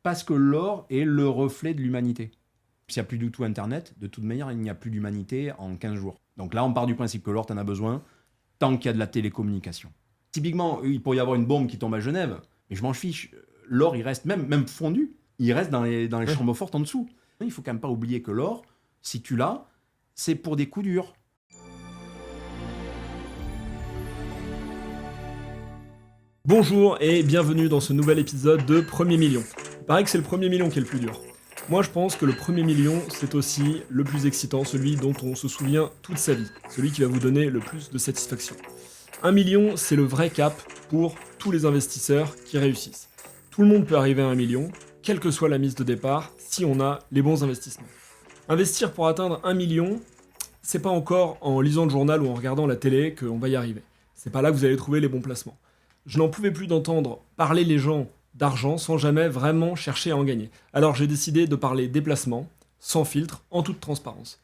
Parce que l'or est le reflet de l'humanité. S'il n'y a plus du tout Internet, de toute manière, il n'y a plus d'humanité en 15 jours. Donc là, on part du principe que l'or, tu en as besoin tant qu'il y a de la télécommunication. Typiquement, il pourrait y avoir une bombe qui tombe à Genève, mais je m'en fiche. L'or, il reste même fondu, il reste dans les chambres fortes en dessous. Il faut quand même pas oublier que l'or, si tu l'as, c'est pour des coups durs. Bonjour et bienvenue dans ce nouvel épisode de Premier Million. Il paraît que c'est le premier million qui est le plus dur. Moi je pense que le premier million c'est aussi le plus excitant, celui dont on se souvient toute sa vie, celui qui va vous donner le plus de satisfaction. 1 million c'est le vrai cap pour tous les investisseurs qui réussissent. Tout le monde peut arriver à 1 million, quelle que soit la mise de départ, si on a les bons investissements. Investir pour atteindre 1 million, c'est pas encore en lisant le journal ou en regardant la télé qu'on va y arriver. C'est pas là que vous allez trouver les bons placements. Je n'en pouvais plus d'entendre parler les gens d'argent sans jamais vraiment chercher à en gagner. Alors j'ai décidé de parler des placements, sans filtre, en toute transparence.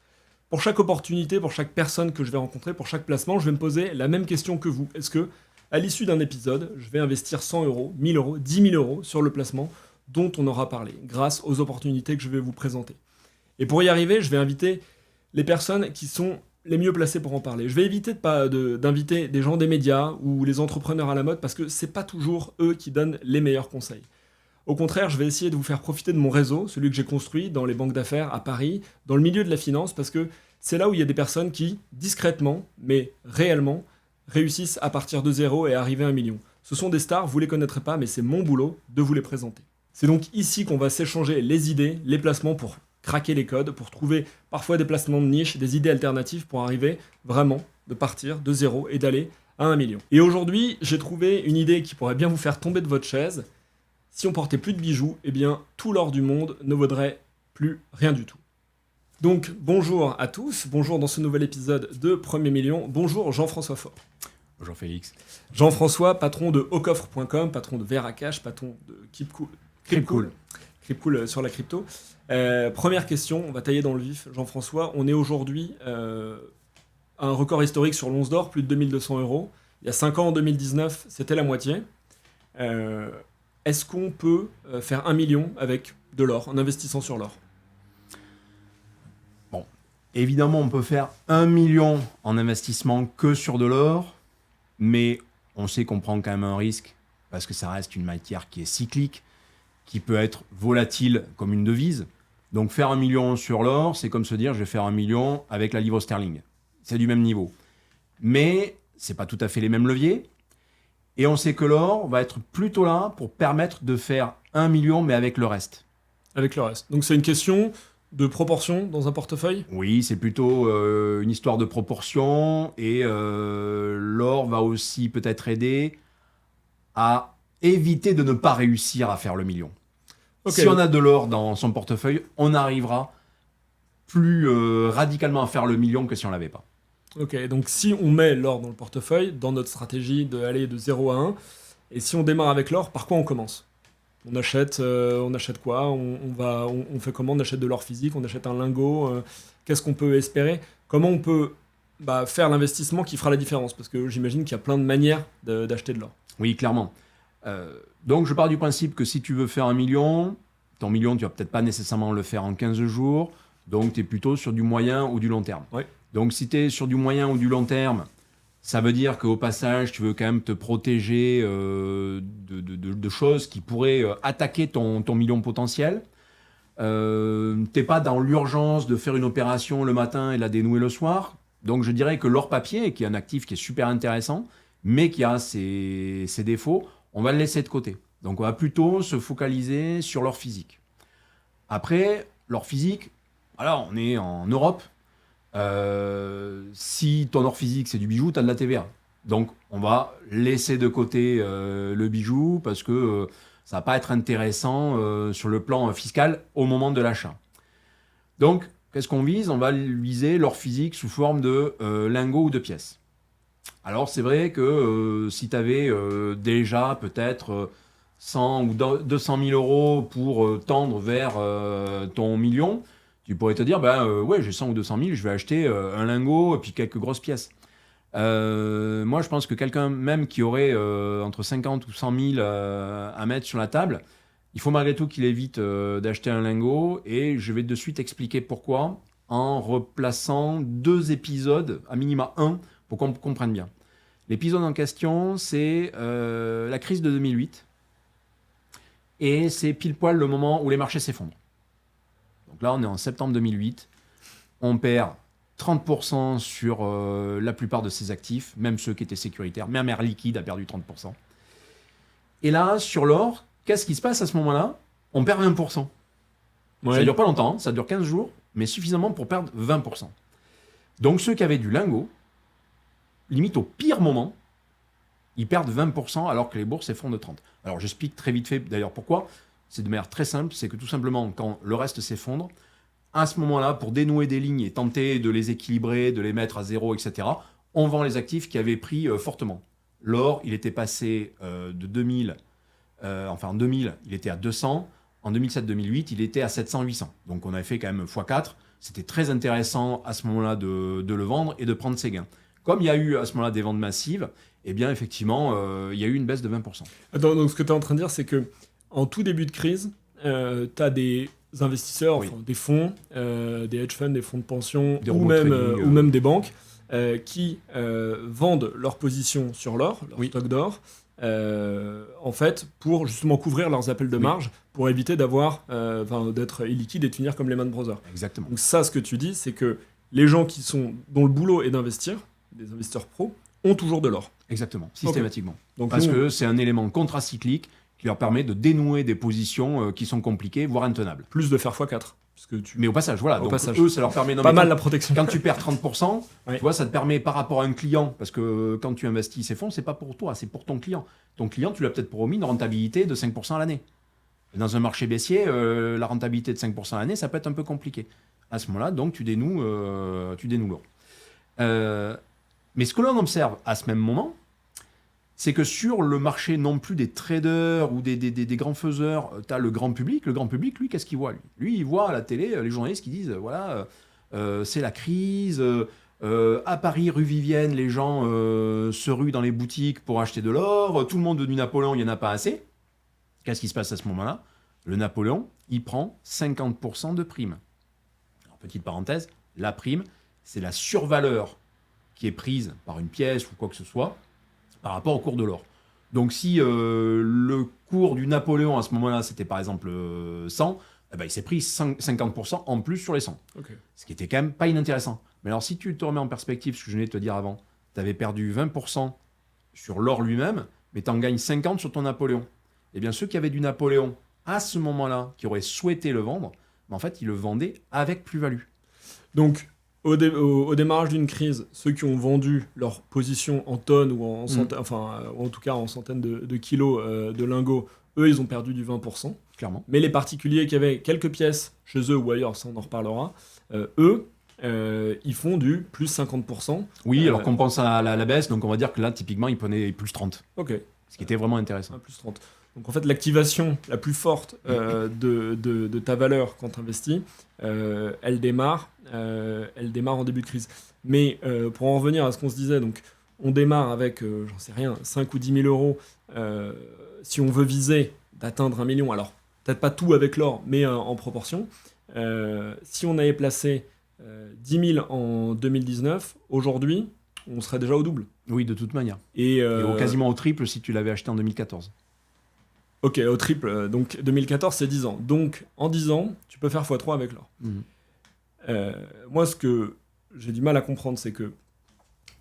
Pour chaque opportunité, pour chaque personne que je vais rencontrer, pour chaque placement, je vais me poser la même question que vous. Est-ce que, à l'issue d'un épisode, je vais investir 100 euros, 1000 euros, 10 000 euros sur le placement dont on aura parlé, grâce aux opportunités que je vais vous présenter. Et pour y arriver, je vais inviter les personnes qui sont les mieux placés pour en parler. Je vais éviter d'inviter des gens des médias ou les entrepreneurs à la mode parce que c'est pas toujours eux qui donnent les meilleurs conseils. Au contraire, je vais essayer de vous faire profiter de mon réseau, celui que j'ai construit dans les banques d'affaires à Paris, dans le milieu de la finance, parce que c'est là où il y a des personnes qui, discrètement, mais réellement, réussissent à partir de zéro et à arriver à 1 million. Ce sont des stars, vous les connaîtrez pas, mais c'est mon boulot de vous les présenter. C'est donc ici qu'on va s'échanger les idées, les placements pour craquer les codes, pour trouver parfois des placements de niche, des idées alternatives pour arriver vraiment de partir de zéro et d'aller à 1 million. Et aujourd'hui, j'ai trouvé une idée qui pourrait bien vous faire tomber de votre chaise. Si on portait plus de bijoux, eh bien tout l'or du monde ne vaudrait plus rien du tout. Donc bonjour à tous, bonjour dans ce nouvel épisode de Premier Million. Bonjour Jean-François Faure. Bonjour Félix. Jean-François, patron de aucoffre.com, patron de Veracash, patron de Crypcool sur la crypto. Première question, on va tailler dans le vif. Jean-François, on est aujourd'hui à un record historique sur l'once d'or, plus de 2200 euros. Il y a 5 ans, en 2019, c'était la moitié. Est-ce qu'on peut faire 1 million avec de l'or, en investissant sur l'or ? Bon, évidemment, on peut faire 1 million en investissement que sur de l'or, mais on sait qu'on prend quand même un risque, parce que ça reste une matière qui est cyclique, qui peut être volatile comme une devise. Donc faire 1 million sur l'or, c'est comme se dire je vais faire 1 million avec la livre sterling. C'est du même niveau. Mais c'est pas tout à fait les mêmes leviers. Et on sait que l'or va être plutôt là pour permettre de faire 1 million, mais avec le reste. Avec le reste. Donc c'est une question de proportion dans un portefeuille ? Oui, c'est plutôt une histoire de proportion. Et l'or va aussi peut-être aider à éviter de ne pas réussir à faire le million. Okay. Si on a de l'or dans son portefeuille, on arrivera plus radicalement à faire le million que si on ne l'avait pas. Ok, donc si on met l'or dans le portefeuille, dans notre stratégie d'aller de 0 à 1, et si on démarre avec l'or, par quoi on commence ? On achète quoi ? On fait comment ? On achète de l'or physique, on achète un lingot, qu'est-ce qu'on peut espérer ? Comment on peut faire l'investissement qui fera la différence ? Parce que j'imagine qu'il y a plein de manières d'acheter de l'or. Oui, clairement. Donc je pars du principe que si tu veux faire 1 million, ton million, tu vas peut-être pas nécessairement le faire en 15 jours, donc tu es plutôt sur du moyen ou du long terme. Oui. Donc si tu es sur du moyen ou du long terme, ça veut dire qu'au passage, tu veux quand même te protéger de choses qui pourraient attaquer ton million potentiel. T'es pas dans l'urgence de faire une opération le matin et la dénouer le soir. Donc je dirais que l'or papier, qui est un actif qui est super intéressant, mais qui a ses défauts, on va le laisser de côté. Donc on va plutôt se focaliser sur l'or physique. Après, l'or physique, alors on est en Europe. Si ton or physique c'est du bijou, tu as de la TVA. Donc on va laisser de côté le bijou parce que ça va pas être intéressant sur le plan fiscal au moment de l'achat. Donc qu'est-ce qu'on vise ? On va viser l'or physique sous forme de lingots ou de pièces. Alors c'est vrai que si tu avais déjà peut-être 100 ou 200 000 euros pour tendre vers ton million, tu pourrais te dire, ouais, j'ai 100 ou 200 000, je vais acheter un lingot et puis quelques grosses pièces. Moi, je pense que quelqu'un même qui aurait entre 50 ou 100 000 à mettre sur la table, il faut malgré tout qu'il évite d'acheter un lingot, et je vais de suite expliquer pourquoi en replaçant 2 épisodes, à minima 1, pour qu'on comprenne bien. L'épisode en question, c'est la crise de 2008, et c'est pile poil le moment où les marchés s'effondrent. Donc là, on est en septembre 2008, on perd 30% sur la plupart de ses actifs, même ceux qui étaient sécuritaires, même Air Liquide a perdu 30%. Et là, sur l'or, qu'est-ce qui se passe à ce moment-là? On perd 20%. Ouais. Ça ne dure pas longtemps, ça dure 15 jours, mais suffisamment pour perdre 20%. Donc ceux qui avaient du lingot, limite au pire moment, ils perdent 20% alors que les bourses s'effondrent de 30%. Alors j'explique très vite fait d'ailleurs pourquoi. C'est de manière très simple, c'est que tout simplement, quand le reste s'effondre, à ce moment-là, pour dénouer des lignes et tenter de les équilibrer, de les mettre à zéro, etc., on vend les actifs qui avaient pris fortement. L'or, il était passé de 2000, en 2000, il était à 200. En 2007-2008, il était à 700-800. Donc on avait fait quand même x4. C'était très intéressant à ce moment-là de le vendre et de prendre ses gains. Comme il y a eu à ce moment-là des ventes massives, eh bien effectivement, il y a eu une baisse de 20%. Attends, donc ce que tu es en train de dire, c'est que en tout début de crise, tu as des investisseurs, Oui. enfin, des fonds, des hedge funds, des fonds de pension, Des ou robots même, trading, ou même des banques qui vendent leur position sur l'or, leur Oui. stock d'or, en fait, pour justement couvrir leurs appels de Oui. marge, pour éviter d'être illiquide et de finir comme Lehman Brothers. Exactement. Donc ça, ce que tu dis, c'est que les gens dont le boulot est d'investir, des investisseurs pros, ont toujours de l'or. Exactement, systématiquement. Donc Parce nous, que c'est un élément contracyclique qui leur permet de dénouer des positions qui sont compliquées, voire intenables. plus de faire x4. Parce que Mais au passage, voilà. Au Donc passage. eux, ça leur permet... non, pas mais mal quand- la protection. Quand tu perds 30%, Ouais. tu vois, ça te permet par rapport à un client, parce que quand tu investis ces fonds, c'est pas pour toi, c'est pour ton client. Ton client, tu l'as peut-être promis une rentabilité de 5% à l'année. Et dans un marché baissier, la rentabilité de 5% à l'année, ça peut être un peu compliqué. À ce moment-là, donc, tu dénoues l'euro. Mais ce que l'on observe à ce même moment, c'est que sur le marché non plus des traders ou des grands faiseurs, tu as le grand public. Le grand public, lui, qu'est-ce qu'il voit, lui? Lui, il voit à la télé les journalistes qui disent, voilà, c'est la crise, à Paris, rue Vivienne, les gens se ruent dans les boutiques pour acheter de l'or, tout le monde veut du Napoléon, il n'y en a pas assez. Qu'est-ce qui se passe à ce moment-là? Le Napoléon, il prend 50% de prime. Alors, petite parenthèse, la prime, c'est la survaleur qui est prise par une pièce ou quoi que ce soit par rapport au cours de l'or. Donc si le cours du Napoléon à ce moment-là, c'était par exemple 100, eh ben, il s'est pris 50% en plus sur les 100. Ok. Ce qui était quand même pas inintéressant. Mais alors si tu te remets en perspective, ce que je venais de te dire avant, tu avais perdu 20% sur l'or lui-même, mais tu en gagnes 50 sur ton Napoléon. Eh bien ceux qui avaient du Napoléon à ce moment-là, qui auraient souhaité le vendre, ben, en fait, ils le vendaient avec plus-value. Donc, au démarrage d'une crise, ceux qui ont vendu leur position en tonnes ou en ou en tout cas en centaines de kilos de lingots, eux, ils ont perdu du 20%. Clairement. Mais les particuliers qui avaient quelques pièces chez eux ou ailleurs, ça on en reparlera, eux, ils font du plus 50%. Oui, alors qu'on pense à la baisse, donc on va dire que là, typiquement, ils prenaient plus 30. Ok. Ce qui était vraiment intéressant. Plus 30. Donc en fait, l'activation la plus forte de ta valeur quand tu investis, elle démarre en début de crise. Mais pour en revenir à ce qu'on se disait, donc on démarre avec, j'en sais rien, 5 ou 10 000 euros. Si on veut viser d'atteindre 1 million, alors peut-être pas tout avec l'or, mais en proportion. Si on avait placé 10 000 en 2019, aujourd'hui, on serait déjà au double. Oui, de toute manière. Et quasiment au triple si tu l'avais acheté en 2014. Ok, au triple. Donc 2014, c'est 10 ans. Donc en 10 ans, tu peux faire x3 avec l'or. Moi, ce que j'ai du mal à comprendre, c'est que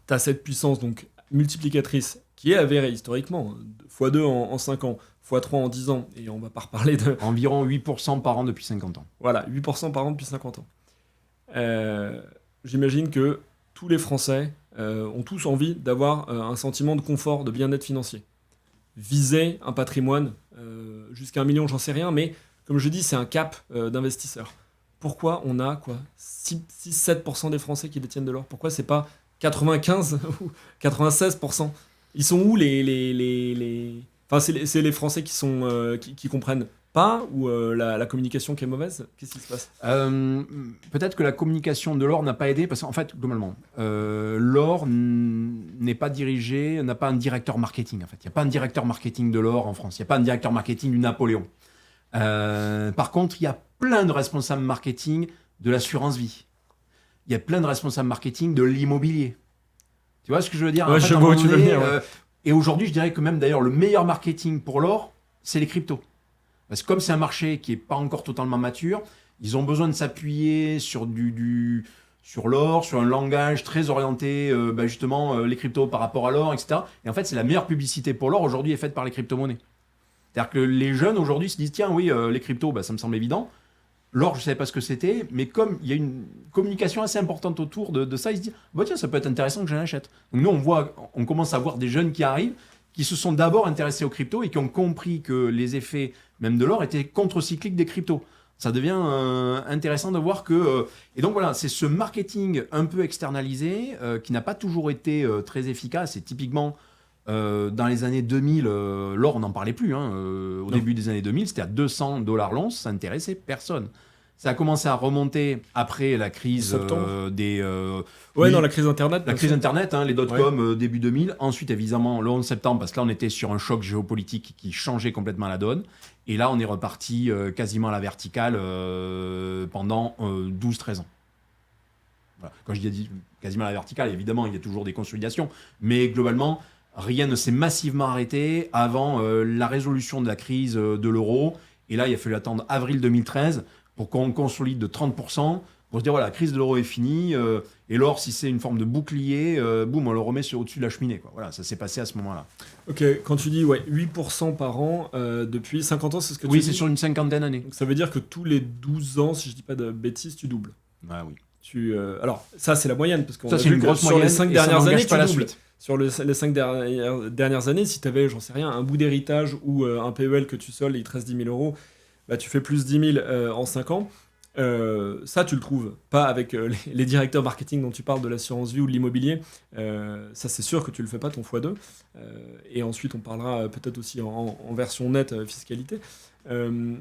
tu as cette puissance donc multiplicatrice qui est avérée historiquement, x2 en 5 ans, x3 en 10 ans, et on va pas reparler de... Environ 8% par an depuis 50 ans. Voilà, 8% par an depuis 50 ans. J'imagine que tous les Français ont tous envie d'avoir un sentiment de confort, de bien-être financier. Viser un patrimoine jusqu'à 1 million, j'en sais rien, mais comme je dis, c'est un cap d'investisseur. Pourquoi on a 6-7% des Français qui détiennent de l'or? Pourquoi c'est pas 95 ou 96%? Ils sont où Enfin, c'est les Français qui comprennent pas, ou la communication qui est mauvaise? Qu'est-ce qui se passe? Peut-être que la communication de l'or n'a pas aidé, parce qu'en fait, globalement, l'or n'est pas dirigé, n'a pas un directeur marketing. En fait. Il n'y a pas un directeur marketing de l'or en France, il n'y a pas un directeur marketing du Napoléon. Par contre, il y a plein de responsables marketing de l'assurance vie. Il y a plein de responsables marketing de l'immobilier. Tu vois ce que je veux dire? Ouais, En fait, je à un vois où moment tu veux donné, venir, ouais. Et aujourd'hui, je dirais que même d'ailleurs, le meilleur marketing pour l'or, c'est les cryptos. Parce que comme c'est un marché qui n'est pas encore totalement mature, ils ont besoin de s'appuyer sur sur l'or, sur un langage très orienté, justement, les cryptos par rapport à l'or, etc. Et en fait, c'est la meilleure publicité pour l'or aujourd'hui est faite par les crypto-monnaies. C'est-à-dire que les jeunes aujourd'hui se disent, tiens, oui, les cryptos, ça me semble évident. L'or, je ne savais pas ce que c'était, mais comme il y a une communication assez importante autour de ça, ils se disent, tiens, ça peut être intéressant que j'en achète. Donc nous, on commence à voir des jeunes qui arrivent, qui se sont d'abord intéressés aux cryptos et qui ont compris que les effets même de l'or étaient contre-cycliques des cryptos. Ça devient intéressant de voir que... et donc voilà, c'est ce marketing un peu externalisé qui n'a pas toujours été très efficace. Et typiquement, dans les années 2000, l'or, on n'en parlait plus. Au début des années 2000, c'était à 200 $ l'once, ça n'intéressait personne. Ça a commencé à remonter après la crise Septembre. des... Ouais, oui, non, la crise Internet. la bien crise sûr. Internet, les dot-com début 2000. Ensuite, évidemment, le 11 septembre, parce que là, on était sur un choc géopolitique qui changeait complètement la donne. Et là, on est reparti quasiment à la verticale pendant 12-13 ans. Voilà. Quand je dis quasiment à la verticale, évidemment, il y a toujours des consolidations. Mais globalement, rien ne s'est massivement arrêté avant la résolution de la crise de l'euro. Et là, il a fallu attendre avril 2013 pour qu'on consolide de 30%. Pour se dire, voilà, la crise de l'euro est finie. Et l'or, si c'est une forme de bouclier, boum, on le remet au-dessus de la cheminée, quoi. Voilà, ça s'est passé à ce moment-là. Ok, quand tu dis 8% par an depuis 50 ans, c'est ce que tu Oui, dis? c'est sur une cinquantaine d'années. Donc ça veut dire que tous les 12 ans, si je dis pas de bêtises, tu doubles. Ah oui. Alors, ça, c'est la moyenne, parce qu'on Ça, a c'est vu une que grosse sur moyenne. les 5 et ça dernières n'engage années, pas tu la doubles. suite. Sur les 5 dernières années, si tu avais, j'en sais rien, un bout d'héritage ou un PEL que tu soldes et il te reste 10 000 euros, bah, tu fais plus 10 000 en 5 ans. Ça, tu le trouves pas avec les directeurs marketing dont tu parles de l'assurance vie ou de l'immobilier. Ça, c'est sûr que tu le fais pas ton x2. Et ensuite, on parlera peut-être aussi en version nette fiscalité. Il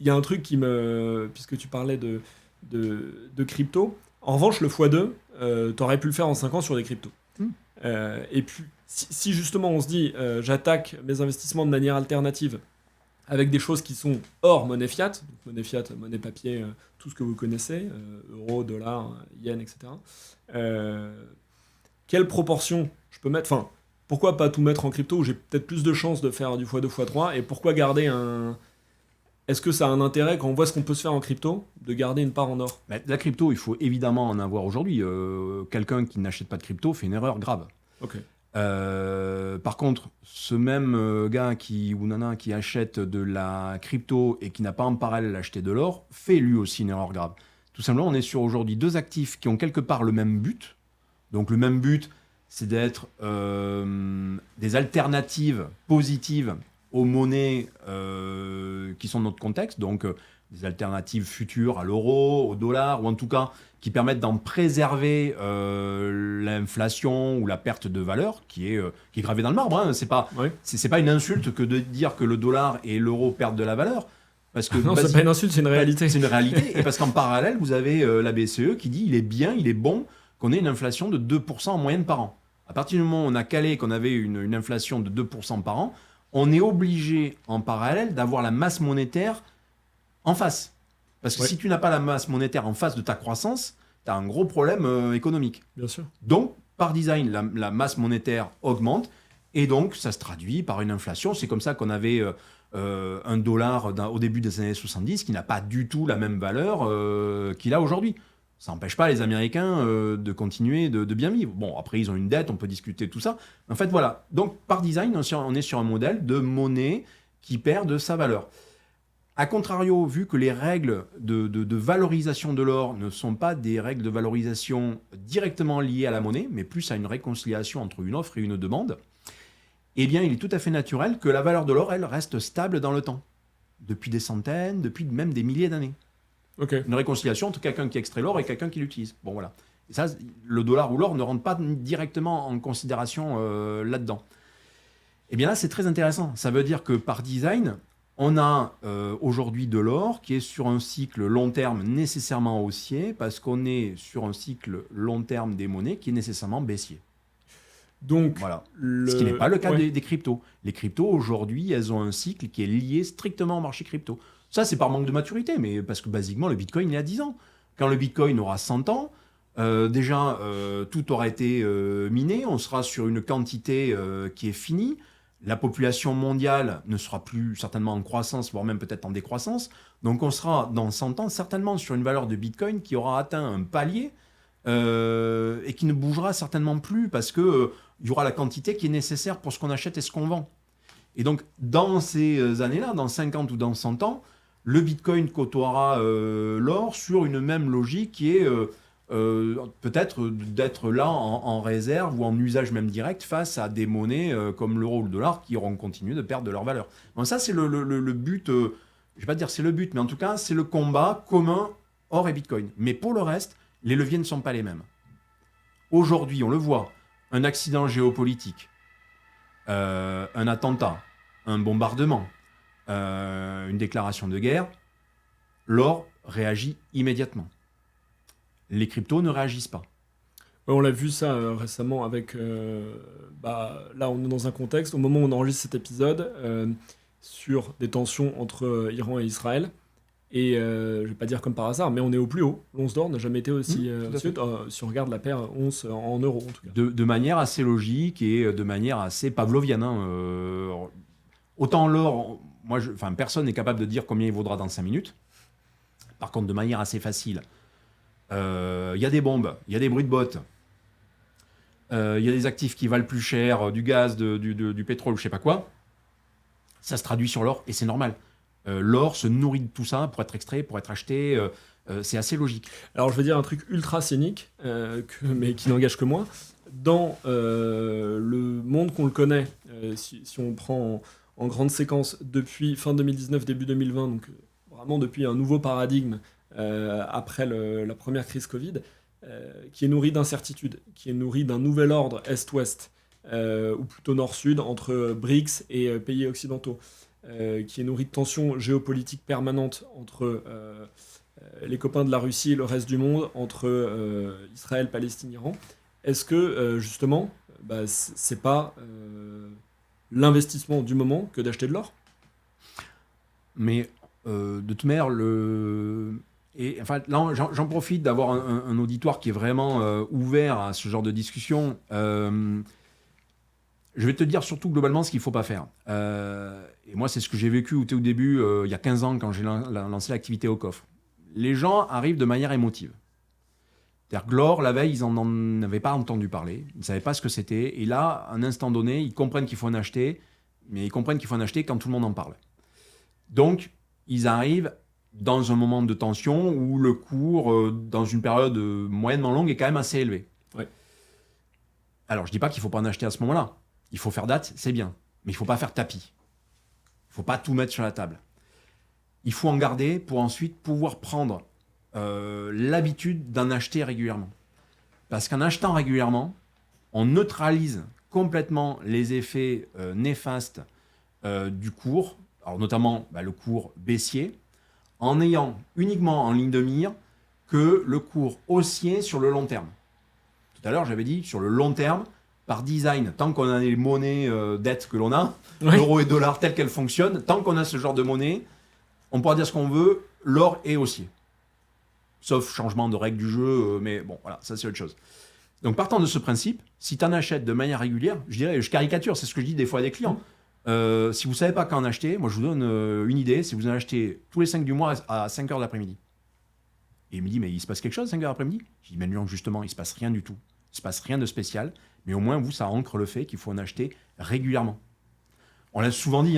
y a un truc puisque tu parlais de crypto, en revanche, le x2, tu aurais pu le faire en 5 ans sur des cryptos. Et puis, si justement on se dit, j'attaque mes investissements de manière alternative, avec des choses qui sont hors monnaie fiat, donc monnaie fiat, monnaie papier, tout ce que vous connaissez, euro, dollar, yen, etc. Quelle proportion je peux mettre, enfin, pourquoi pas tout mettre en crypto où j'ai peut-être plus de chances de faire du x2, x3, et pourquoi garder un... Est-ce que ça a un intérêt, quand on voit ce qu'on peut se faire en crypto, de garder une part en or? La crypto, il faut évidemment en avoir aujourd'hui. Quelqu'un qui n'achète pas de crypto fait une erreur grave. Ok. Par contre, ce même gars ou nana qui achète de la crypto et qui n'a pas en parallèle acheté de l'or, fait lui aussi une erreur grave. Tout simplement, on est sur aujourd'hui deux actifs qui ont quelque part le même but. Donc le même but, c'est d'être des alternatives positives aux monnaies qui sont de notre contexte, donc des alternatives futures à l'euro, au dollar, ou en tout cas qui permettent d'en préserver l'inflation ou la perte de valeur qui est gravée dans le marbre. Hein. C'est pas une insulte que de dire que le dollar et l'euro perdent de la valeur. Parce que Non, c'est pas une insulte, c'est une réalité. C'est une réalité. Et parce qu'en parallèle, vous avez la BCE qui dit il est bon qu'on ait une inflation de 2% en moyenne par an. À partir du moment où on a calé qu'on avait une inflation de 2% par an, on est obligé en parallèle d'avoir la masse monétaire en face. Parce que si tu n'as pas la masse monétaire en face de ta croissance, tu as un gros problème économique. Bien sûr. Donc, par design, la masse monétaire augmente et donc ça se traduit par une inflation. C'est comme ça qu'on avait un dollar au début des années 70 qui n'a pas du tout la même valeur qu'il a aujourd'hui. Ça n'empêche pas les Américains de continuer de bien vivre. Bon, après, ils ont une dette, on peut discuter de tout ça. En fait, voilà. Donc, par design, on est sur un modèle de monnaie qui perd de sa valeur. A contrario, vu que les règles de valorisation de l'or ne sont pas des règles de valorisation directement liées à la monnaie, mais plus à une réconciliation entre une offre et une demande, eh bien, il est tout à fait naturel que la valeur de l'or, elle, reste stable dans le temps. Depuis des centaines, depuis même des milliers d'années. Okay. Une réconciliation entre quelqu'un qui extrait l'or et quelqu'un qui l'utilise. Bon, voilà. Et ça, le dollar ou l'or ne rentre pas directement en considération là-dedans. Eh bien là, c'est très intéressant. Ça veut dire que par design, on a aujourd'hui de l'or qui est sur un cycle long terme nécessairement haussier parce qu'on est sur un cycle long terme des monnaies qui est nécessairement baissier. Donc, voilà. Ce qui n'est pas le cas des cryptos. Les cryptos, aujourd'hui, elles ont un cycle qui est lié strictement au marché crypto. Ça, c'est par manque de maturité, mais parce que basiquement, le Bitcoin, il y a 10 ans. Quand le Bitcoin aura 100 ans, déjà, tout aura été miné, on sera sur une quantité qui est finie. La population mondiale ne sera plus certainement en croissance, voire même peut-être en décroissance. Donc on sera dans 100 ans certainement sur une valeur de Bitcoin qui aura atteint un palier et qui ne bougera certainement plus parce qu'il y aura la quantité qui est nécessaire pour ce qu'on achète et ce qu'on vend. Et donc dans ces années-là, dans 50 ou dans 100 ans, le Bitcoin côtoiera l'or sur une même logique qui est peut-être d'être là en réserve ou en usage même direct face à des monnaies comme l'euro ou le dollar qui auront continué de perdre de leur valeur. Donc ça, c'est le but, je ne vais pas dire c'est le but, mais en tout cas, c'est le combat commun or et Bitcoin. Mais pour le reste, les leviers ne sont pas les mêmes. Aujourd'hui, on le voit, un accident géopolitique, un attentat, un bombardement, une déclaration de guerre, l'or réagit immédiatement. Les cryptos ne réagissent pas. Ouais, on l'a vu ça récemment avec... là, on est dans un contexte, au moment où on enregistre cet épisode, sur des tensions entre Iran et Israël. Et je vais pas dire comme par hasard, mais on est au plus haut. L'once d'or n'a jamais été aussi haute. Si on regarde la paire once en euros, en tout cas. De manière assez logique et de manière assez pavlovienne. Autant l'or, personne n'est capable de dire combien il vaudra dans 5 minutes. Par contre, de manière assez facile, il y a des bombes, il y a des bruits de bottes, il y a des actifs qui valent plus cher, du gaz, du pétrole, je sais pas quoi. Ça se traduit sur l'or et c'est normal. L'or se nourrit de tout ça pour être extrait, pour être acheté. C'est assez logique. Alors je vais dire un truc ultra cynique, mais qui n'engage que moi. Dans le monde qu'on le connaît, si on prend en grande séquence depuis fin 2019, début 2020, donc vraiment depuis un nouveau paradigme après la première crise Covid, qui est nourri d'incertitudes, qui est nourri d'un nouvel ordre Est-Ouest, ou plutôt Nord-Sud, entre BRICS et pays occidentaux, qui est nourri de tensions géopolitiques permanentes entre les copains de la Russie et le reste du monde, entre Israël, Palestine, Iran. Est-ce que, justement, c'est pas l'investissement du moment que d'acheter de l'or ? Mais de toute manière, là, j'en profite d'avoir un auditoire qui est vraiment ouvert à ce genre de discussion. Je vais te dire surtout globalement ce qu'il ne faut pas faire. Et moi, c'est ce que j'ai vécu au début, il y a 15 ans, quand j'ai lancé l'activité au coffre. Les gens arrivent de manière émotive. C'est-à-dire que l'or, la veille, ils n'en avaient pas entendu parler, ils ne savaient pas ce que c'était. Et là, à un instant donné, ils comprennent qu'il faut en acheter, mais ils comprennent qu'il faut en acheter quand tout le monde en parle. Donc, ils arrivent dans un moment de tension où le cours, dans une période moyennement longue, est quand même assez élevé. Ouais. Alors, je ne dis pas qu'il ne faut pas en acheter à ce moment-là. Il faut faire date, c'est bien. Mais il ne faut pas faire tapis. Il ne faut pas tout mettre sur la table. Il faut en garder pour ensuite pouvoir prendre l'habitude d'en acheter régulièrement. Parce qu'en achetant régulièrement, on neutralise complètement les effets néfastes du cours, alors notamment le cours baissier, en ayant uniquement en ligne de mire que le cours haussier sur le long terme. Tout à l'heure, j'avais dit, sur le long terme, par design, tant qu'on a les monnaies dettes que l'on a, oui. Euro et dollar telles qu'elles fonctionnent, tant qu'on a ce genre de monnaie, on pourra dire ce qu'on veut, l'or est haussier. Sauf changement de règle du jeu, mais bon, voilà, ça c'est autre chose. Donc partant de ce principe, si tu en achètes de manière régulière, je caricature, c'est ce que je dis des fois à des clients. Si vous ne savez pas quand en acheter, moi je vous donne une idée, c'est vous en achetez tous les 5 du mois à 5 heures de l'après-midi. Et il me dit, mais il se passe quelque chose à 5 heures de l'après-midi ? Je dis, mais non, justement, il ne se passe rien du tout. Il ne se passe rien de spécial, mais au moins, vous, ça ancre le fait qu'il faut en acheter régulièrement. On l'a souvent dit,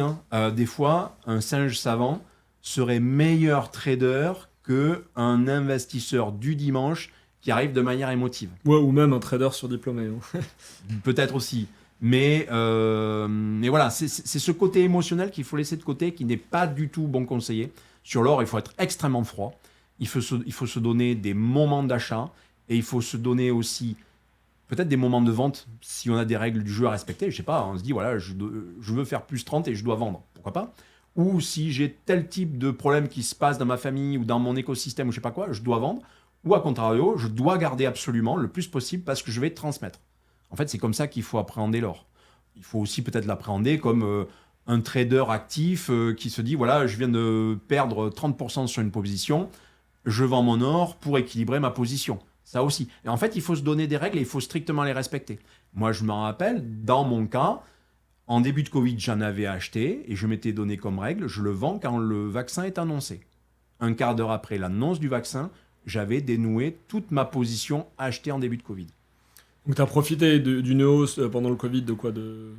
des fois, un singe savant serait meilleur trader qu'un investisseur du dimanche qui arrive de manière émotive. Ouais, ou même un trader surdiplômé. Peut-être aussi. Mais voilà, c'est ce côté émotionnel qu'il faut laisser de côté, qui n'est pas du tout bon conseiller. Sur l'or, il faut être extrêmement froid. Il faut se donner des moments d'achat et il faut se donner aussi peut-être des moments de vente si on a des règles du jeu à respecter. Je sais pas, on se dit, voilà, je veux faire plus 30 et je dois vendre. Pourquoi pas ? Ou si j'ai tel type de problème qui se passe dans ma famille ou dans mon écosystème ou je sais pas quoi, je dois vendre. Ou à contrario, je dois garder absolument le plus possible parce que je vais transmettre. En fait, c'est comme ça qu'il faut appréhender l'or. Il faut aussi peut-être l'appréhender comme un trader actif qui se dit, voilà, je viens de perdre 30% sur une position, je vends mon or pour équilibrer ma position. Ça aussi. Et en fait, il faut se donner des règles et il faut strictement les respecter. Moi, je me rappelle, dans mon cas, en début de Covid, j'en avais acheté et je m'étais donné comme règle, je le vends quand le vaccin est annoncé. Un quart d'heure après l'annonce du vaccin, j'avais dénoué toute ma position achetée en début de Covid. Donc tu as profité d'une hausse pendant le Covid de quoi, de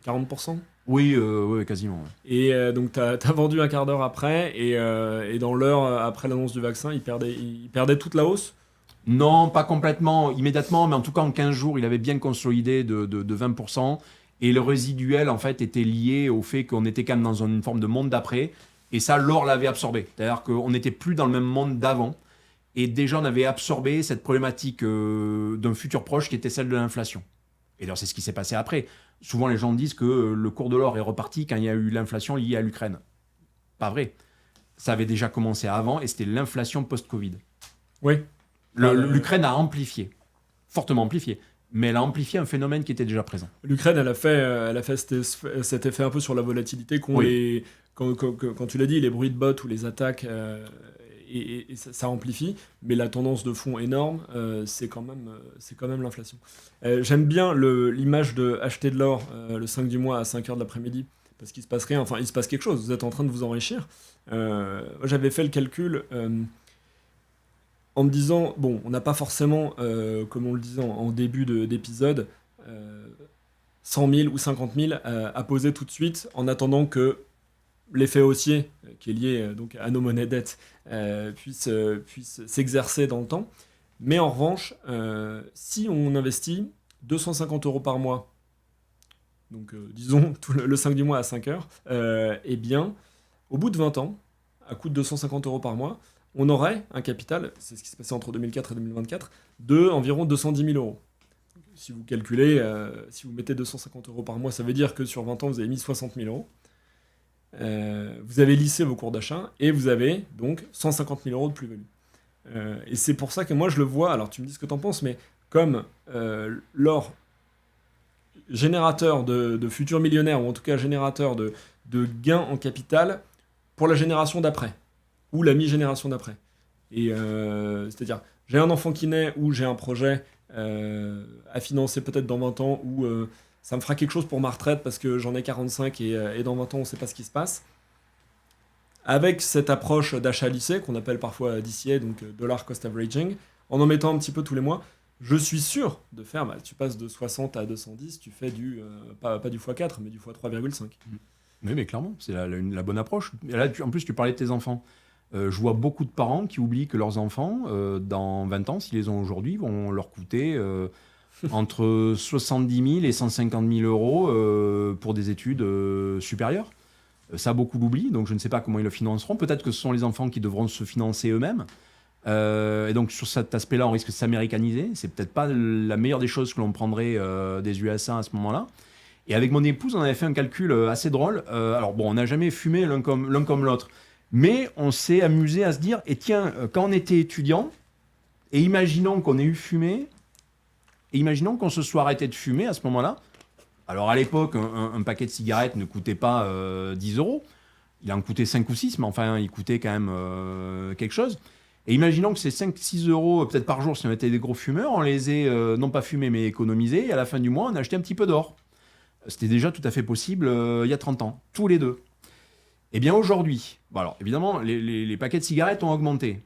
40%? Oui, quasiment. Ouais. Et donc tu as vendu un quart d'heure après, et dans l'heure après l'annonce du vaccin, il perdait toute la hausse? Non, pas complètement, immédiatement, mais en tout cas en 15 jours, il avait bien consolidé de 20%. Et le résiduel, en fait, était lié au fait qu'on était quand même dans une forme de monde d'après. Et ça, l'or l'avait absorbé. C'est-à-dire qu'on n'était plus dans le même monde d'avant. Et déjà, on avait absorbé cette problématique d'un futur proche qui était celle de l'inflation. Et d'ailleurs, c'est ce qui s'est passé après. Souvent, les gens disent que le cours de l'or est reparti quand il y a eu l'inflation liée à l'Ukraine. Pas vrai. Ça avait déjà commencé avant et c'était l'inflation post-Covid. Oui. L'Ukraine a amplifié, fortement amplifié. Mais elle a amplifié un phénomène qui était déjà présent. L'Ukraine, elle a fait cet effet un peu sur la volatilité quand tu l'as dit, les bruits de bottes ou les attaques, et ça amplifie, mais la tendance de fond énorme, c'est quand même l'inflation. J'aime bien l'image de acheter de l'or le 5 du mois à 5h de l'après-midi, parce qu'il se passe rien, enfin il se passe quelque chose, vous êtes en train de vous enrichir. J'avais fait le calcul en me disant, bon, on n'a pas forcément, comme on le disait en début d'épisode, 100 000 ou 50 000 à poser tout de suite, en attendant que l'effet haussier, qui est lié donc à nos monnaies dettes, puisse s'exercer dans le temps. Mais en revanche, si on investit 250 € par mois, donc disons le 5 du mois à 5 heures, eh bien, au bout de 20 ans, à coût de 250 € par mois, on aurait un capital, c'est ce qui s'est passé entre 2004 et 2024, de environ 210 000 €. Si vous calculez, si vous mettez 250 € par mois, ça veut dire que sur 20 ans, vous avez mis 60 000 €. Vous avez lissé vos cours d'achat et vous avez donc 150 000 € de plus-value. Et c'est pour ça que moi je le vois, alors tu me dis ce que tu en penses, mais comme l'or générateur de futurs millionnaires, ou en tout cas générateur de gains en capital pour la génération d'après, ou la mi-génération d'après. Et c'est-à-dire, j'ai un enfant qui naît, ou j'ai un projet à financer peut-être dans 20 ans, ou ça me fera quelque chose pour ma retraite parce que j'en ai 45 et dans 20 ans on ne sait pas ce qui se passe. Avec cette approche d'achat lissé, qu'on appelle parfois DCA, donc Dollar Cost Averaging, en mettant un petit peu tous les mois, je suis sûr de faire, tu passes de 60 à 210, tu fais pas du x4, mais du x3,5. Oui, mais clairement, c'est la bonne approche. Et là, en plus, tu parlais de tes enfants. Je vois beaucoup de parents qui oublient que leurs enfants, dans 20 ans, s'ils les ont aujourd'hui, vont leur coûter entre 70 000 et 150 000 € pour des études supérieures. Ça, beaucoup l'oublient, donc je ne sais pas comment ils le financeront. Peut-être que ce sont les enfants qui devront se financer eux-mêmes. Et donc, sur cet aspect-là, on risque de s'américaniser. C'est peut-être pas la meilleure des choses que l'on prendrait des USA à ce moment-là. Et avec mon épouse, on avait fait un calcul assez drôle. Alors bon, on n'a jamais fumé l'un comme l'autre. Mais on s'est amusé à se dire, et tiens, quand on était étudiant, et imaginons qu'on ait eu fumé, et imaginons qu'on se soit arrêté de fumer à ce moment-là. Alors à l'époque, un paquet de cigarettes ne coûtait pas 10 €. Il en coûtait 5 ou 6, mais enfin, il coûtait quand même quelque chose. Et imaginons que ces 5-6 € peut-être par jour, si on était des gros fumeurs, on les ait non pas fumés, mais économisés, et à la fin du mois, on a acheté un petit peu d'or. C'était déjà tout à fait possible il y a 30 ans, tous les deux. Eh bien aujourd'hui, bon alors évidemment, les paquets de cigarettes ont augmenté.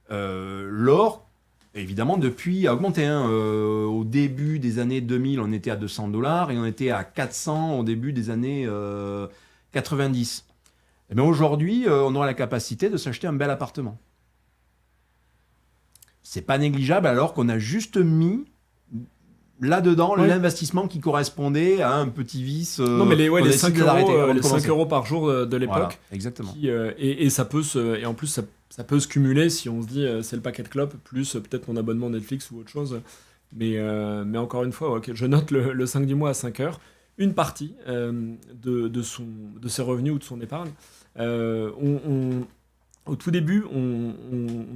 L'or, évidemment, depuis a augmenté. Au début des années 2000, on était à 200 $ et on était à 400 au début des années 90. Eh bien aujourd'hui, on aura la capacité de s'acheter un bel appartement. C'est pas négligeable alors qu'on a juste mis là-dedans l'investissement qui correspondait à un petit vice. Non, mais les 5 € par jour de l'époque. Voilà, exactement. Et ça peut et en plus, ça peut se cumuler si on se dit c'est le paquet de clopes, plus peut-être mon abonnement Netflix ou autre chose. Mais encore une fois, je note le 5 du mois à 5 heures. Une partie de ses revenus ou de son épargne. Au tout début, on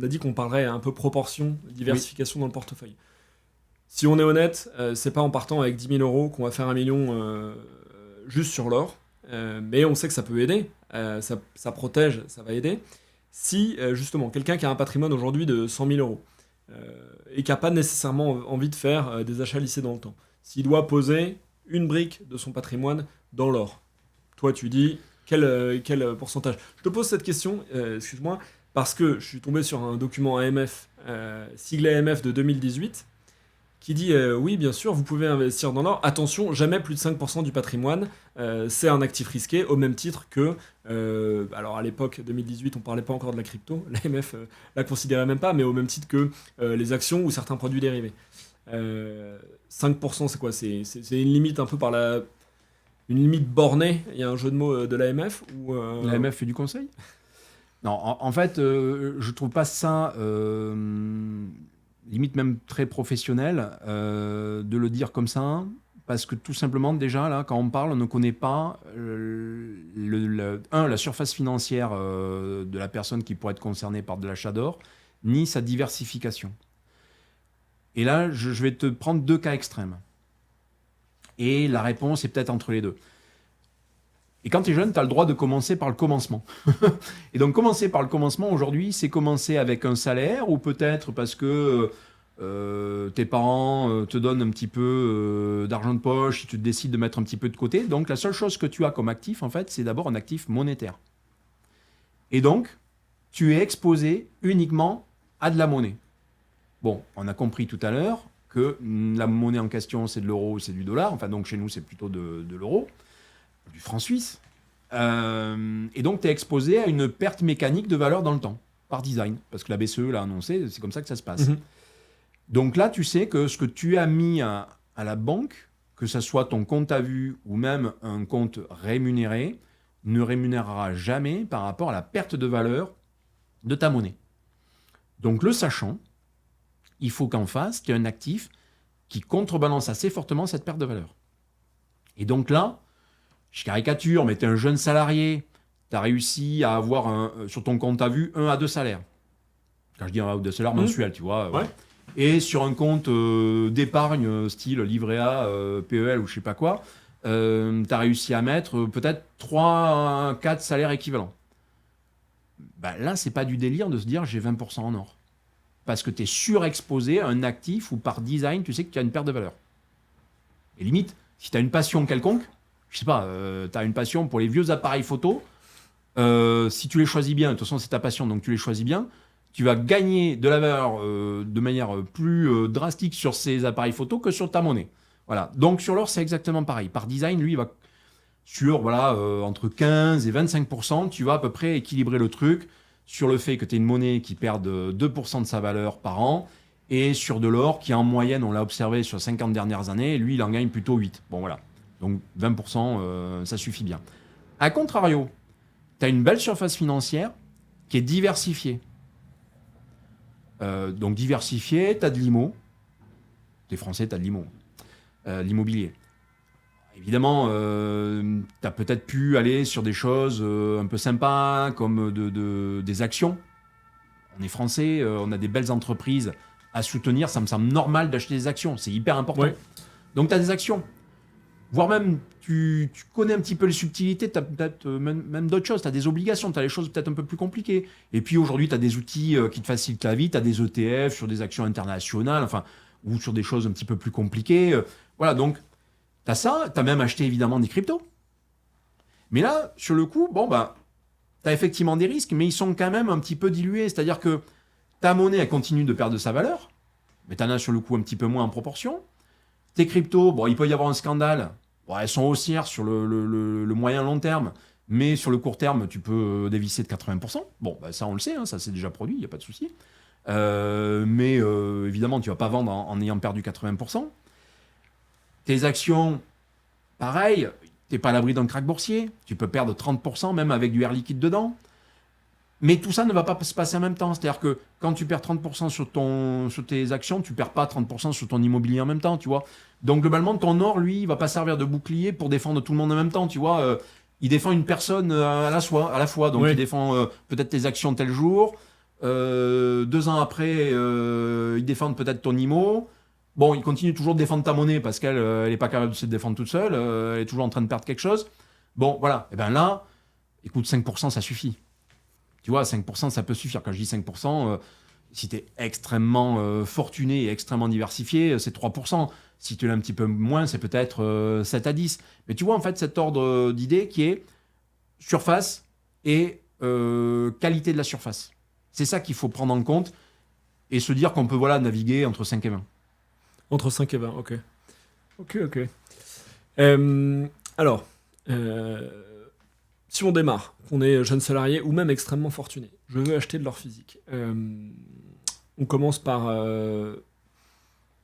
a dit qu'on parlerait un peu proportion, diversification dans le portefeuille. Si on est honnête, c'est pas en partant avec 10 000 € qu'on va faire 1 million juste sur l'or. mais on sait que ça peut aider, ça protège, ça va aider. Si justement quelqu'un qui a un patrimoine aujourd'hui de 100 000 euros et qui n'a pas nécessairement envie de faire des achats lissés dans le temps, s'il doit poser une brique de son patrimoine dans l'or, toi tu dis quel pourcentage? Je te pose cette question, excuse-moi, parce que je suis tombé sur un document AMF, sigle AMF de 2018, qui dit oui, bien sûr, vous pouvez investir dans l'or. Attention, jamais plus de 5% du patrimoine, c'est un actif risqué, au même titre que, alors à l'époque 2018, on parlait pas encore de la crypto, l'AMF la considérait même pas, mais au même titre que les actions ou certains produits dérivés. 5%, c'est quoi? C'est une limite un peu une limite bornée. Il y a un jeu de mots de l'AMF ou L'AMF fait du conseil? Non, en fait, je trouve pas ça limite même très professionnel de le dire comme ça, parce que tout simplement, déjà, là, quand on parle, on ne connaît pas la surface financière de la personne qui pourrait être concernée par de l'achat d'or, ni sa diversification. Et là, je vais te prendre 2 cas extrêmes. Et la réponse est peut-être entre les deux. Et quand tu es jeune, tu as le droit de commencer par le commencement. Et donc, commencer par le commencement, aujourd'hui, c'est commencer avec un salaire, ou peut-être parce que tes parents te donnent un petit peu d'argent de poche, si tu décides de mettre un petit peu de côté. Donc, la seule chose que tu as comme actif, en fait, c'est d'abord un actif monétaire. Et donc, tu es exposé uniquement à de la monnaie. Bon, on a compris tout à l'heure que la monnaie en question, c'est de l'euro, c'est du dollar. Enfin, donc, chez nous, c'est plutôt de l'euro. Du franc suisse. Et donc, tu es exposé à une perte mécanique de valeur dans le temps, par design. Parce que la BCE l'a annoncé, c'est comme ça que ça se passe. Donc là, tu sais que ce que tu as mis à la banque, que ce soit ton compte à vue ou même un compte rémunéré, ne rémunérera jamais par rapport à la perte de valeur de ta monnaie. Donc, le sachant, il faut qu'en face, tu aies un actif qui contrebalance assez fortement cette perte de valeur. Et donc là, je caricature, mais tu es un jeune salarié, tu as réussi à avoir sur ton compte à vue 1 à 2 salaires. Quand je dis 1 à 2 salaires mensuels, tu vois. Ouais. Et sur un compte d'épargne, style livret A, PEL ou je sais pas quoi, tu as réussi à mettre peut-être 3 à 4 salaires équivalents. Ben là, c'est pas du délire de se dire j'ai 20% en or. Parce que tu es surexposé à un actif où par design, tu sais que tu as une perte de valeur. Et limite, si tu as une passion quelconque, je sais pas, tu as une passion pour les vieux appareils photo, si tu les choisis bien, de toute façon c'est ta passion, donc tu les choisis bien, tu vas gagner de la valeur de manière plus drastique sur ces appareils photo que sur ta monnaie. Voilà. Donc sur l'or, c'est exactement pareil. Par design, lui, il va sur entre 15 et 25%, tu vas à peu près équilibrer le truc sur le fait que tu aies une monnaie qui perde 2% de sa valeur par an, et sur de l'or qui, en moyenne, on l'a observé sur 50 dernières années, lui, il en gagne plutôt 8. Bon, voilà. Donc 20%, ça suffit bien. A contrario, tu as une belle surface financière qui est diversifiée. Donc diversifiée, tu as de l'IMO. Tu es français, tu as de l'IMO. L'immobilier. Évidemment, tu as peut-être pu aller sur des choses un peu sympas, comme des actions. On est français, on a des belles entreprises à soutenir. Ça me semble normal d'acheter des actions. C'est hyper important. Ouais. Donc, tu as des actions. Voire même, tu connais un petit peu les subtilités, tu as peut-être même d'autres choses. Tu as des obligations, tu as les choses peut-être un peu plus compliquées. Et puis aujourd'hui, tu as des outils qui te facilitent la vie. Tu as des ETF sur des actions internationales, ou sur des choses un petit peu plus compliquées. Voilà, donc, tu as ça. Tu as même acheté évidemment des cryptos. Mais là, sur le coup, tu as effectivement des risques, mais ils sont quand même un petit peu dilués. C'est-à-dire que ta monnaie, elle continue de perdre de sa valeur, mais tu en as sur le coup un petit peu moins en proportion. Tes cryptos, il peut y avoir un scandale. Elles sont haussières sur le moyen long terme, mais sur le court terme, tu peux dévisser de 80%. Ça, on le sait, ça s'est déjà produit, il n'y a pas de souci. Mais évidemment, tu ne vas pas vendre en ayant perdu 80%. Tes actions, pareil, tu n'es pas à l'abri d'un krach boursier. Tu peux perdre 30%, même avec du air liquide dedans. Mais tout ça ne va pas se passer en même temps. C'est-à-dire que quand tu perds 30% sur tes actions, tu ne perds pas 30% sur ton immobilier en même temps, tu vois. Donc globalement, ton or, lui, il ne va pas servir de bouclier pour défendre tout le monde en même temps, tu vois. Il défend une personne à la fois. Donc il défend peut-être tes actions tel jour. 2 ans après, il défend peut-être ton IMO. Il continue toujours de défendre ta monnaie parce qu'elle n'est pas capable de se défendre toute seule. Elle est toujours en train de perdre quelque chose. Bon, voilà. Et bien là, écoute, 5%, ça suffit. Tu vois, 5%, ça peut suffire. Quand je dis 5%, si tu es extrêmement fortuné et extrêmement diversifié, c'est 3%. Si tu l'as un petit peu moins, c'est peut-être 7 à 10. Mais tu vois, en fait, cet ordre d'idée qui est surface et qualité de la surface. C'est ça qu'il faut prendre en compte et se dire qu'on peut naviguer entre 5 et 20. Entre 5 et 20, ok. Ok. Alors, si on démarre, qu'on est jeune salarié ou même extrêmement fortuné, je veux acheter de l'or physique. On commence par...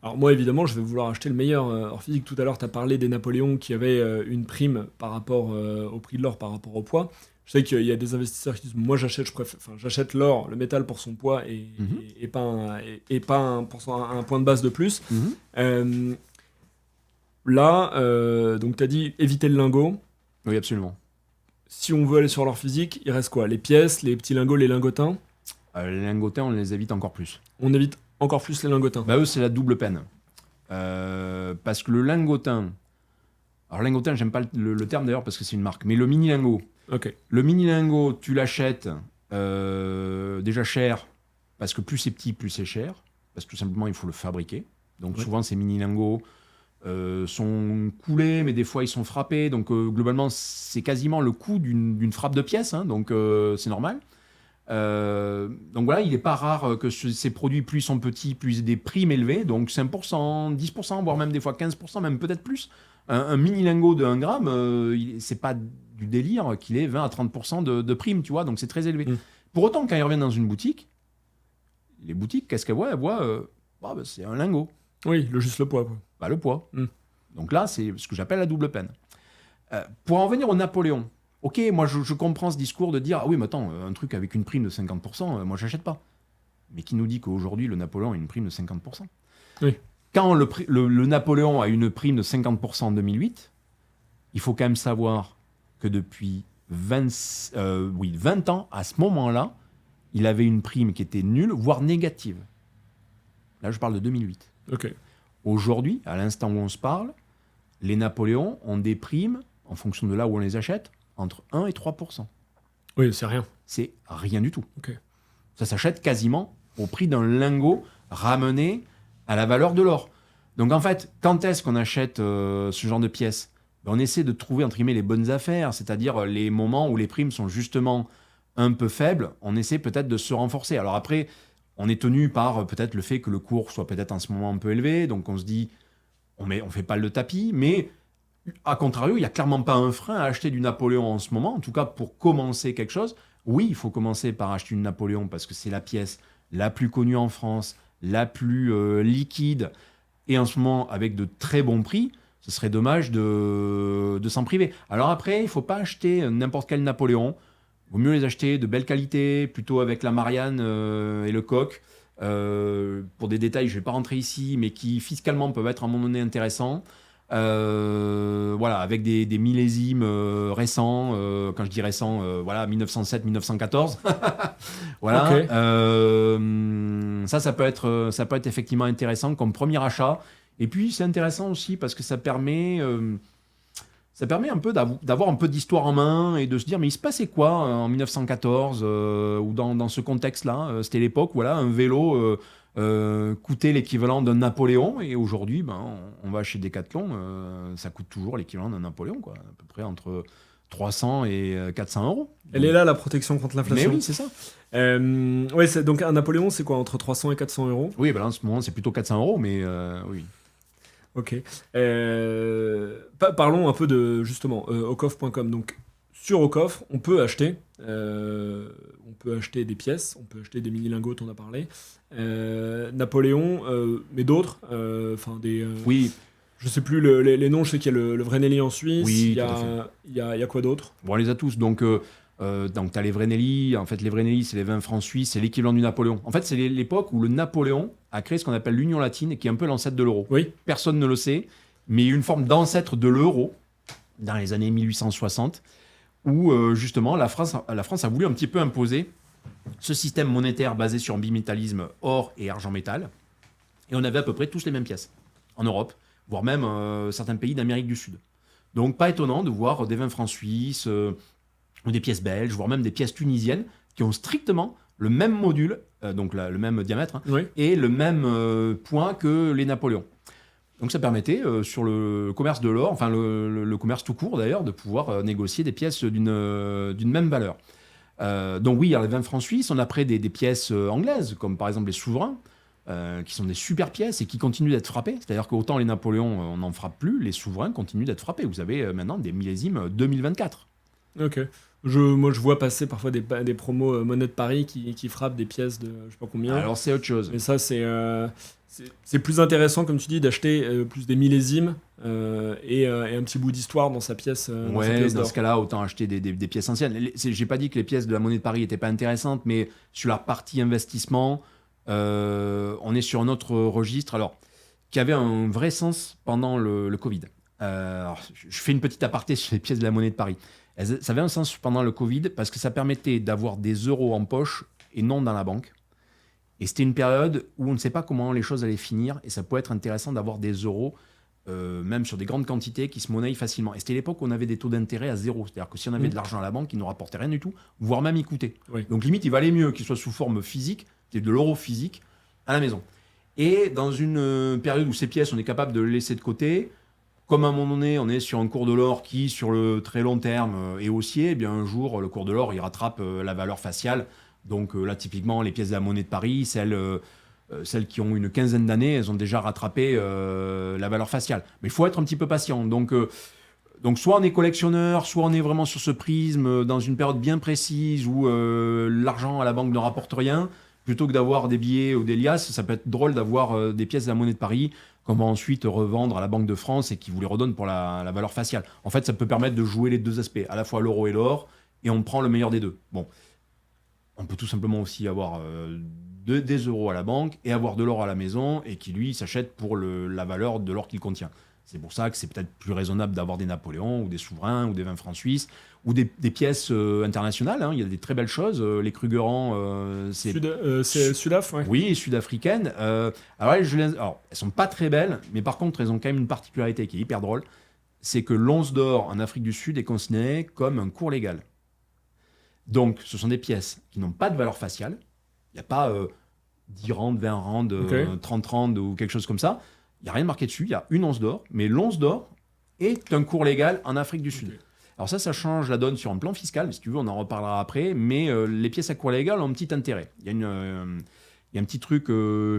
Alors moi, évidemment, je vais vouloir acheter le meilleur or physique. Tout à l'heure, tu as parlé des Napoléons qui avaient une prime par rapport au prix de l'or, par rapport au poids. Je sais qu'il y a des investisseurs qui disent, moi j'achète l'or, le métal pour son poids et pas un point de base de plus. Donc tu as dit éviter le lingot. Oui, absolument. Si on veut aller sur l'or physique, il reste quoi? Les pièces, les petits lingots, les lingotins? Les lingotins, on les évite encore plus. On évite encore plus les lingotins. Eux, c'est la double peine. Parce que le lingotin... Alors lingotin, j'aime pas le terme d'ailleurs parce que c'est une marque. Mais le mini-lingot. Ok. Le mini-lingot, tu l'achètes déjà cher. Parce que plus c'est petit, plus c'est cher. Parce que tout simplement, il faut le fabriquer. Donc souvent, ces mini-lingots sont coulés, mais des fois, ils sont frappés. Donc globalement, c'est quasiment le coût d'une frappe de pièce. Donc c'est normal. Donc voilà, il n'est pas rare que ces produits, plus ils sont petits, plus ils aient des primes élevées. Donc 5%, 10%, voire même des fois 15%, même peut-être plus. Un mini lingot de 1 gramme, c'est pas du délire qu'il ait 20 à 30% de prime, tu vois. Donc c'est très élevé. Pour autant, quand ils reviennent dans une boutique, les boutiques, qu'est-ce qu'elles voient? Elles voient, c'est un lingot. Oui, juste le poids, quoi. Le poids. Donc là, c'est ce que j'appelle la double peine. Pour en venir au Napoléon, ok, moi je comprends ce discours de dire ah oui, mais attends, un truc avec une prime de 50%, moi j'achète pas. Mais qui nous dit qu'aujourd'hui le Napoléon a une prime de 50%? Oui. Quand le Napoléon a une prime de 50% en 2008, il faut quand même savoir que depuis 20 ans, à ce moment-là, il avait une prime qui était nulle, voire négative. Là, je parle de 2008. Ok. Aujourd'hui, à l'instant où on se parle, les Napoléons ont des primes, en fonction de là où on les achète, entre 1 et 3%. Oui, c'est rien. C'est rien du tout. Ok. Ça s'achète quasiment au prix d'un lingot ramené à la valeur de l'or. Donc en fait, quand est-ce qu'on achète ce genre de pièces? On essaie de trouver entre guillemets les bonnes affaires, c'est-à-dire les moments où les primes sont justement un peu faibles. On essaie peut-être de se renforcer. Alors après, on est tenu par peut-être le fait que le cours soit peut-être en ce moment un peu élevé, donc on se dit, on fait pas le tapis, mais à contrario, il n'y a clairement pas un frein à acheter du Napoléon en ce moment, en tout cas pour commencer quelque chose. Oui, il faut commencer par acheter une Napoléon parce que c'est la pièce la plus connue en France, la plus liquide, et en ce moment avec de très bons prix. Ce serait dommage de s'en priver. Alors après, il ne faut pas acheter n'importe quel Napoléon. Il vaut mieux les acheter de belle qualité, plutôt avec la Marianne et le coq. Pour des détails, je ne vais pas rentrer ici, mais qui fiscalement peuvent être à un moment donné intéressants. Avec des millésimes récents. Quand je dis récents, 1907-1914. Voilà. Okay. Ça peut être effectivement intéressant comme premier achat. Et puis c'est intéressant aussi parce que ça permet un peu d'avoir un peu d'histoire en main et de se dire mais il se passait quoi en 1914 ou dans ce contexte-là. C'était l'époque où un vélo coûtait l'équivalent d'un Napoléon et aujourd'hui on va chez Decathlon, ça coûte toujours l'équivalent d'un Napoléon, quoi, à peu près entre 300 et 400 euros. Elle est là, la protection contre l'inflation. Mais oui, c'est ça. Donc un Napoléon, c'est quoi, entre 300 et 400 euros? Oui, là, en ce moment, c'est plutôt 400 euros, mais oui. Ok. Parlons un peu de, justement, ocoff.com. Donc, sur Ocoff, on peut acheter des pièces, on peut acheter des mini-lingots, on a parlé. Napoléon, mais d'autres. Oui. Je sais plus les noms, je sais qu'il y a le Vreneli en Suisse. Oui, il y a quoi d'autre? Bon, on les a tous. Donc tu as les Vreneli. En fait, les Vreneli, c'est les 20 francs suisses, c'est l'équivalent du Napoléon. En fait, c'est l'époque où le Napoléon a créé ce qu'on appelle l'Union latine, qui est un peu l'ancêtre de l'euro. Oui. Personne ne le sait, mais il y a une forme d'ancêtre de l'euro dans les années 1860, où justement la France a voulu un petit peu imposer ce système monétaire basé sur un bimétallisme or et argent-métal. Et on avait à peu près tous les mêmes pièces en Europe, voire même certains pays d'Amérique du Sud. Donc pas étonnant de voir des 20 francs suisses ou des pièces belges, voire même des pièces tunisiennes qui ont strictement le même module, donc le même diamètre, hein, Oui. et le même point que les Napoléons. Donc ça permettait sur le commerce de l'or, enfin le commerce tout court d'ailleurs, de pouvoir négocier des pièces d'une même valeur. Donc oui, il y a les 20 francs suisses, on a après des pièces anglaises, comme par exemple les souverains, qui sont des super pièces et qui continuent d'être frappées. C'est-à-dire qu'autant les Napoléons, on n'en frappe plus, les souverains continuent d'être frappés. Vous avez maintenant des millésimes 2024. Ok. Moi, je vois passer parfois des promos Monnaie de Paris qui frappent des pièces de je sais pas combien. Alors c'est autre chose. Mais ça, c'est plus intéressant, comme tu dis, d'acheter plus des millésimes et un petit bout d'histoire dans sa pièce, dans sa Ouais, pièce dans d'or. ce cas-là, autant acheter des pièces anciennes. J'ai pas dit que les pièces de la monnaie de Paris n'étaient pas intéressantes, mais sur la partie investissement, on est sur un autre registre, alors, qui avait un vrai sens pendant le Covid. Alors, je fais une petite aparté sur les pièces de la monnaie de Paris. Ça avait un sens pendant le Covid parce que ça permettait d'avoir des euros en poche et non dans la banque. Et c'était une période où on ne sait pas comment les choses allaient finir et ça peut être intéressant d'avoir des euros, même sur des grandes quantités, qui se monnaient facilement. Et c'était l'époque où on avait des taux d'intérêt à zéro. C'est-à-dire que si on avait de l'argent à la banque, il ne nous rapportait rien du tout, voire même il coûtait. Oui. Donc limite, il valait mieux qu'il soit sous forme physique, de l'euro physique, à la maison. Et dans une période où ces pièces, on est capable de les laisser de côté, comme à un moment donné, on est sur un cours de l'or qui, sur le très long terme, est haussier, eh bien un jour, le cours de l'or, il rattrape la valeur faciale. Donc là, typiquement, les pièces de la monnaie de Paris, celles qui ont une quinzaine d'années, elles ont déjà rattrapé la valeur faciale. Mais il faut être un petit peu patient. Donc soit on est collectionneur, soit on est vraiment sur ce prisme dans une période bien précise où l'argent à la banque ne rapporte rien. Plutôt que d'avoir des billets ou des liasses, ça peut être drôle d'avoir des pièces de la monnaie de Paris qu'on va ensuite revendre à la Banque de France et qui vous les redonne pour la valeur faciale. En fait, ça peut permettre de jouer les deux aspects, à la fois l'euro et l'or, et on prend le meilleur des deux. Bon, on peut tout simplement aussi avoir des euros à la banque et avoir de l'or à la maison et qui, lui, s'achète pour la valeur de l'or qu'il contient. C'est pour ça que c'est peut-être plus raisonnable d'avoir des Napoléons ou des souverains ou des 20 francs suisses ou des pièces internationales. Hein. Il y a des très belles choses. Les Krugerrand, c'est Sudaf, ouais. oui, sud-africaines. Alors, elles sont pas très belles, mais par contre, elles ont quand même une particularité qui est hyper drôle. C'est que l'once d'or en Afrique du Sud est considérée comme un cours légal. Donc, ce sont des pièces qui n'ont pas de valeur faciale. Il n'y a pas 10 rand, 20 rand, Ok. 30 rand ou quelque chose comme ça. Il n'y a rien marqué dessus. Il y a une once d'or, mais l'once d'or est un cours légal en Afrique du Sud. Ok. Alors ça change la donne sur un plan fiscal. Si tu veux, on en reparlera après. Mais les pièces à cours légal ont un petit intérêt. Il y a un petit truc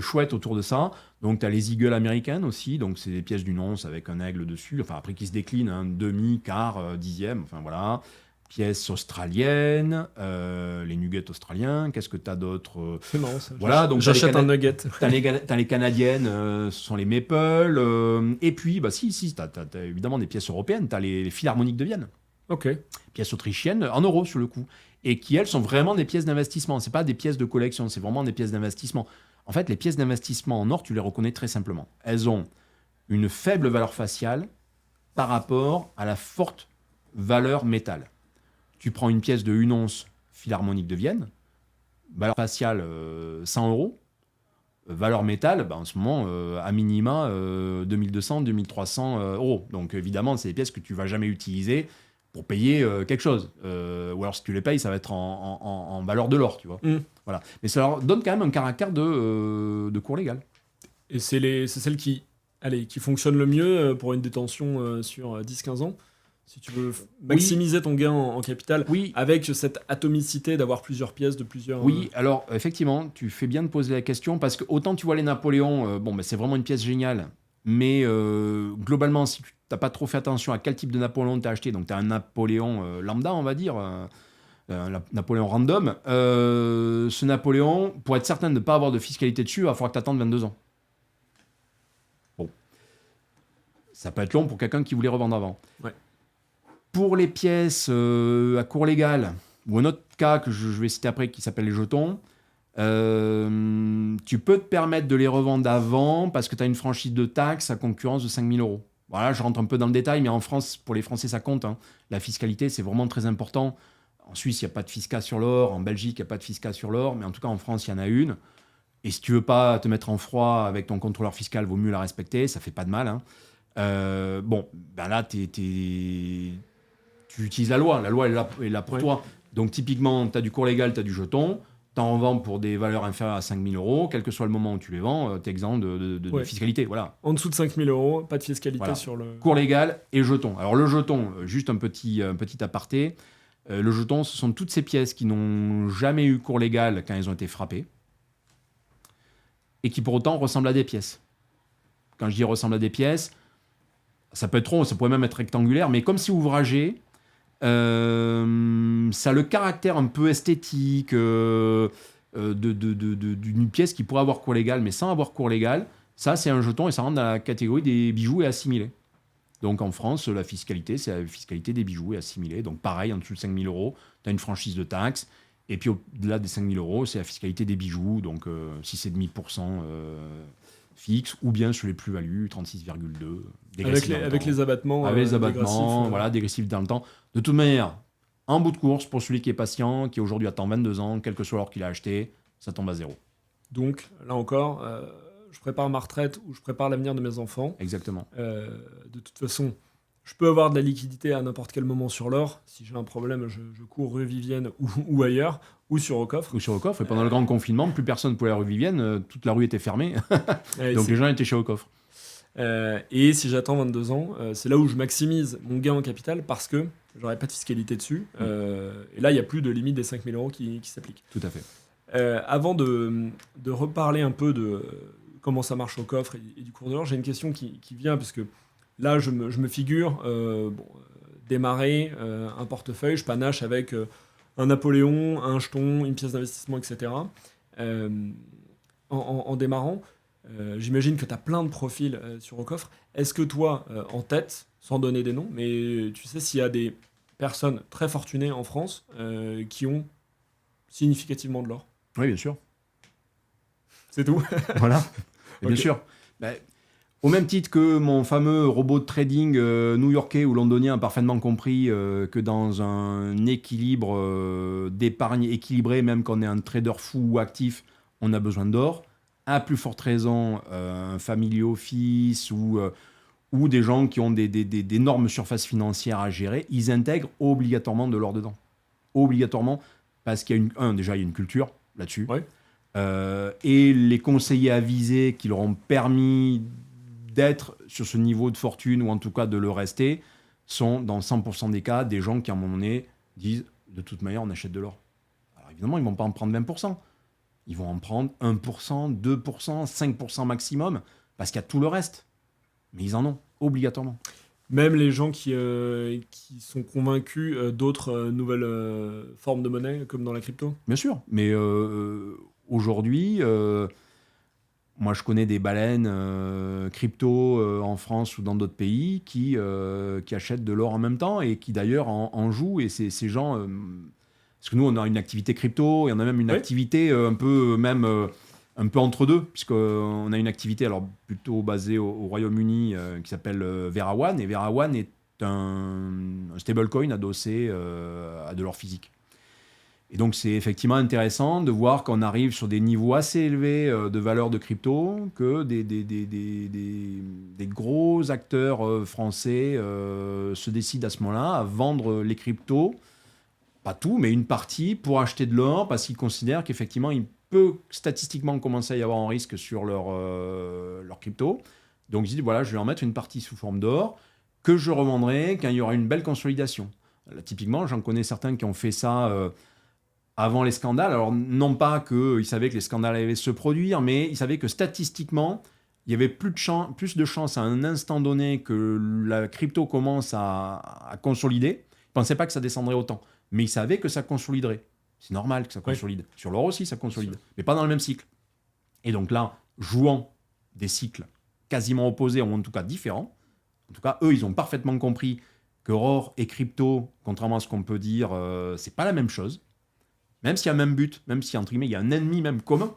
chouette autour de ça. Donc, tu as les eagles américaines aussi. Donc, c'est des pièces d'une once avec un aigle dessus. Enfin, après, qui se déclinent, hein, demi, quart, dixième. Enfin, voilà. Pièces australiennes, les nuggets australiens. Qu'est-ce que tu as d'autre C'est marrant ça. Voilà, donc J'achète un nugget. T'as les canadiennes, ce sont les Maple. Et puis, bah, si, t'as évidemment des pièces européennes. T'as les philharmoniques de Vienne. Ok. Pièces autrichiennes, en euros sur le coup. Et qui, elles, sont vraiment des pièces d'investissement. C'est pas des pièces de collection, c'est vraiment des pièces d'investissement. En fait, les pièces d'investissement en or, tu les reconnais très simplement. Elles ont une faible valeur faciale par rapport à la forte valeur métal. Tu prends une pièce de 1 once philharmonique de Vienne, valeur faciale 100 euros, valeur métal, bah, en ce moment, à minima 2200, 2300 euros. Donc évidemment, c'est des pièces que tu vas jamais utiliser pour payer quelque chose. Ou alors si tu les payes, ça va être en valeur de l'or, tu vois. Voilà. Mais ça leur donne quand même un caractère de cours légal. Et c'est celles qui fonctionnent le mieux pour une détention sur 10-15 ans. Si tu veux maximiser ton gain en capital, Oui. avec cette atomicité d'avoir plusieurs pièces de plusieurs... Oui, alors effectivement, tu fais bien de poser la question parce que autant tu vois les Napoléons, bon, ben, c'est vraiment une pièce géniale, mais globalement, si tu n'as pas trop fait attention à quel type de Napoléon tu as acheté, donc tu as un Napoléon lambda, on va dire, un Napoléon random, ce Napoléon, pour être certain de ne pas avoir de fiscalité dessus, il va falloir que tu attendes 22 ans. Bon. Ça peut être long pour quelqu'un qui voulait revendre avant. Ouais. Pour les pièces à cours légal, ou un autre cas que je vais citer après qui s'appelle les jetons, tu peux te permettre de les revendre avant parce que tu as une franchise de taxes à concurrence de 5 000 euros. Voilà, je rentre un peu dans le détail, mais en France, pour les Français, ça compte. Hein. La fiscalité, c'est vraiment très important. En Suisse, il n'y a pas de fiscal sur l'or. En Belgique, il n'y a pas de fiscal sur l'or. Mais en tout cas, en France, il y en a une. Et si tu veux pas te mettre en froid avec ton contrôleur fiscal, vaut mieux la respecter. Ça fait pas de mal. Hein. Là, tu utilises la loi. La loi est là pour toi. Donc, typiquement, tu as du cours légal, tu as du jeton. Tu en vends pour des valeurs inférieures à 5 000 euros. Quel que soit le moment où tu les vends, tu es exempt de fiscalité. Voilà. En dessous de 5 000 euros, pas de fiscalité Voilà. sur le... Cours légal et jeton. Alors, le jeton, juste un petit aparté. Le jeton, ce sont toutes ces pièces qui n'ont jamais eu cours légal quand elles ont été frappées et qui, pour autant, ressemblent à des pièces. Quand je dis ressemblent à des pièces, ça peut être rond, ça pourrait même être rectangulaire, mais comme c'est ouvragé, ça a le caractère un peu esthétique d'une pièce qui pourrait avoir cours légal, mais sans avoir cours légal. Ça, c'est un jeton et ça rentre dans la catégorie des bijoux et assimilés. Donc en France, la fiscalité, c'est la fiscalité des bijoux et assimilés. Donc pareil, en dessous de 5 000 euros, tu as une franchise de taxes. Et puis au-delà des 5 000 euros, c'est la fiscalité des bijoux. Donc 6,5% fixe, ou bien sur les plus-values, 36,2%. Avec les abattements. Avec les abattements, voilà, dégressifs dans le temps. De toute manière, en bout de course, pour celui qui est patient, qui aujourd'hui attend 22 ans, quel que soit l'or qu'il a acheté, ça tombe à zéro. Donc là encore, je prépare ma retraite ou je prépare l'avenir de mes enfants. Exactement. De toute façon, je peux avoir de la liquidité à n'importe quel moment sur l'or. Si j'ai un problème, je cours rue Vivienne ou ailleurs, ou sur au coffre. Ou sur au coffre. Et pendant le grand confinement, plus personne ne pouvait aller à rue Vivienne, toute la rue était fermée. Donc les gens étaient chez au coffre. Et si j'attends 22 ans, c'est là où je maximise mon gain en capital parce que j'aurai pas de fiscalité dessus. Et là, il n'y a plus de limite des 5 000 euros qui s'applique. Tout à fait. Avant de reparler un peu de comment ça marche au coffre et du cours de l'or, j'ai une question qui vient, parce que là, je me figure démarrer un portefeuille, je panache avec un Napoléon, un jeton, une pièce d'investissement, etc. En démarrant, j'imagine que tu as plein de profils sur au coffre. Est-ce que toi, en tête, sans donner des noms, mais tu sais s'il y a des personnes très fortunées en France qui ont significativement de l'or? Oui, bien sûr. C'est tout. Voilà. Bien sûr. Au même titre que mon fameux robot de trading new-yorkais ou londonien a parfaitement compris que dans un équilibre d'épargne équilibré, même quand on est un trader fou ou actif, on a besoin d'or. À plus forte raison, un family office ou des gens qui ont d'énormes surfaces financières à gérer, ils intègrent obligatoirement de l'or dedans. Obligatoirement, parce qu'il y a déjà il y a une culture là-dessus. Ouais. Et les conseillers avisés qui leur ont permis d'être sur ce niveau de fortune, ou en tout cas de le rester, sont dans 100% des cas des gens qui à un moment donné disent de toute manière on achète de l'or. Alors évidemment ils ne vont pas en prendre 20%, ils vont en prendre 1%, 2%, 5% maximum, parce qu'il y a tout le reste. Mais ils en ont, obligatoirement. Même les gens qui sont convaincus d'autres nouvelles formes de monnaie, comme dans la crypto? Bien sûr, mais aujourd'hui, moi je connais des baleines crypto en France ou dans d'autres pays qui achètent de l'or en même temps et qui d'ailleurs en jouent. Et ces gens, parce que nous on a une activité crypto et on a même une activité un peu entre deux, puisqu'on a une activité alors plutôt basée au Royaume-Uni qui s'appelle Vera One, et Vera One est un stablecoin adossé à de l'or physique. Et donc, c'est effectivement intéressant de voir qu'on arrive sur des niveaux assez élevés de valeur de crypto, que des gros acteurs français se décident à ce moment-là à vendre les cryptos, pas tout, mais une partie, pour acheter de l'or, parce qu'ils considèrent qu'effectivement, il peut statistiquement commencer à y avoir un risque sur leur crypto. Donc, ils disent, voilà, je vais en mettre une partie sous forme d'or, que je revendrai quand il y aura une belle consolidation. Là, typiquement, j'en connais certains qui ont fait ça... avant les scandales. Alors, non pas qu'ils savaient que les scandales allaient se produire, mais ils savaient que statistiquement, il y avait plus de chances à un instant donné que la crypto commence à consolider. Ils ne pensaient pas que ça descendrait autant, mais ils savaient que ça consoliderait. C'est normal que ça consolide. Oui. Sur l'or aussi, ça consolide, mais pas dans le même cycle. Et donc là, jouant des cycles quasiment opposés, ou en tout cas différents, en tout cas, eux, ils ont parfaitement compris que or et crypto, contrairement à ce qu'on peut dire, c'est pas la même chose. Même s'il y a un même but, même si entre guillemets, il y a un ennemi même commun.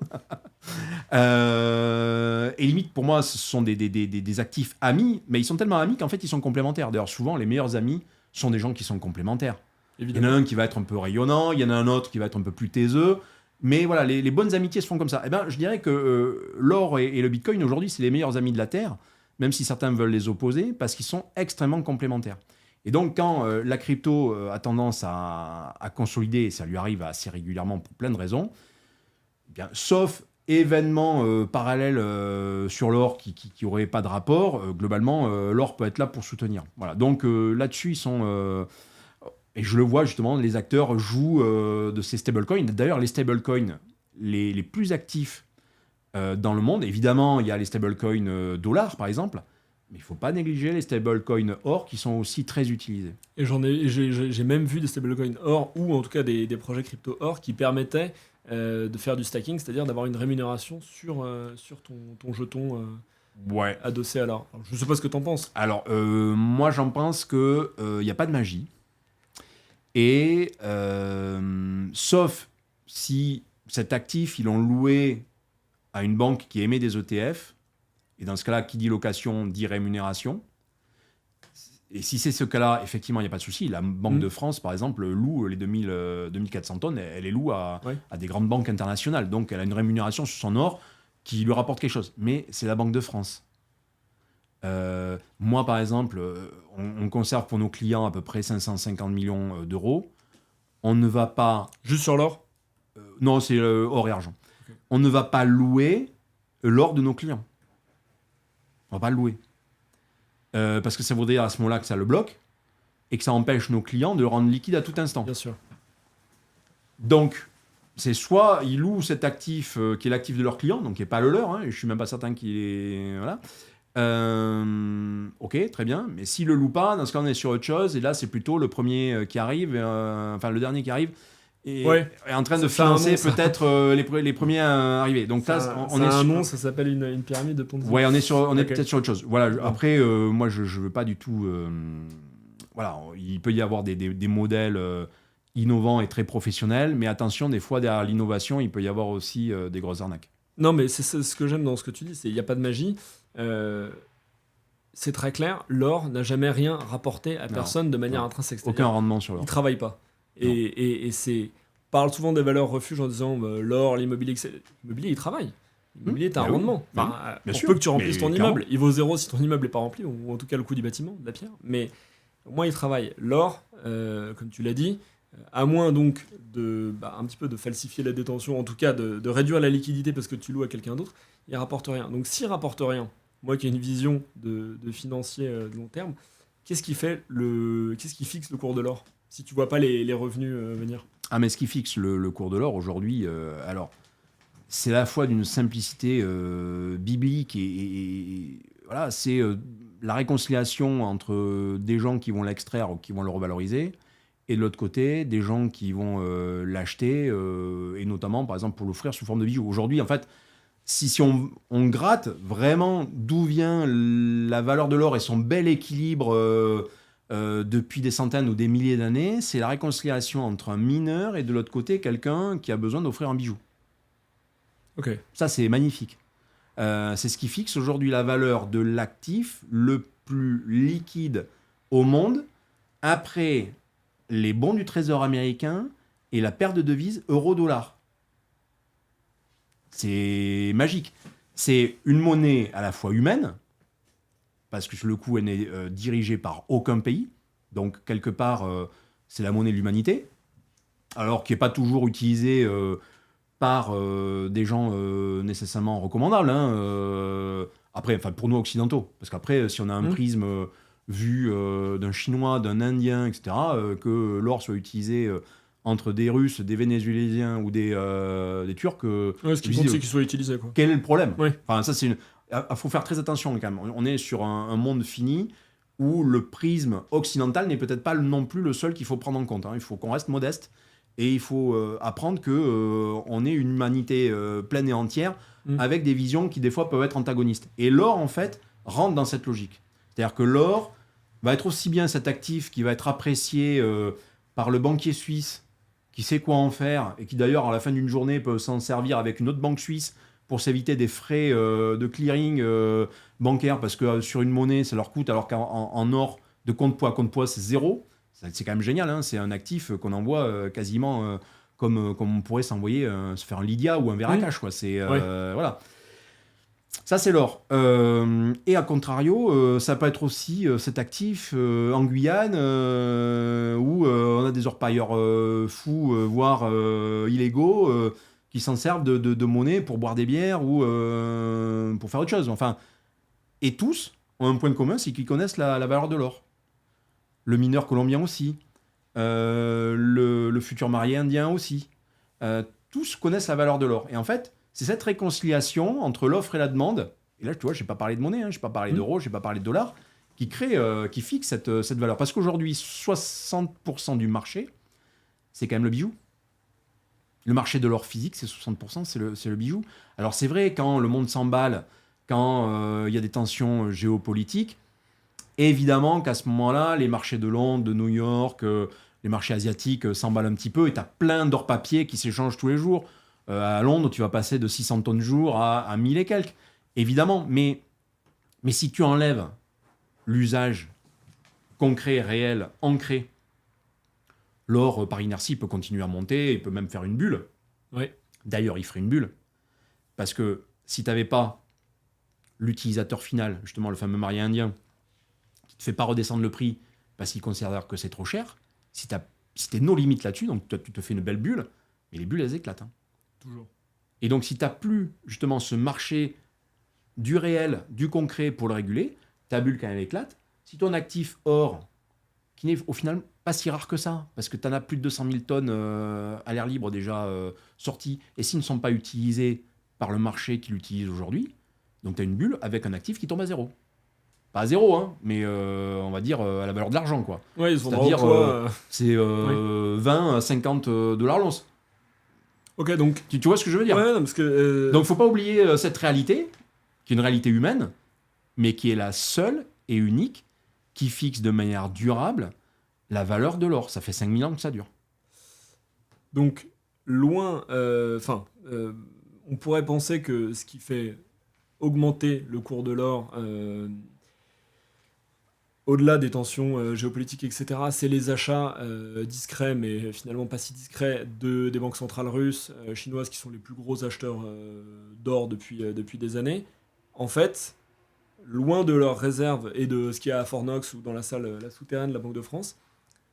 Et limite, pour moi, ce sont des actifs amis, mais ils sont tellement amis qu'en fait, ils sont complémentaires. D'ailleurs, souvent, les meilleurs amis sont des gens qui sont complémentaires. Évidemment. Il y en a un qui va être un peu rayonnant, il y en a un autre qui va être un peu plus taiseux. Mais voilà, les bonnes amitiés se font comme ça. Eh ben, je dirais que l'or et le bitcoin, aujourd'hui, c'est les meilleurs amis de la Terre. même si certains veulent les opposer, parce qu'ils sont extrêmement complémentaires. Et donc, quand la crypto a tendance à consolider, et ça lui arrive assez régulièrement pour plein de raisons, eh bien, sauf événements parallèles sur l'or qui n'auraient pas de rapport, globalement, l'or peut être là pour soutenir. Voilà. Donc là-dessus, ils sont... et je le vois justement, les acteurs jouent de ces stablecoins. D'ailleurs, les stablecoins les plus actifs dans le monde, évidemment, il y a les stablecoins dollars, par exemple, mais il ne faut pas négliger les stablecoins or qui sont aussi très utilisés. Et j'ai même vu des stablecoins or, ou en tout cas des projets crypto or, qui permettaient de faire du stacking, c'est-à-dire d'avoir une rémunération sur ton jeton Ouais. adossé à l'or. Alors, je ne sais pas ce que tu en penses. Alors, moi, j'en pense qu'il n'y a pas de magie. Et sauf si cet actif, ils l'ont loué à une banque qui émet des ETF, et dans ce cas-là, qui dit location, dit rémunération. Et si c'est ce cas-là, effectivement, il n'y a pas de souci. La Banque de France, par exemple, loue les 2400 tonnes, elle les loue à des grandes banques internationales. Donc, elle a une rémunération sur son or qui lui rapporte quelque chose. Mais c'est la Banque de France. Moi, par exemple, on conserve pour nos clients à peu près 550 millions d'euros. On ne va pas... Juste sur l'or Non, c'est or et argent. Okay. On ne va pas louer l'or de nos clients. On ne va pas le louer. Parce que ça voudrait dire à ce moment-là que ça le bloque et que ça empêche nos clients de le rendre liquide à tout instant. Bien sûr. Donc, c'est soit ils louent cet actif qui est l'actif de leur client, donc qui n'est pas le leur, hein, et je ne suis même pas certain qu'il est... Voilà. Ok, très bien. Mais s'il ne le loue pas, dans ce cas, on est sur autre chose. Et là, c'est plutôt le premier qui arrive, enfin le dernier qui arrive, et est en train de financer peut-être les premiers arrivés. Donc là, on est un nom, ça s'appelle une pyramide de Ponzi. Ouais, on est peut-être sur autre chose. Voilà. Après, moi, je veux pas du tout. Voilà, il peut y avoir des modèles innovants et très professionnels, mais attention, des fois derrière l'innovation, il peut y avoir aussi des grosses arnaques. Non, mais c'est ce que j'aime dans ce que tu dis, c'est il n'y a pas de magie. C'est très clair, l'or n'a jamais rien rapporté à personne de manière intrinsèque. Aucun rendement sur l'or. Il ne travaille pas. Et c'est... On parle souvent des valeurs refuges en disant l'or, l'immobilier, etc. L'immobilier, il travaille. L'immobilier, tu as un rendement. Enfin, pour peu que tu remplisses ton immeuble. Il vaut 0 si ton immeuble n'est pas rempli, ou en tout cas le coût du bâtiment, de la pierre. Mais au moins, il travaille. L'or, comme tu l'as dit, à moins donc un petit peu de falsifier la détention, en tout cas de réduire la liquidité parce que tu loues à quelqu'un d'autre, il ne rapporte rien. Donc s'il ne rapporte rien, moi qui ai une vision de financier de long terme, qu'est-ce qui fixe le cours de l'or si tu ne vois pas les revenus venir? Ah, mais ce qui fixe le cours de l'or aujourd'hui, alors c'est à la fois d'une simplicité biblique et voilà, c'est la réconciliation entre des gens qui vont l'extraire ou qui vont le revaloriser, et de l'autre côté, des gens qui vont l'acheter, et notamment, par exemple, pour l'offrir sous forme de bijoux. Aujourd'hui, en fait, si on gratte vraiment d'où vient la valeur de l'or et son bel équilibre depuis des centaines ou des milliers d'années, c'est la réconciliation entre un mineur et de l'autre côté, quelqu'un qui a besoin d'offrir un bijou. Ok. Ça, c'est magnifique. C'est ce qui fixe aujourd'hui la valeur de l'actif le plus liquide au monde, après les bons du Trésor américain et la paire de devises euro-dollar. C'est magique. C'est une monnaie à la fois humaine, parce que le coup, elle n'est dirigée par aucun pays. Donc, quelque part, c'est la monnaie de l'humanité. Alors, qui n'est pas toujours utilisée par des gens nécessairement recommandables. Hein, après, enfin, pour nous occidentaux. Parce qu'après, si on a un prisme vu d'un Chinois, d'un Indien, etc., que l'or soit utilisé entre des Russes, des Vénézuéliens ou des Turcs... ce qui compte, c'est qu'il soit utilisé. Quoi. Quel est le problème? Oui. Enfin, ça, c'est il faut faire très attention quand même. On est sur un monde fini où le prisme occidental n'est peut-être pas non plus le seul qu'il faut prendre en compte. Hein. Il faut qu'on reste modeste et il faut apprendre qu'on est une humanité pleine et entière avec des visions qui des fois peuvent être antagonistes. Et l'or, en fait, rentre dans cette logique. C'est-à-dire que l'or va être aussi bien cet actif qui va être apprécié par le banquier suisse qui sait quoi en faire et qui d'ailleurs à la fin d'une journée peut s'en servir avec une autre banque suisse pour s'éviter des frais de clearing bancaire, parce que sur une monnaie, ça leur coûte, alors qu'en or, de compte-poids, c'est 0. C'est quand même génial, hein. C'est un actif qu'on envoie quasiment comme on pourrait s'envoyer, se faire un Lydia ou un Veracash, quoi. C'est, voilà. Ça, c'est l'or. Et à contrario, ça peut être aussi cet actif en Guyane où on a des orpailleurs fous, voire illégaux, qui s'en servent de monnaie pour boire des bières ou pour faire autre chose. Enfin, et tous ont un point commun, c'est qu'ils connaissent la valeur de l'or. Le mineur colombien aussi. Le futur marié indien aussi. Tous connaissent la valeur de l'or. Et en fait, c'est cette réconciliation entre l'offre et la demande. Et là, tu vois, je n'ai pas parlé de monnaie, je n'ai pas parlé d'euros, je n'ai pas parlé de dollars, qui fixe cette valeur. Parce qu'aujourd'hui, 60% du marché, c'est quand même le bijou. Le marché de l'or physique, c'est 60%, c'est le bijou. Alors c'est vrai, quand le monde s'emballe, quand il y a des tensions géopolitiques, évidemment qu'à ce moment-là, les marchés de Londres, de New York, les marchés asiatiques s'emballent un petit peu et tu as plein d'or papier qui s'échangent tous les jours. À Londres, tu vas passer de 600 tonnes jour à 1000 et quelques. Évidemment, mais si tu enlèves l'usage concret, réel, ancré, l'or, par inertie, peut continuer à monter, il peut même faire une bulle. Oui. D'ailleurs, il ferait une bulle. Parce que si tu n'avais pas l'utilisateur final, justement le fameux marié indien, qui ne te fait pas redescendre le prix parce qu'il considère que c'est trop cher, si tu es nos limites là-dessus, donc tu te fais une belle bulle, mais les bulles, elles éclatent. Hein. Toujours. Et donc, si tu n'as plus justement ce marché du réel, du concret pour le réguler, ta bulle, quand elle éclate, si ton actif or, qui n'est au final pas si rare que ça, parce que tu en as plus de 200 000 tonnes à l'air libre déjà sorties, et s'ils ne sont pas utilisés par le marché qui l'utilise aujourd'hui, donc tu as une bulle avec un actif qui tombe à zéro. Pas à zéro, hein, mais on va dire à la valeur de l'argent, quoi. Ouais, ils sont c'est-à-dire c'est oui. 20 à 50 dollars l'once. Ok, donc. Tu vois ce que je veux dire? Ouais, non, parce que. Donc faut pas oublier cette réalité, qui est une réalité humaine, mais qui est la seule et unique qui fixe de manière durable la valeur de l'or. Ça fait 5000 ans que ça dure. Donc, loin. On pourrait penser que ce qui fait augmenter le cours de l'or, au-delà des tensions géopolitiques, etc., c'est les achats discrets, mais finalement pas si discrets, des banques centrales russes, chinoises, qui sont les plus gros acheteurs d'or depuis des années. En fait, loin de leurs réserves et de ce qu'il y a à Fort Knox ou dans la salle la souterraine de la Banque de France,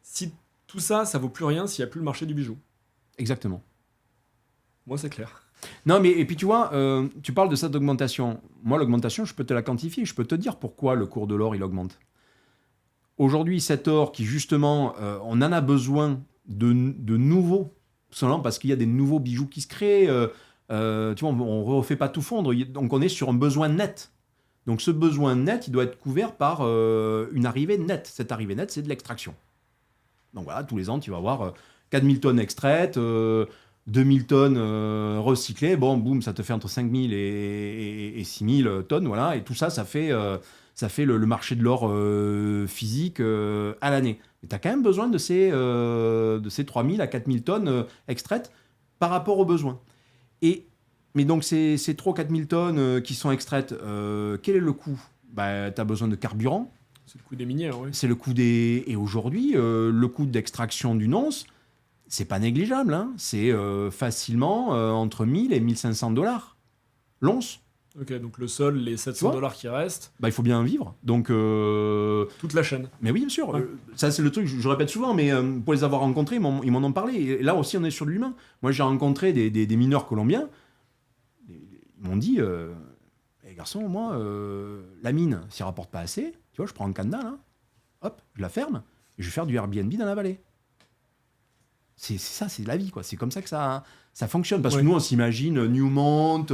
si tout ça, ça vaut plus rien s'il n'y a plus le marché du bijou. Exactement. Moi, c'est clair. Non, mais et puis tu vois, tu parles de cette augmentation. Moi, l'augmentation, je peux te la quantifier. Je peux te dire pourquoi le cours de l'or, il augmente. Aujourd'hui, cet or qui, justement, on en a besoin de nouveaux, seulement parce qu'il y a des nouveaux bijoux qui se créent. Tu vois, on ne refait pas tout fondre. Donc, on est sur un besoin net. Donc, ce besoin net, il doit être couvert par une arrivée nette. Cette arrivée nette, c'est de l'extraction. Donc, voilà, tous les ans, tu vas avoir 4000 tonnes extraites, 2000 tonnes recyclées. Bon, boum, ça te fait entre 5000 et 6000 tonnes. Voilà, et tout ça, ça fait le marché de l'or physique à l'année. Mais tu as quand même besoin de ces 3000 à 4000 tonnes extraites par rapport aux besoins. Mais donc, ces 3 ou 4000 tonnes qui sont extraites, quel est le coût? Tu as besoin de carburant. C'est le coût des minières, oui. C'est le coût des... Et aujourd'hui, le coût d'extraction d'une once, c'est pas négligeable. Hein. C'est facilement entre 1000 et 1500 dollars l'once. Ok, donc le sol, les 700 dollars qui restent. Il faut bien vivre. Donc, toute la chaîne. Mais oui, bien sûr. Ouais. Ça, c'est le truc, je répète souvent, mais pour les avoir rencontrés, ils m'en ont parlé. Et là aussi, on est sur de l'humain. Moi, j'ai rencontré des mineurs colombiens. Ils m'ont dit, garçon, moi, la mine, s'y rapporte pas assez. Tu vois, je prends un cadenas, là, hop, je la ferme, et je vais faire du Airbnb dans la vallée. C'est ça, c'est la vie, quoi. C'est comme ça que ça fonctionne. Parce que nous, on s'imagine Newmont,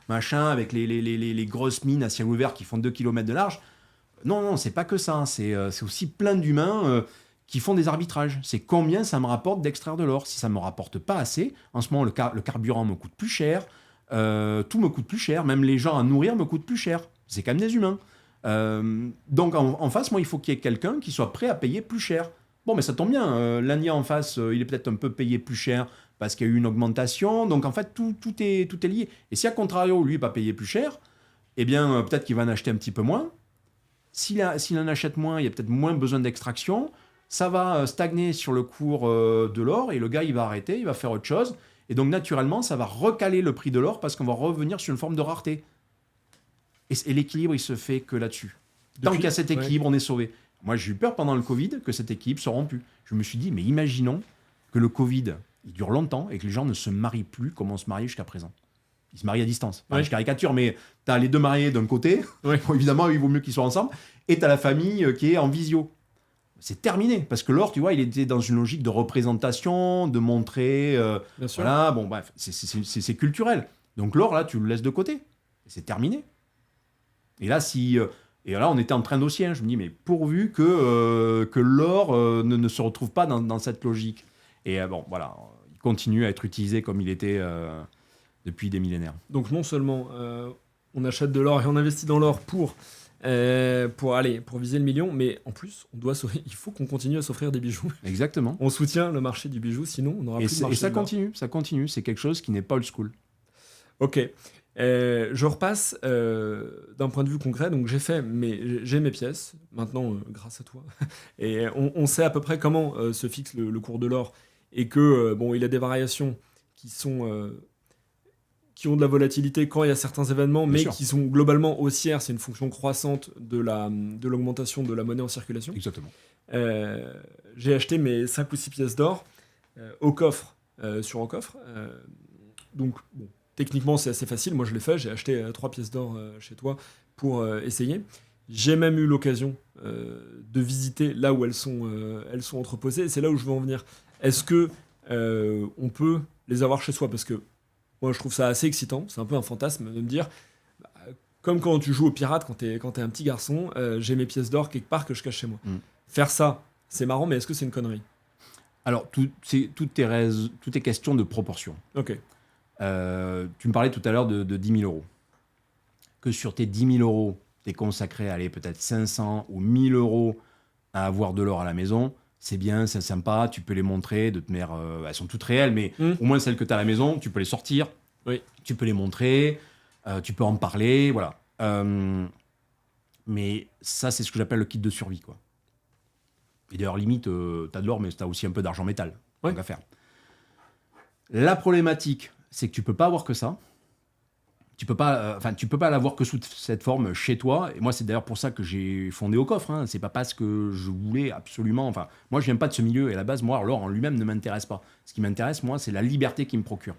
machin, avec les grosses mines à ciel ouvert qui font 2 km de large. Non, c'est pas que ça. C'est aussi plein d'humains qui font des arbitrages. C'est combien ça me rapporte d'extraire de l'or. Si ça me rapporte pas assez, en ce moment, le carburant me coûte plus cher, tout me coûte plus cher, même les gens à nourrir me coûtent plus cher. C'est quand même des humains. Donc, en face, moi, il faut qu'il y ait quelqu'un qui soit prêt à payer plus cher. Bon, mais ça tombe bien. L'Indien en face, il est peut-être un peu payé plus cher parce qu'il y a eu une augmentation. Donc, en fait, tout est lié. Et si, à contrario, lui n'est pas payé plus cher, eh bien, peut-être qu'il va en acheter un petit peu moins. S'il en achète moins, il y a peut-être moins besoin d'extraction. Ça va stagner sur le cours de l'or et le gars, il va arrêter, il va faire autre chose. Et donc, naturellement, ça va recaler le prix de l'or parce qu'on va revenir sur une forme de rareté. Et l'équilibre, il se fait que là-dessus. Tant qu'il y a cet équilibre, on est sauvé. Moi, j'ai eu peur pendant le Covid que cet équilibre se rompe plus. Je me suis dit, mais imaginons que le Covid, il dure longtemps et que les gens ne se marient plus comme on se mariait jusqu'à présent. Ils se marient à distance. Enfin, je caricature, mais tu as les deux mariés d'un côté. Bon, évidemment, il vaut mieux qu'ils soient ensemble. Et tu as la famille qui est en visio. C'est terminé. Parce que l'or, tu vois, il était dans une logique de représentation, de montrer. Bien sûr. Voilà, bon, bref, c'est culturel. Donc l'or, là, tu le laisses de côté. C'est terminé. Et là, et là, on était en train d'ossier. Je me dis, mais pourvu que l'or ne se retrouve pas dans cette logique. Et bon, voilà, il continue à être utilisé comme il était depuis des millénaires. Donc non seulement on achète de l'or et on investit dans l'or pour viser le million, mais en plus, il faut qu'on continue à s'offrir des bijoux. Exactement. On soutient le marché du bijou, sinon on n'aura plus de marché. Et ça continue. C'est quelque chose qui n'est pas old school. Ok. Je repasse d'un point de vue concret. Donc j'ai mes pièces maintenant grâce à toi, et on sait à peu près comment se fixe le cours de l'or, et que il y a des variations qui ont de la volatilité quand il y a certains événements, mais qui sont globalement haussières. C'est une fonction croissante de l'augmentation de la monnaie en circulation. Exactement. J'ai acheté mes 5 ou 6 pièces d'or au coffre, sur un coffre. Donc bon. Techniquement, c'est assez facile. Moi, je l'ai fait. J'ai acheté 3 pièces d'or chez toi pour essayer. J'ai même eu l'occasion de visiter là où elles sont entreposées. Et c'est là où je veux en venir. Est-ce que on peut les avoir chez soi ? Parce que moi, je trouve ça assez excitant. C'est un peu un fantasme de me dire, comme quand tu joues aux pirates quand t'es un petit garçon, j'ai mes pièces d'or quelque part que je cache chez moi. Faire ça, c'est marrant, mais est-ce que c'est une connerie ? Alors, tout est question de proportion. Ok. Tu me parlais tout à l'heure de 10 000 euros. Que sur tes 10 000 euros, tu es consacré à aller peut-être 500 ou 1 000 euros à avoir de l'or à la maison, c'est bien, c'est sympa, tu peux les montrer, elles sont toutes réelles, mais au moins celles que tu as à la maison, tu peux les sortir, tu peux les montrer, tu peux en parler, voilà. Mais ça, c'est ce que j'appelle le kit de survie, quoi. Et d'ailleurs, limite, tu as de l'or, mais tu as aussi un peu d'argent métal, donc à faire. La problématique, c'est que tu peux pas avoir que ça. Tu peux pas l'avoir que sous cette forme chez toi. Et moi, c'est d'ailleurs pour ça que j'ai fondé Au Coffre. C'est pas parce que je voulais absolument. Enfin, moi, je viens pas de ce milieu. Et à la base, moi, l'or en lui-même ne m'intéresse pas. Ce qui m'intéresse, moi, c'est la liberté qu'il me procure.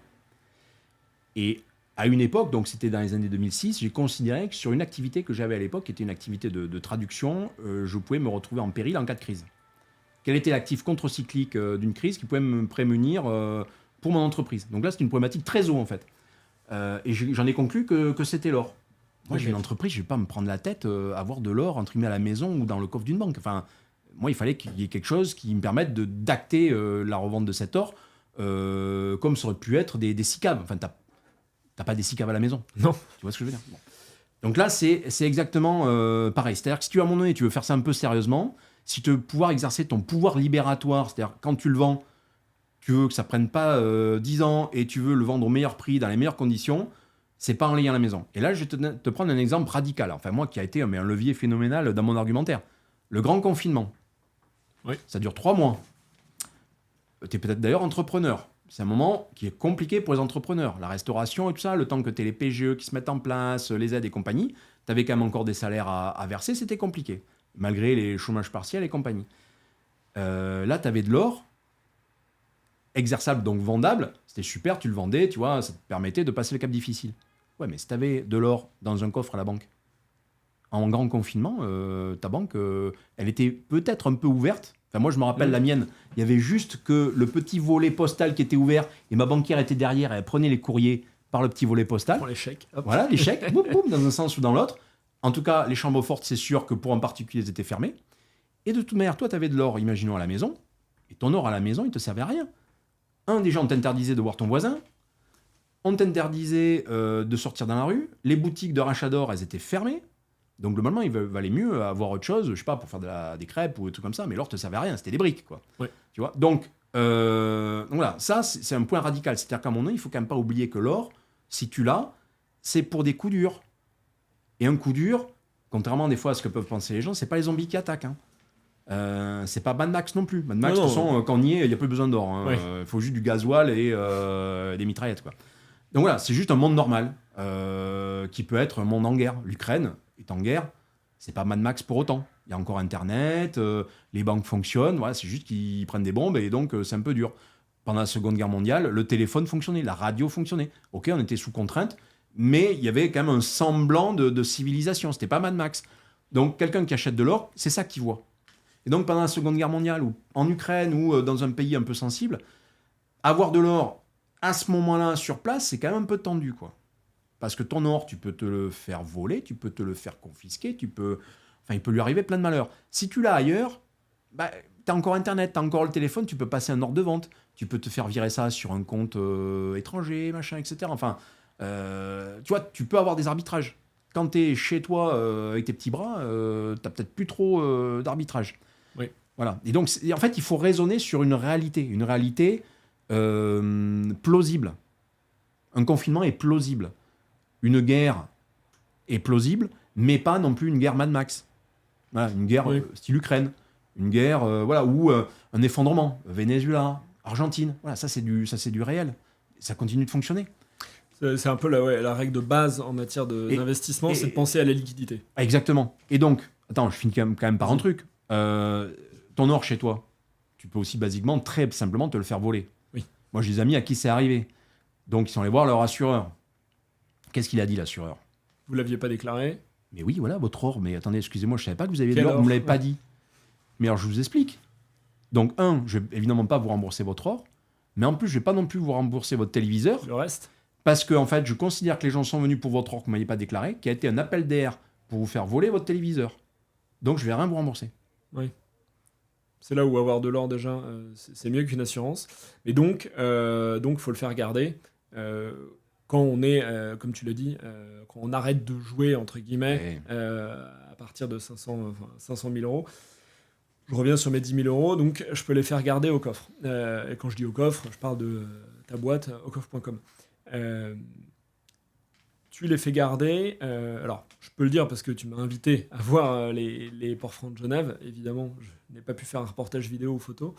Et à une époque, donc c'était dans les années 2006, j'ai considéré que sur une activité que j'avais à l'époque, qui était une activité de traduction, je pouvais me retrouver en péril en cas de crise. Quel était l'actif contre-cyclique d'une crise qui pouvait me prémunir pour mon entreprise. Donc là, c'est une problématique très haut, en fait. Et j'en ai conclu que c'était l'or. Moi, j'ai une entreprise, je ne vais pas me prendre la tête à avoir de l'or imprimé à la maison ou dans le coffre d'une banque. Enfin, moi, il fallait qu'il y ait quelque chose qui me permette d'acter la revente de cet or, comme ça aurait pu être des SICAV. Enfin, t'as pas des SICAV à la maison. Non. Tu vois ce que je veux dire ? Bon. Donc là, c'est exactement pareil. C'est-à-dire que si tu, à un moment donné, tu veux faire ça un peu sérieusement, si tu veux pouvoir exercer ton pouvoir libératoire, c'est-à-dire quand tu le vends, tu veux que ça prenne pas 10 ans et tu veux le vendre au meilleur prix, dans les meilleures conditions, c'est pas en l'ayant à la maison. Et là, je vais te prendre un exemple radical. Enfin, moi, qui a été un levier phénoménal dans mon argumentaire. Le grand confinement. Oui. Ça dure 3 mois. Tu es peut-être d'ailleurs entrepreneur. C'est un moment qui est compliqué pour les entrepreneurs. La restauration et tout ça, le temps que tu aies les PGE qui se mettent en place, les aides et compagnie, tu avais quand même encore des salaires à verser, c'était compliqué. Malgré les chômages partiels et compagnie. Là, tu avais de l'or, exerçable, donc vendable, c'était super, tu le vendais, tu vois, ça te permettait de passer le cap difficile. Ouais, mais si tu avais de l'or dans un coffre à la banque, en grand confinement, ta banque, elle était peut-être un peu ouverte. Enfin, moi, je me rappelle la mienne, il y avait juste que le petit volet postal qui était ouvert et ma banquière était derrière, elle prenait les courriers par le petit volet postal. Pour les chèques. Hop. Voilà, les chèques, boum, boum, dans un sens ou dans l'autre. En tout cas, les chambres fortes, c'est sûr que pour un particulier, elles étaient fermées. Et de toute manière, toi, tu avais de l'or, imaginons, à la maison, et ton or à la maison, il te servait à rien. Déjà, on t'interdisait de voir ton voisin. On t'interdisait de sortir dans la rue. Les boutiques de rachat d'or, elles étaient fermées. Donc, globalement, il valait mieux avoir autre chose, je sais pas, pour faire des crêpes ou des trucs comme ça. Mais l'or te servait à rien, c'était des briques, quoi. Ouais. Tu vois ? Donc voilà, ça, c'est un point radical. C'est-à-dire qu'à un moment donné, il faut quand même pas oublier que l'or, si tu l'as, c'est pour des coups durs. Et un coup dur, contrairement des fois à ce que peuvent penser les gens, c'est pas les zombies qui attaquent. C'est pas Mad Max non plus. Mad Max, de toute façon, quand on y est, il n'y a plus besoin d'or. Il faut juste du gasoil et des mitraillettes, quoi. Donc voilà, c'est juste un monde normal qui peut être un monde en guerre. L'Ukraine est en guerre, c'est pas Mad Max pour autant. Il y a encore Internet, les banques fonctionnent, voilà, c'est juste qu'ils prennent des bombes et donc c'est un peu dur. Pendant la Seconde Guerre mondiale, le téléphone fonctionnait, la radio fonctionnait. Ok, on était sous contrainte, mais il y avait quand même un semblant de civilisation. C'était pas Mad Max. Donc quelqu'un qui achète de l'or, c'est ça qu'il voit. Et donc pendant la Seconde Guerre mondiale, ou en Ukraine, ou dans un pays un peu sensible, avoir de l'or à ce moment-là sur place, c'est quand même un peu tendu, quoi. Parce que ton or, tu peux te le faire voler, tu peux te le faire confisquer, il peut lui arriver plein de malheurs. Si tu l'as ailleurs, bah, tu as encore Internet, tu as encore le téléphone, tu peux passer un ordre de vente, tu peux te faire virer ça sur un compte étranger, machin, etc. Enfin, tu vois, tu peux avoir des arbitrages. Quand tu es chez toi avec tes petits bras, tu n'as peut-être plus trop d'arbitrage. Oui. Voilà. Et donc, en fait, il faut raisonner sur une réalité plausible. Un confinement est plausible. Une guerre est plausible, mais pas non plus une guerre Mad Max. Voilà, une guerre style Ukraine. Une guerre ou un effondrement. Venezuela, Argentine. Voilà, ça c'est du réel. Ça continue de fonctionner. C'est un peu la règle de base en matière d'investissement, c'est de penser à la liquidité. Exactement. Et donc, attends, je finis quand même par un truc. Ton or chez toi, tu peux aussi basiquement, très simplement, te le faire voler. Oui. Moi, j'ai des amis à qui c'est arrivé. Donc, ils sont allés voir leur assureur. Qu'est-ce qu'il a dit, l'assureur ? Vous ne l'aviez pas déclaré ? Mais oui, voilà, votre or. Mais attendez, excusez-moi, je ne savais pas que vous aviez de l'or, vous ne me l'avez pas dit. Mais alors, je vous explique. Donc, je ne vais évidemment pas vous rembourser votre or, mais en plus, je ne vais pas non plus vous rembourser votre téléviseur. Le reste ? Parce que, en fait, je considère que les gens sont venus pour votre or que vous ne m'aviez pas déclaré, qui a été un appel d'air pour vous faire voler votre téléviseur. Donc, je ne vais rien vous rembourser. Oui. C'est là où avoir de l'or, déjà, c'est mieux qu'une assurance. Mais donc, faut le faire garder. Quand on est, comme tu l'as dit, quand on arrête de jouer, entre guillemets, à partir de 500 000 euros, je reviens sur mes 10 000 euros, donc je peux les faire garder au coffre. Et quand je dis au coffre, je parle de ta boîte, aucoffre.com. Tu les fais garder. Alors, je peux le dire parce que tu m'as invité à voir les ports francs de Genève. Évidemment, je n'ai pas pu faire un reportage vidéo ou photo.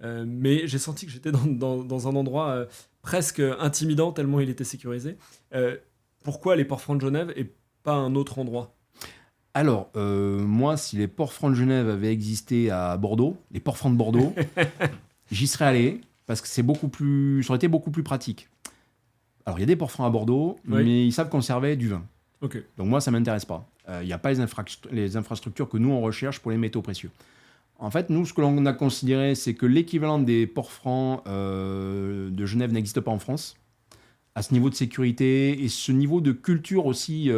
Mais j'ai senti que j'étais dans un endroit presque intimidant tellement il était sécurisé. Pourquoi les ports francs de Genève et pas un autre endroit ? Alors, moi, si les ports francs de Genève avaient existé à Bordeaux, les ports francs de Bordeaux, j'y serais allé parce que ça aurait été beaucoup plus pratique. Alors, il y a des ports francs à Bordeaux, mais ils savent conserver du vin. Okay. Donc moi, ça ne m'intéresse pas. Il n'y a pas les infrastructures que nous, on recherche pour les métaux précieux. En fait, nous, ce que l'on a considéré, c'est que l'équivalent des ports francs de Genève n'existe pas en France, à ce niveau de sécurité et ce niveau de culture aussi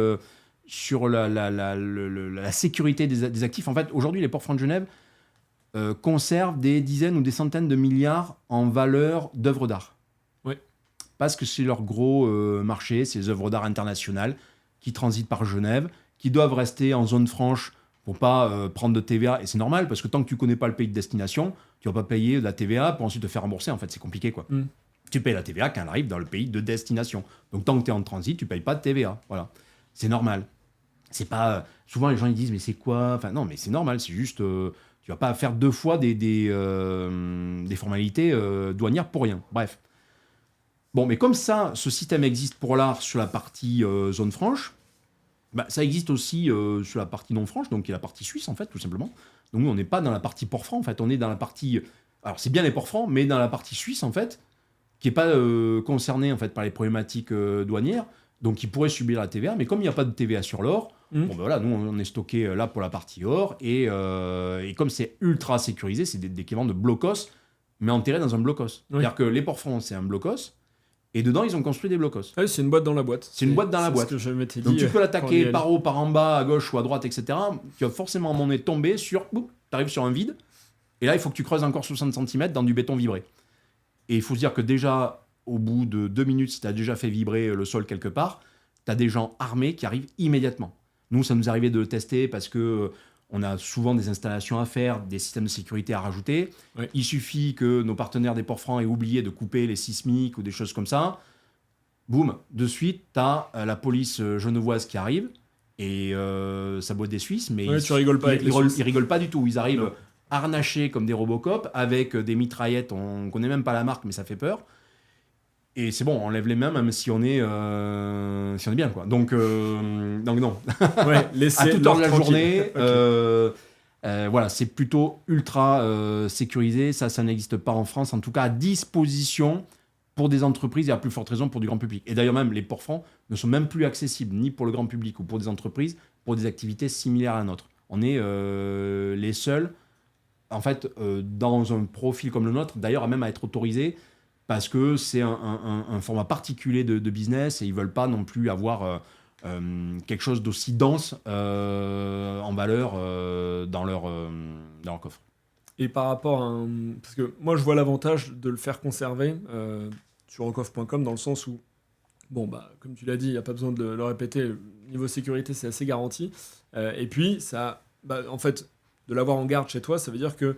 sur la sécurité des actifs. En fait, aujourd'hui, les ports francs de Genève conservent des dizaines ou des centaines de milliards en valeur d'œuvres d'art. Oui. Parce que c'est leur gros marché, c'est les œuvres d'art internationales qui transitent par Genève, qui doivent rester en zone franche pour pas prendre de TVA. Et c'est normal, parce que tant que tu connais pas le pays de destination, tu vas pas payer de la TVA pour ensuite te faire rembourser. En fait, c'est compliqué, quoi. Tu payes la TVA quand elle arrive dans le pays de destination. Donc, tant que tu es en transit, tu payes pas de TVA. Voilà. C'est normal. C'est pas... souvent, les gens ils disent, mais c'est quoi ? Enfin, non, mais c'est normal. C'est juste... tu vas pas faire 2 fois des formalités douanières pour rien. Bref. Bon, mais comme ça, ce système existe pour l'art sur la partie zone franche, bah, ça existe aussi sur la partie non franche, donc qui est la partie suisse, en fait, tout simplement. Donc nous, on n'est pas dans la partie port franc, en fait, on est dans la partie... Alors, c'est bien les ports francs, mais dans la partie suisse, en fait, qui n'est pas concernée, en fait, par les problématiques douanières, donc qui pourrait subir la TVA, mais comme il n'y a pas de TVA sur l'or, bon, ben voilà, nous, on est stocké là pour la partie or, et comme c'est ultra sécurisé, c'est des équivalents de blocos, mais enterrés dans un blocos. C'est-à-dire que les ports francs, c'est un blocos, et dedans, ils ont construit des blocos. Ah oui, c'est une boîte dans la boîte. C'est une boîte dans la boîte. C'est ce que je m'étais dit. Donc tu peux l'attaquer par haut, par en bas, à gauche ou à droite, etc. Tu vas forcément à un moment donné tomber sur... Tu arrives sur un vide. Et là, il faut que tu creuses encore 60 cm dans du béton vibré. Et il faut se dire que déjà, au bout de 2 minutes, si tu as déjà fait vibrer le sol quelque part, tu as des gens armés qui arrivent immédiatement. Nous, ça nous arrivait de le tester parce que... on a souvent des installations à faire, des systèmes de sécurité à rajouter. Oui. Il suffit que nos partenaires des ports francs aient oublié de couper les sismiques ou des choses comme ça. Boum, de suite, tu as la police genevoise qui arrive et ça boit des Suisses, mais tu rigoles pas ils rigolent pas du tout. Ils arrivent harnachés comme des Robocop avec des mitraillettes, on connaît même pas la marque, mais ça fait peur. Et c'est bon, on lève les mains même si on est bien, quoi. Donc non. Ouais, À laissez toute heure de la tranquille. journée, Ok. voilà, c'est plutôt ultra sécurisé. Ça n'existe pas en France, en tout cas à disposition pour des entreprises et à plus forte raison pour du grand public. Et d'ailleurs même, les ports francs ne sont même plus accessibles ni pour le grand public ou pour des entreprises pour des activités similaires à la nôtre. On est les seuls, en fait, dans un profil comme le nôtre, d'ailleurs, à même à être autorisé parce que c'est un format particulier de business et ils ne veulent pas non plus avoir quelque chose d'aussi dense en valeur dans leur coffre. Et par rapport à parce que moi, je vois l'avantage de le faire conserver sur rocoff.com dans le sens où, bon, bah, comme tu l'as dit, il n'y a pas besoin de le répéter, niveau sécurité, c'est assez garanti. Et puis, en fait, de l'avoir en garde chez toi, ça veut dire que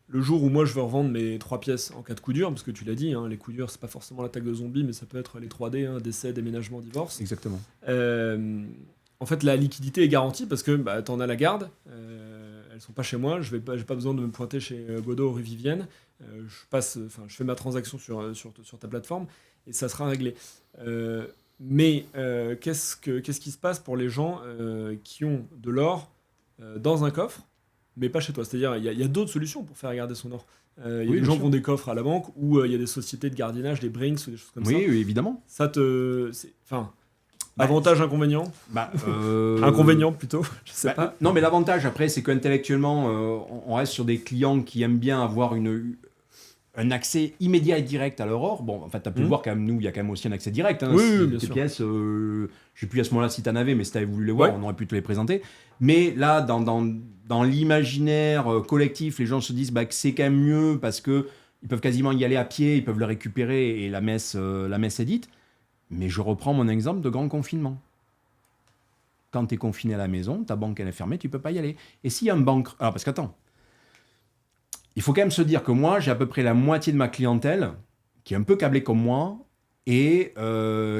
le jour où moi je veux revendre mes 3 pièces en cas de coup dur, parce que tu l'as dit, hein, les coups durs, c'est pas forcément l'attaque de zombie, mais ça peut être les 3D, hein, décès, déménagement, divorce. Exactement. En fait, la liquidité est garantie parce que bah, t'en as la garde, elles sont pas chez moi, j'ai pas besoin de me pointer chez Godot rue Vivienne, je fais ma transaction sur ta plateforme et ça sera réglé. Mais qu'est-ce qui se passe pour les gens qui ont de l'or dans un coffre, mais pas chez toi? C'est-à-dire, il y a d'autres solutions pour faire garder son or. Il y a Oui, des bien gens sûr. qui ont des coffres à la banque ou il y a des sociétés de gardiennage, des Brinks ou des choses comme ça. Oui, oui, évidemment. Enfin, Bah, avantage, inconvénient. Bah, Inconvénient plutôt, je sais bah, pas. non, mais l'avantage après, c'est qu'intellectuellement, on reste sur des clients qui aiment bien avoir un accès immédiat et direct à leur or. Bon, en fait, tu as pu le voir quand même, nous, il y a quand même aussi un accès direct. Hein. Oui, Si oui, bien tes sûr. pièces, je sais plus à ce moment-là si tu en avais, mais si tu avais voulu les voir, Ouais. on aurait pu te les présenter. Mais là, dans l'imaginaire collectif, les gens se disent bah, que c'est quand même mieux parce que ils peuvent quasiment y aller à pied, ils peuvent le récupérer et la messe est dite. Mais je reprends mon exemple de grand confinement. Quand tu es confiné à la maison, ta banque elle est fermée, tu peux pas y aller. Et s'il y a un banque... Alors parce qu'attends, il faut quand même se dire que moi, j'ai à peu près la moitié de ma clientèle qui est un peu câblée comme moi et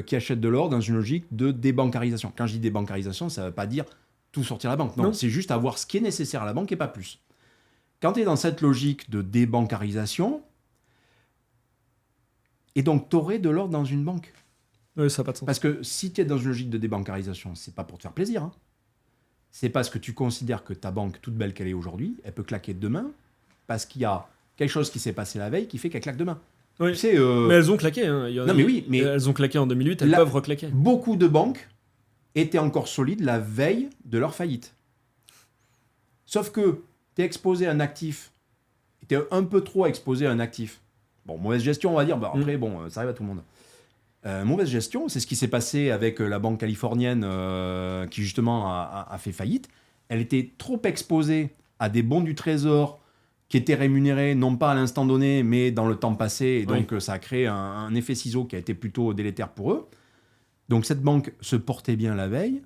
qui achète de l'or dans une logique de débancarisation. Quand je dis débancarisation, ça ne veut pas dire tout sortir à la banque. Non, c'est juste avoir ce qui est nécessaire à la banque et pas plus. Quand tu es dans cette logique de débancarisation, et donc tu aurais de l'or dans une banque. Oui, ça n'a pas de sens. Parce que si tu es dans une logique de débancarisation, c'est pas pour te faire plaisir. Hein. C'est parce que tu considères que ta banque, toute belle qu'elle est aujourd'hui, elle peut claquer demain parce qu'il y a quelque chose qui s'est passé la veille qui fait qu'elle claque demain. Oui. Tu sais, Mais elles ont claqué. Hein. Non, mais oui, mais elles ont claqué en 2008, elles peuvent reclaquer. Beaucoup de banques étaient encore solides la veille de leur faillite. Sauf que tu es exposé à un actif, tu es un peu trop exposé à un actif. Bon, mauvaise gestion, on va dire. Bah, après, bon, ça arrive à tout le monde. Mauvaise gestion, c'est ce qui s'est passé avec la banque californienne qui justement a fait faillite. Elle était trop exposée à des bons du trésor qui étaient rémunérés non pas à l'instant donné, mais dans le temps passé. Et donc ça a créé un effet ciseau qui a été plutôt délétère pour eux. Donc cette banque se portait bien la veille,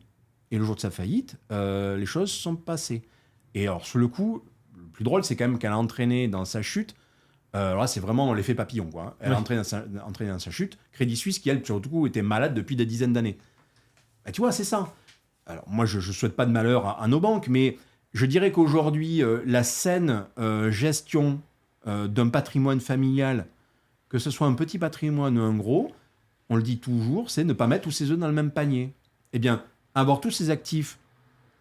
et le jour de sa faillite, les choses sont passées. Et alors sur le coup, le plus drôle, c'est quand même qu'elle a entraîné dans sa chute. Alors là, c'est vraiment l'effet papillon, quoi. Elle a entraîné dans sa chute. Crédit Suisse, qui, elle, surtout, était malade depuis des dizaines d'années. Et tu vois, c'est ça. Alors, moi, je ne souhaite pas de malheur à nos banques, mais je dirais qu'aujourd'hui, la saine gestion d'un patrimoine familial, que ce soit un petit patrimoine ou un gros, on le dit toujours, c'est ne pas mettre tous ses œufs dans le même panier. Eh bien, avoir tous ses actifs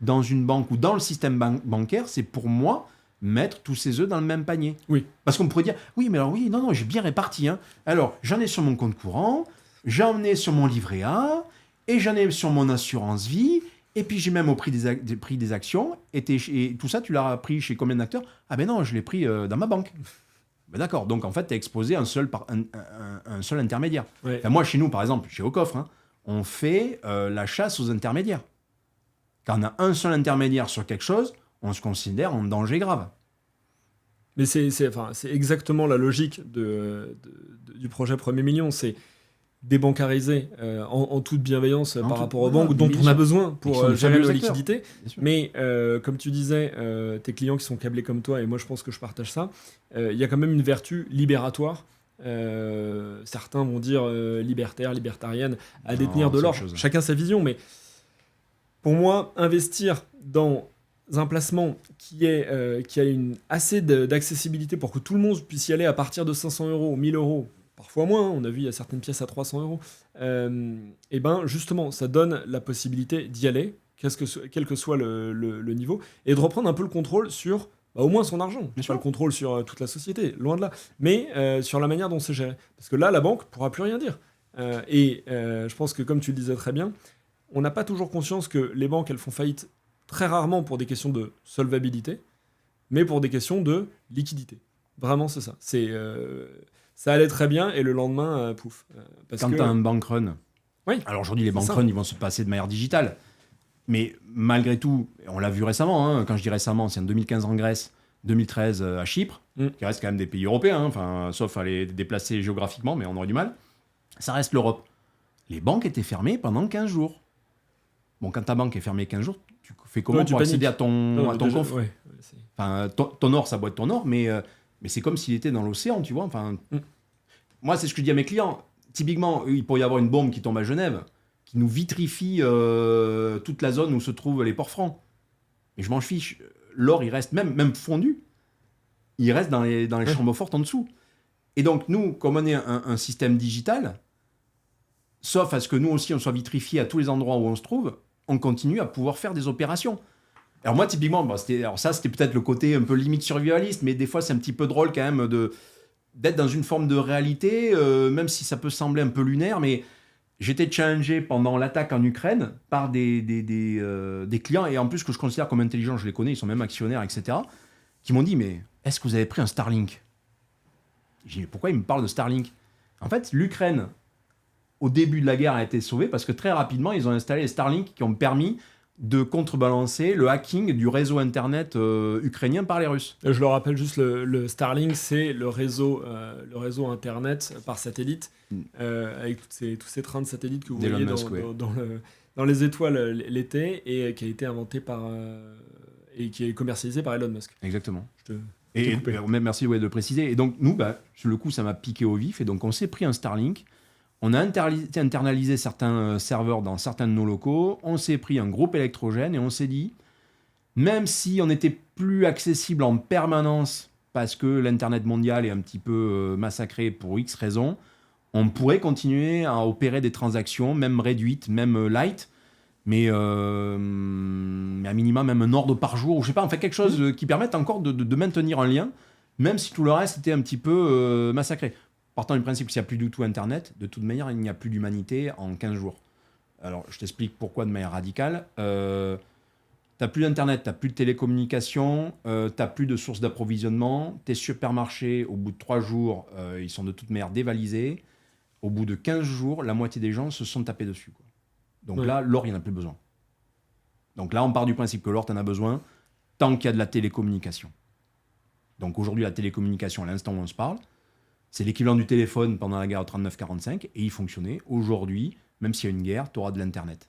dans une banque ou dans le système bancaire, c'est pour moi mettre tous ses œufs dans le même panier. Oui. Parce qu'on pourrait dire, oui, mais alors oui, non, j'ai bien réparti. Hein. Alors, j'en ai sur mon compte courant, j'en ai sur mon livret A, et j'en ai sur mon assurance vie, et puis j'ai même au prix des actions, et tout ça, tu l'as pris chez combien d'acteurs? Ah ben non, je l'ai pris dans ma banque. Ben d'accord, donc en fait, tu es exposé à un seul intermédiaire. Ouais. Enfin, moi, chez nous, par exemple, chez Aucoffre, hein, on fait la chasse aux intermédiaires. Quand on a un seul intermédiaire sur quelque chose, on se considère en danger grave. Mais c'est exactement la logique du projet Premier Million. C'est débancariser en toute bienveillance par rapport aux banques dont on a besoin pour gérer nos liquidités. Mais comme tu disais, tes clients qui sont câblés comme toi, et moi je pense que je partage ça, il y a quand même une vertu libératoire. Certains vont dire libertaire, libertarienne, à détenir de l'or. Chacun sa vision, mais pour moi, investir dans un placement qui a assez d'accessibilité pour que tout le monde puisse y aller à partir de 500 euros, 1000 euros, parfois moins, on a vu il y a certaines pièces à 300 euros. Et ben justement, ça donne la possibilité d'y aller, quel que soit le niveau, et de reprendre un peu le contrôle sur au moins son argent. Pas le contrôle sur toute la société, loin de là, mais sur la manière dont c'est géré. Parce que là, la banque pourra plus rien dire. Je pense que, comme tu le disais très bien, on n'a pas toujours conscience que les banques, elles font faillite très rarement pour des questions de solvabilité, mais pour des questions de liquidité. Vraiment, c'est ça. Ça allait très bien et le lendemain, pouf. Quand tu as un bank run, oui, alors aujourd'hui les bank runs ils vont se passer de manière digitale, mais malgré tout, on l'a vu récemment, hein, quand je dis récemment, c'est en 2015 en Grèce, 2013 à Chypre, qui reste quand même des pays européens, hein, sauf à les déplacer géographiquement, mais on aurait du mal. Ça reste l'Europe. Les banques étaient fermées pendant 15 jours. Bon, quand ta banque est fermée 15 jours, tu fais comment pour accéder à ton coffre enfin, ton or, ça doit être ton or, mais c'est comme s'il était dans l'océan, tu vois. Enfin, moi, c'est ce que je dis à mes clients. Typiquement, il pourrait y avoir une bombe qui tombe à Genève, qui nous vitrifie toute la zone où se trouvent les ports francs. Mais je m'en fiche. L'or, il reste même fondu. Il reste dans les chambres fortes en dessous. Et donc, nous, comme on est un système digital, sauf à ce que nous aussi, on soit vitrifié à tous les endroits où on se trouve, on continue à pouvoir faire des opérations. Alors moi, typiquement, c'était peut-être le côté un peu limite survivaliste, mais des fois, c'est un petit peu drôle quand même d'être dans une forme de réalité, même si ça peut sembler un peu lunaire, mais j'étais challengé pendant l'attaque en Ukraine par des clients, et en plus que je considère comme intelligents, je les connais, ils sont même actionnaires, etc., qui m'ont dit, mais est-ce que vous avez pris un Starlink ? J'ai dit, pourquoi ils me parlent de Starlink ? En fait, l'Ukraine, au début de la guerre, a été sauvée parce que très rapidement, ils ont installé les Starlink qui ont permis de contrebalancer le hacking du réseau Internet ukrainien par les Russes. Je le rappelle juste, le Starlink, c'est le réseau Internet par satellite, avec tous ces trains de satellites que vous voyez dans les étoiles l'été, et qui a été inventé et qui est commercialisé par Elon Musk. Exactement. Merci de préciser. Et donc, nous, sur le coup, ça m'a piqué au vif, et donc on s'est pris un Starlink. On a internalisé certains serveurs dans certains de nos locaux, on s'est pris un groupe électrogène et on s'est dit, même si on n'était plus accessible en permanence parce que l'Internet mondial est un petit peu massacré pour X raisons, on pourrait continuer à opérer des transactions, même réduites, même light, mais à minima même un ordre par jour, ou je sais pas, en fait quelque chose qui permette encore de maintenir un lien, même si tout le reste était un petit peu massacré. Partant du principe qu'il n'y a plus du tout Internet, de toute manière, il n'y a plus d'humanité en 15 jours. Alors, je t'explique pourquoi de manière radicale. Tu n'as plus d'Internet, tu n'as plus de télécommunications, tu n'as plus de sources d'approvisionnement. Tes supermarchés, au bout de 3 jours, ils sont de toute manière dévalisés. Au bout de 15 jours, la moitié des gens se sont tapés dessus, quoi. Donc là, l'or, il n'y en a plus besoin. Donc là, on part du principe que l'or, tu en as besoin tant qu'il y a de la télécommunication. Donc aujourd'hui, la télécommunication, à l'instant où on se parle, c'est l'équivalent du téléphone pendant la guerre de 39-45, et il fonctionnait. Aujourd'hui, même s'il y a une guerre, tu auras de l'Internet.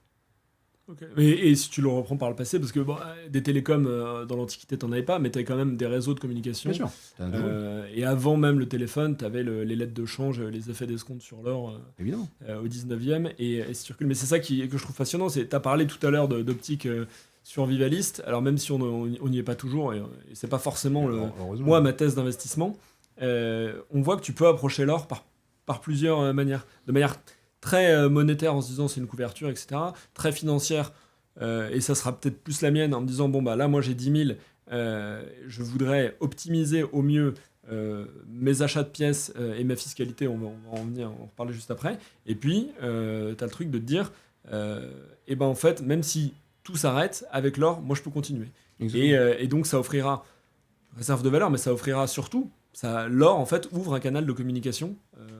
Okay. Et si tu le reprends par le passé, parce que des télécoms dans l'Antiquité, tu n'en avais pas, mais tu avais quand même des réseaux de communication. Bien sûr. Et avant même le téléphone, tu avais les lettres de change, les effets d'escompte sur l'or au 19e, et ça circule. Mais c'est ça que je trouve fascinant. Tu as parlé tout à l'heure d'optique survivaliste, alors même si on n'y est pas toujours, et c'est pas forcément moi ma thèse d'investissement. On voit que tu peux approcher l'or par plusieurs manières. De manière très monétaire en se disant c'est une couverture, etc. Très financière, et ça sera peut-être plus la mienne en me disant bon bah là moi j'ai 10 000, je voudrais optimiser au mieux mes achats de pièces et ma fiscalité, on va en reparler juste après. Et puis tu as le truc de te dire et ben en fait même si tout s'arrête, avec l'or moi je peux continuer. Et donc ça offrira réserve de valeur, mais ça offrira surtout l'or en fait ouvre un canal de communication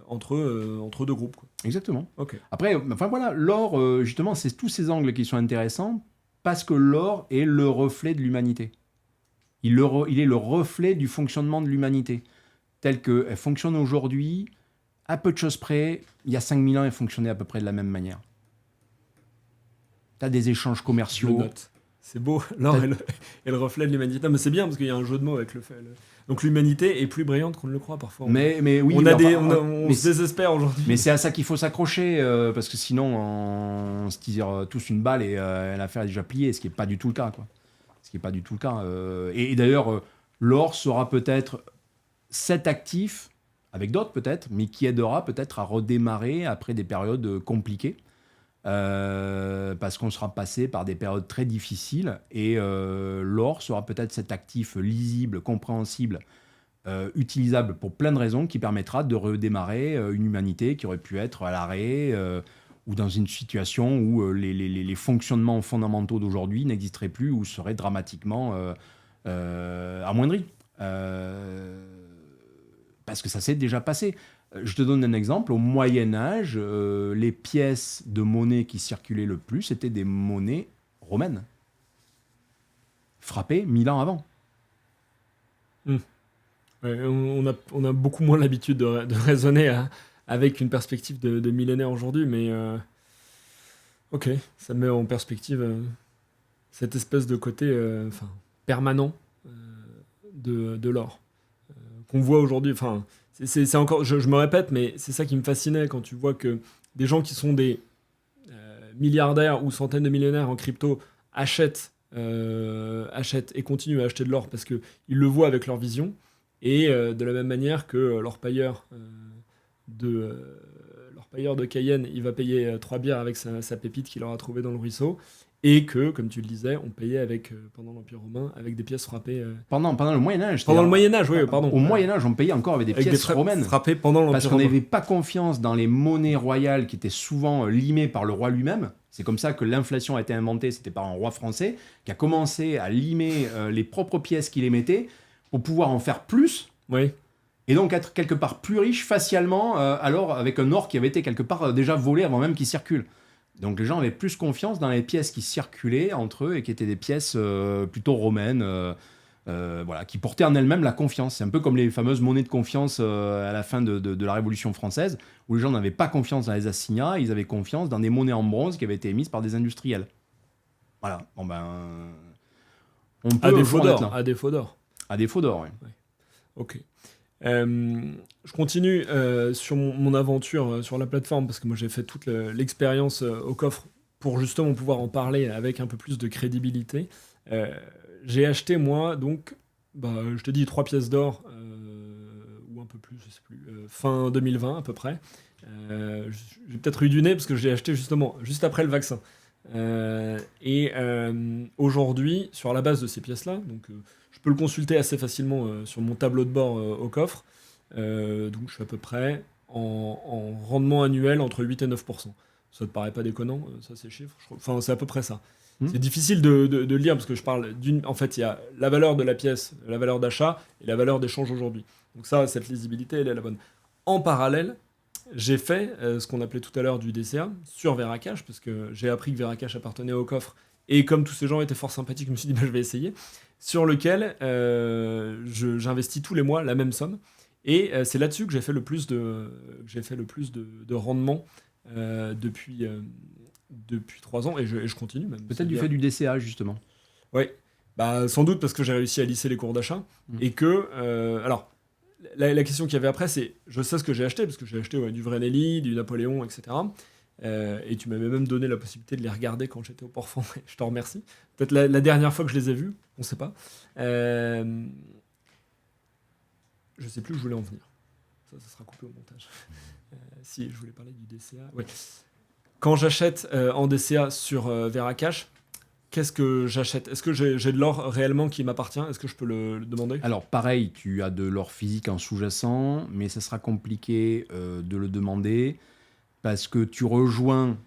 entre deux groupes, quoi. Exactement. Okay. Après, voilà, l'or, justement, c'est tous ces angles qui sont intéressants parce que l'or est le reflet de l'humanité. Il est le reflet du fonctionnement de l'humanité. Telle qu'elle fonctionne aujourd'hui, à peu de choses près, il y a 5000 ans, elle fonctionnait à peu près de la même manière. Tu as des échanges commerciaux. Je note. C'est beau, l'or est le reflet de l'humanité. Non, mais c'est bien parce qu'il y a un jeu de mots avec le fait. Donc l'humanité est plus brillante qu'on ne le croit parfois. Mais oui, on se désespère aujourd'hui. Mais c'est à ça qu'il faut s'accrocher, parce que sinon on se tire tous une balle et l'affaire est déjà pliée, ce qui n'est pas du tout le cas, quoi. Et d'ailleurs, l'or sera peut-être cet actif avec d'autres peut-être, mais qui aidera peut-être à redémarrer après des périodes compliquées. Parce qu'on sera passé par des périodes très difficiles et l'or sera peut-être cet actif lisible, compréhensible, utilisable pour plein de raisons qui permettra de redémarrer une humanité qui aurait pu être à l'arrêt ou dans une situation où les fonctionnements fondamentaux d'aujourd'hui n'existeraient plus ou seraient dramatiquement amoindris. Parce que ça s'est déjà passé. Je te donne un exemple. Au Moyen-Âge, les pièces de monnaie qui circulaient le plus, c'était des monnaies romaines, frappées 1000 ans avant. Ouais, on a beaucoup moins l'habitude de raisonner avec une perspective de millénaire aujourd'hui, mais ok, ça met en perspective cette espèce de côté permanent de l'or qu'on voit aujourd'hui. Enfin, c'est encore, je me répète, mais c'est ça qui me fascinait quand tu vois que des gens qui sont des milliardaires ou centaines de millionnaires en crypto achètent et continuent à acheter de l'or parce qu'ils le voient avec leur vision. Et de la même manière que leur payeur de Cayenne, il va payer 3 bières avec sa pépite qu'il aura trouvée dans le ruisseau, et que, comme tu le disais, on payait pendant l'Empire romain avec des pièces frappées. Pendant le Moyen-Âge. Pendant le Moyen-Âge, oui, pardon. Au Moyen-Âge, on payait encore avec des pièces romaines. Frappées pendant l'Empire romain. Parce qu'on n'avait pas confiance dans les monnaies royales qui étaient souvent limées par le roi lui-même. C'est comme ça que l'inflation a été inventée, c'était par un roi français qui a commencé à limer les propres pièces qu'il émettait pour pouvoir en faire plus, oui. Et donc être quelque part plus riche facialement, alors avec un or qui avait été quelque part déjà volé avant même qu'il circule. Donc les gens avaient plus confiance dans les pièces qui circulaient entre eux et qui étaient des pièces plutôt romaines, voilà, qui portaient en elles-mêmes la confiance. C'est un peu comme les fameuses monnaies de confiance à la fin de la Révolution française, où les gens n'avaient pas confiance dans les assignats, ils avaient confiance dans des monnaies en bronze qui avaient été émises par des industriels. Voilà, bon ben... on peut à défaut d'or. À défaut d'or, oui. Ouais. Ok. Je continue sur mon aventure sur la plateforme parce que moi j'ai fait toute l'expérience au coffre pour justement pouvoir en parler avec un peu plus de crédibilité. J'ai acheté moi donc, je te dis 3 pièces d'or ou un peu plus, je sais plus, fin 2020 à peu près. J'ai peut-être eu du nez parce que je l'ai acheté justement juste après le vaccin. Aujourd'hui, sur la base de ces pièces-là, donc je peux le consulter assez facilement sur mon tableau de bord au coffre. Donc je suis à peu près en rendement annuel entre 8 et 9%. Ça te paraît pas déconnant, ça ces chiffres? Enfin, c'est à peu près ça. C'est difficile de lire parce que je parle en fait, il y a la valeur de la pièce, la valeur d'achat et la valeur d'échange aujourd'hui. Donc ça, cette lisibilité, elle est la bonne. En parallèle, j'ai fait ce qu'on appelait tout à l'heure du DCA sur Veracash, parce que j'ai appris que Veracash appartenait au coffre, et comme tous ces gens étaient fort sympathiques, je me suis dit je vais essayer, sur lequel j'investis tous les mois la même somme, et c'est là-dessus que j'ai fait le plus de rendement depuis 3 ans, et je continue même. Peut-être du fait du DCA, justement. Oui, sans doute parce que j'ai réussi à lisser les cours d'achat, et que... alors, la question qu'il y avait après, c'est, je sais ce que j'ai acheté, parce que j'ai acheté du Vrenelli, du Napoléon, etc. Et tu m'avais même donné la possibilité de les regarder quand j'étais au Port-Franc, je t'en remercie. Peut-être la dernière fois que je les ai vus, on ne sait pas. Je ne sais plus où je voulais en venir. Ça sera coupé au montage. Si, je voulais parler du DCA. Ouais. Quand j'achète en DCA sur Veracash, qu'est-ce que j'achète? Est-ce que j'ai de l'or réellement qui m'appartient? Est-ce que je peux le demander? Alors pareil, tu as de l'or physique en sous-jacent, mais ça sera compliqué de le demander parce que tu rejoins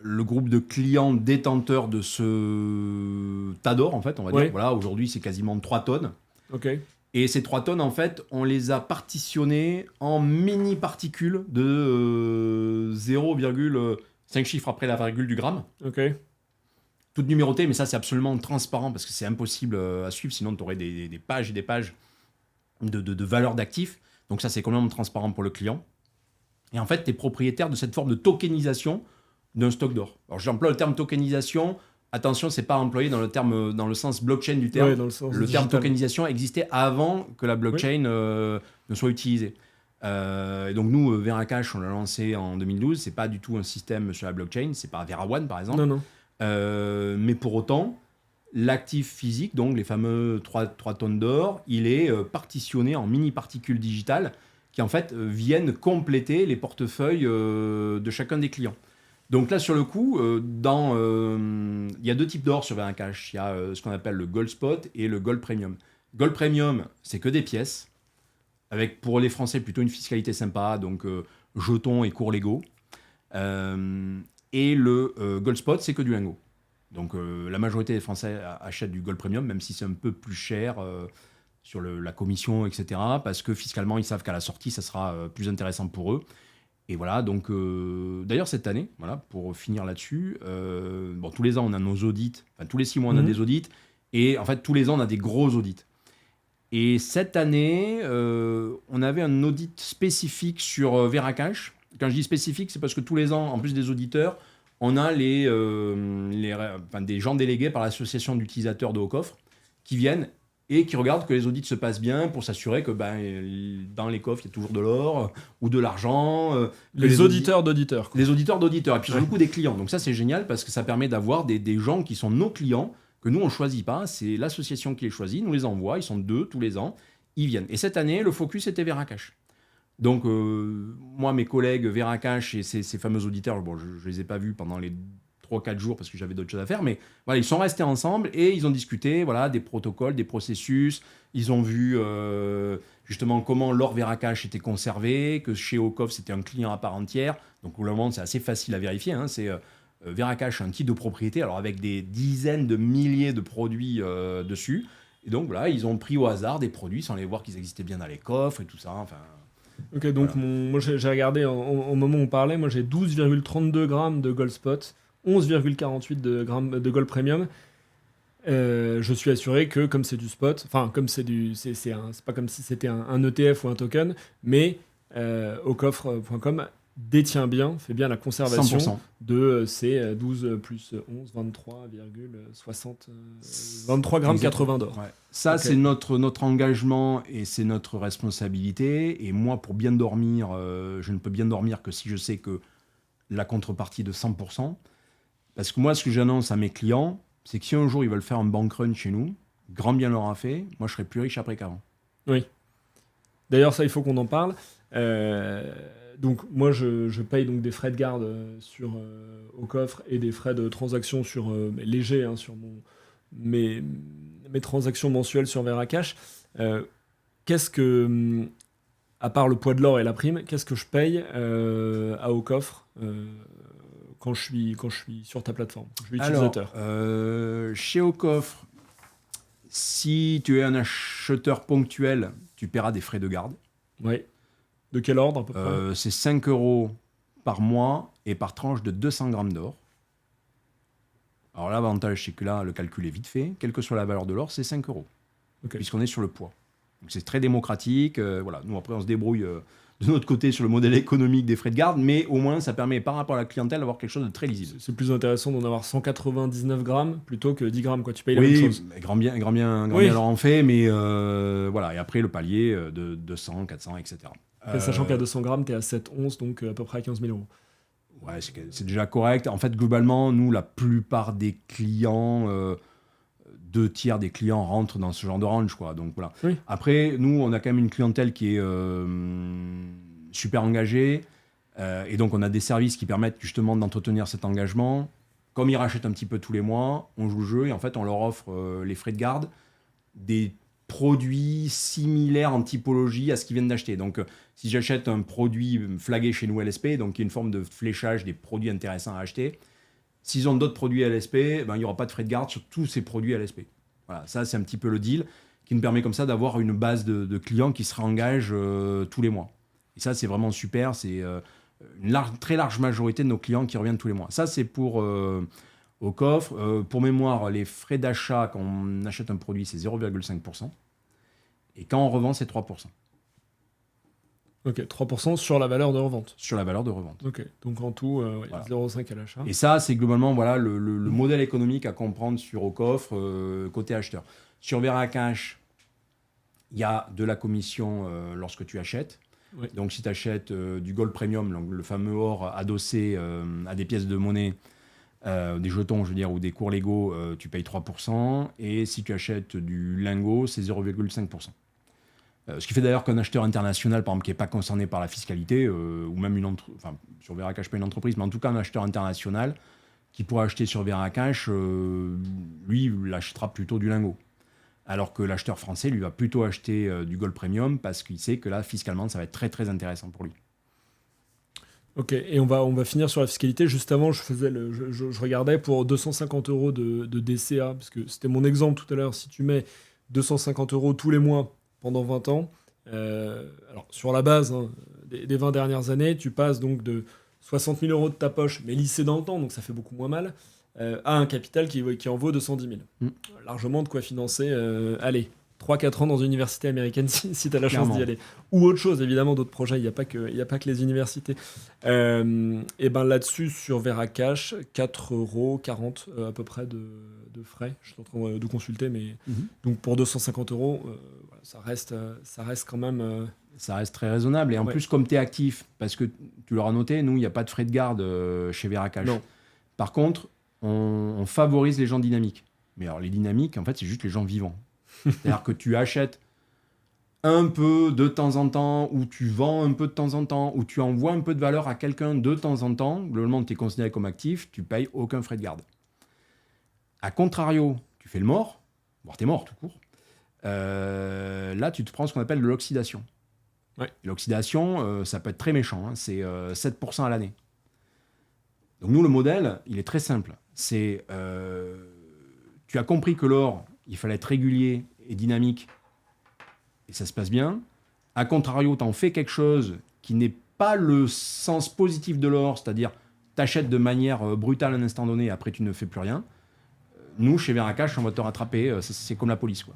le groupe de clients détenteurs de ce tas d'or, en fait, on va dire. Voilà, aujourd'hui, c'est quasiment 3 tonnes. Ok. Et ces 3 tonnes, en fait, on les a partitionnées en mini-particules de 0,5 chiffres après la virgule du gramme. Ok. Toutes numérotées, mais ça, c'est absolument transparent parce que c'est impossible à suivre, sinon tu aurais des pages et des pages de valeurs d'actifs. Donc ça, c'est complètement transparent pour le client. Et en fait, tu es propriétaire de cette forme de tokenisation d'un stock d'or. Alors, j'emploie le terme tokenisation. Attention, c'est pas employé dans le sens blockchain du terme. Ouais, dans le sens le terme digital. tokenisation existait avant que la blockchain ne soit utilisée. Et donc nous, Veracash, on l'a lancé en 2012. C'est pas du tout un système sur la blockchain. C'est pas VeraOne, par exemple. Non. Mais pour autant, l'actif physique, donc les fameux 3 tonnes d'or, il est partitionné en mini-particules digitales qui en fait viennent compléter les portefeuilles de chacun des clients. Donc là, sur le coup, il y a deux types d'or sur VRcash. Il y a ce qu'on appelle le Gold Spot et le Gold Premium. Gold Premium, c'est que des pièces, avec pour les Français plutôt une fiscalité sympa, donc jetons et cours légaux. Et le Gold Spot, c'est que du lingot. Donc la majorité des Français achètent du Gold Premium, même si c'est un peu plus cher sur la commission, etc. Parce que fiscalement, ils savent qu'à la sortie, ça sera plus intéressant pour eux. Et voilà, donc d'ailleurs cette année, voilà, pour finir là-dessus, tous les ans on a nos audits, enfin tous les 6 mois on a des audits, et en fait tous les ans on a des gros audits. Et cette année, on avait un audit spécifique sur VRcash. Quand je dis spécifique, c'est parce que tous les ans, en plus des auditeurs, on a des gens délégués par l'association d'utilisateurs de Haut-Coffre qui viennent et qui regardent que les audits se passent bien pour s'assurer que dans les coffres, il y a toujours de l'or ou de l'argent. Les auditeurs d'auditeurs. Les auditeurs d'auditeurs. Et puis, beaucoup des clients. Donc ça, c'est génial parce que ça permet d'avoir des gens qui sont nos clients, que nous, on ne choisit pas. C'est l'association qui les choisit. Nous les envoie. Ils sont 2 tous les ans. Ils viennent. Et cette année, le focus était VRcash. Donc, moi, mes collègues VRcash et ces fameux auditeurs, bon, je ne les ai pas vus pendant les 3-4 jours parce que j'avais d'autres choses à faire, mais voilà, ils sont restés ensemble et ils ont discuté des protocoles, des processus. Ils ont vu justement comment l'or VRcash était conservé, que chez Haut-Coffre, c'était un client à part entière. Donc, au moment, c'est assez facile à vérifier. Hein, c'est VRcash, un titre de propriété, alors avec des dizaines de milliers de produits dessus. Et donc, voilà, ils ont pris au hasard des produits sans les voir qu'ils existaient bien dans les coffres et tout ça. Enfin. Ok, donc voilà. Moi j'ai regardé au moment où on parlait, moi j'ai 12,32 grammes de Gold Spot, 11,48 de grammes de Gold Premium. Je suis assuré que comme c'est du spot, enfin comme c'est pas comme si c'était un ETF ou un token, mais aucoffre.com détient bien, fait bien la conservation 100%. de ces 12 plus 11, 23 grammes 80 d'or. Ouais. Ça, okay. C'est notre engagement et c'est notre responsabilité. Et moi, pour bien dormir, je ne peux bien dormir que si je sais que la contrepartie de 100%. Parce que moi, ce que j'annonce à mes clients, c'est que si un jour ils veulent faire un bank run chez nous, grand bien leur a fait, moi je serai plus riche après qu'avant. Oui. D'ailleurs, ça, il faut qu'on en parle. Donc moi je paye donc des frais de garde au coffre et des frais de transaction légers sur mes transactions mensuelles sur VRcash. Qu'est-ce que, à part le poids de l'or et la prime, qu'est-ce que je paye à au coffre quand je suis sur ta plateforme, quand je suis utilisateur? Alors, chez au coffre, si tu es un acheteur ponctuel, tu paieras des frais de garde. Oui. De quel ordre à peu près? C'est 5 € par mois et par tranche de 200 grammes d'or. Alors l'avantage, c'est que là, le calcul est vite fait. Quelle que soit la valeur de l'or, c'est 5 €. Okay. Puisqu'on est sur le poids. Donc c'est très démocratique. Voilà. Nous, après, on se débrouille de notre côté sur le modèle économique des frais de garde, mais au moins, ça permet, par rapport à la clientèle, d'avoir quelque chose de très lisible. C'est plus intéressant d'en avoir 199 grammes plutôt que 10 grammes. Quoi. Tu payes la même chose. Grand bien leur en fait, mais voilà. Et après, le palier de 200, 400, etc. Sachant qu'à 200 grammes, tu es à 7,11, donc à peu près à 15 000 €. Ouais, c'est déjà correct. En fait, globalement, nous, la plupart des clients, 2 tiers des clients rentrent dans ce genre de range, quoi. Donc voilà. Oui. Après, nous, on a quand même une clientèle qui est super engagée. Et donc, on a des services qui permettent justement d'entretenir cet engagement. Comme ils rachètent un petit peu tous les mois, on joue le jeu et en fait, on leur offre les frais de garde, des produits similaires en typologie à ce qu'ils viennent d'acheter. Donc, si j'achète un produit flagué chez nous LSP, donc qui est une forme de fléchage des produits intéressants à acheter, s'ils ont d'autres produits LSP, il n'y aura pas de frais de garde sur tous ces produits LSP. Voilà, ça, c'est un petit peu le deal qui nous permet comme ça d'avoir une base de clients qui se réengagent tous les mois. Et ça, c'est vraiment super. C'est une très large majorité de nos clients qui reviennent tous les mois. Ça, c'est pour au coffre. Pour mémoire, les frais d'achat, quand on achète un produit, c'est 0,5%. Et quand on revend, c'est 3%. Ok, 3% sur la valeur de revente. Sur la valeur de revente. Ok, donc en tout, voilà. 0,5 à l'achat. Et ça, c'est globalement le modèle économique à comprendre sur au coffre côté acheteur. Sur VRcash, il y a de la commission lorsque tu achètes. Oui. Donc si tu achètes du Gold Premium, le fameux or adossé à des pièces de monnaie, des jetons, je veux dire, ou des cours légaux, tu payes 3%. Et si tu achètes du lingot, c'est 0,5%. Ce qui fait d'ailleurs qu'un acheteur international, par exemple, qui n'est pas concerné par la fiscalité, ou même sur Veracash, pas une entreprise, mais en tout cas un acheteur international qui pourra acheter sur Veracash, lui, il achètera plutôt du lingot. Alors que l'acheteur français, lui, va plutôt acheter du Gold Premium parce qu'il sait que là, fiscalement, ça va être très, très intéressant pour lui. Ok, et on va finir sur la fiscalité. Juste avant, je regardais pour 250 euros de DCA, parce que c'était mon exemple tout à l'heure. Si tu mets 250 euros tous les mois pendant 20 ans, alors sur la base des 20 dernières années, tu passes donc de 60 000 euros de ta poche, mais lissé dans le temps, donc ça fait beaucoup moins mal, à un capital qui en vaut 210 000. Largement de quoi financer, allez, 3-4 ans dans une université américaine si tu as la chance d'y aller. Ou autre chose, évidemment, d'autres projets, il n'y a pas que les universités. Et ben là-dessus, sur Veracash, 4,40 € à peu près de frais. Je suis en train de consulter, mais donc pour 250 euros, ça reste quand même... Ça reste très raisonnable. Et en plus, comme tu es actif, parce que tu l'auras noté, nous, il n'y a pas de frais de garde chez Veracash. Non. Par contre, on favorise les gens dynamiques. Mais alors, les dynamiques, en fait, c'est juste les gens vivants. C'est-à-dire que tu achètes un peu de temps en temps, ou tu vends un peu de temps en temps, ou tu envoies un peu de valeur à quelqu'un de temps en temps, globalement, tu es considéré comme actif, tu payes aucun frais de garde. A contrario, tu fais le mort, voire tu es mort tout court, là, tu te prends ce qu'on appelle de l'oxydation. Ouais. L'oxydation, ça peut être très méchant, hein, c'est 7% à l'année. Donc nous, le modèle, il est très simple. C'est, tu as compris que l'or, il fallait être régulier et dynamique, et ça se passe bien. A contrario, tu en fais quelque chose qui n'est pas le sens positif de l'or, c'est-à-dire tu achètes de manière brutale à un instant donné, et après tu ne fais plus rien. Nous, chez Veracash, on va te rattraper, c'est comme la police, quoi.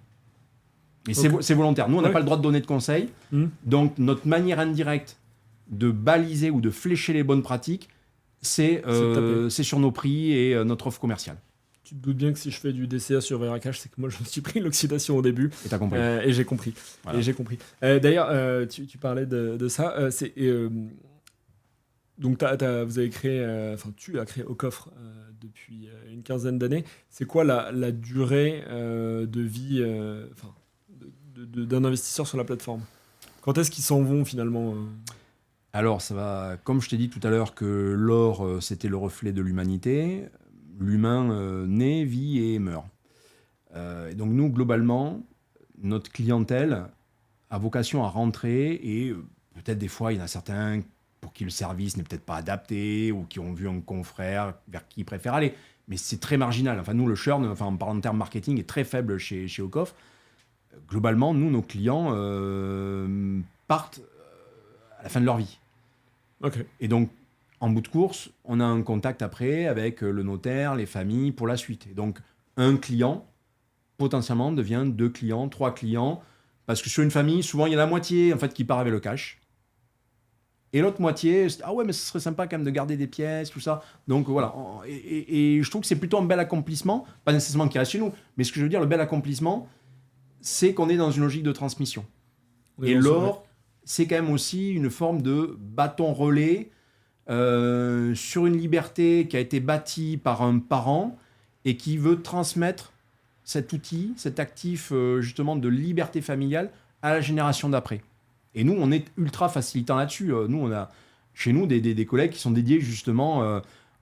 Et c'est volontaire. Nous, on n'a pas le droit de donner de conseils. Donc, notre manière indirecte de baliser ou de flécher les bonnes pratiques, c'est sur nos prix et notre offre commerciale. Tu te doutes bien que si je fais du DCA sur Veracash, c'est que moi, je me suis pris l'oxydation au début. Et t'as compris. Et j'ai compris. Voilà. D'ailleurs, tu parlais de ça. Donc, vous avez créé... tu as créé Aucoffre depuis une quinzaine d'années. C'est quoi la durée de vie d'un investisseur sur la plateforme? Quand est-ce qu'ils s'en vont finalement Alors, ça va, comme je t'ai dit tout à l'heure, que l'or, c'était le reflet de l'humanité. L'humain naît, vit et meurt. Et donc nous, globalement, notre clientèle a vocation à rentrer et peut-être des fois, il y en a certains pour qui le service n'est peut-être pas adapté ou qui ont vu un confrère vers qui ils préfèrent aller. Mais c'est très marginal. Enfin, nous, le churn, en parlant de termes marketing, est très faible chez Aucoffre. Globalement, nous, nos clients partent à la fin de leur vie. Ok. Et donc, en bout de course, on a un contact après avec le notaire, les familles pour la suite. Et donc, un client, potentiellement, devient 2 clients, 3 clients. Parce que sur une famille, souvent, il y a la moitié en fait, qui part avec le cash. Et l'autre moitié, ah ouais, mais ce serait sympa quand même de garder des pièces, tout ça. Donc voilà. Et je trouve que c'est plutôt un bel accomplissement. Pas nécessairement qu'il reste chez nous, mais ce que je veux dire, le bel accomplissement, c'est qu'on est dans une logique de transmission. Et l'or, c'est quand même aussi une forme de bâton relais sur une liberté qui a été bâtie par un parent et qui veut transmettre cet outil, cet actif justement de liberté familiale à la génération d'après. Et nous, on est ultra facilitant là-dessus. Nous, on a chez nous des collègues qui sont dédiés justement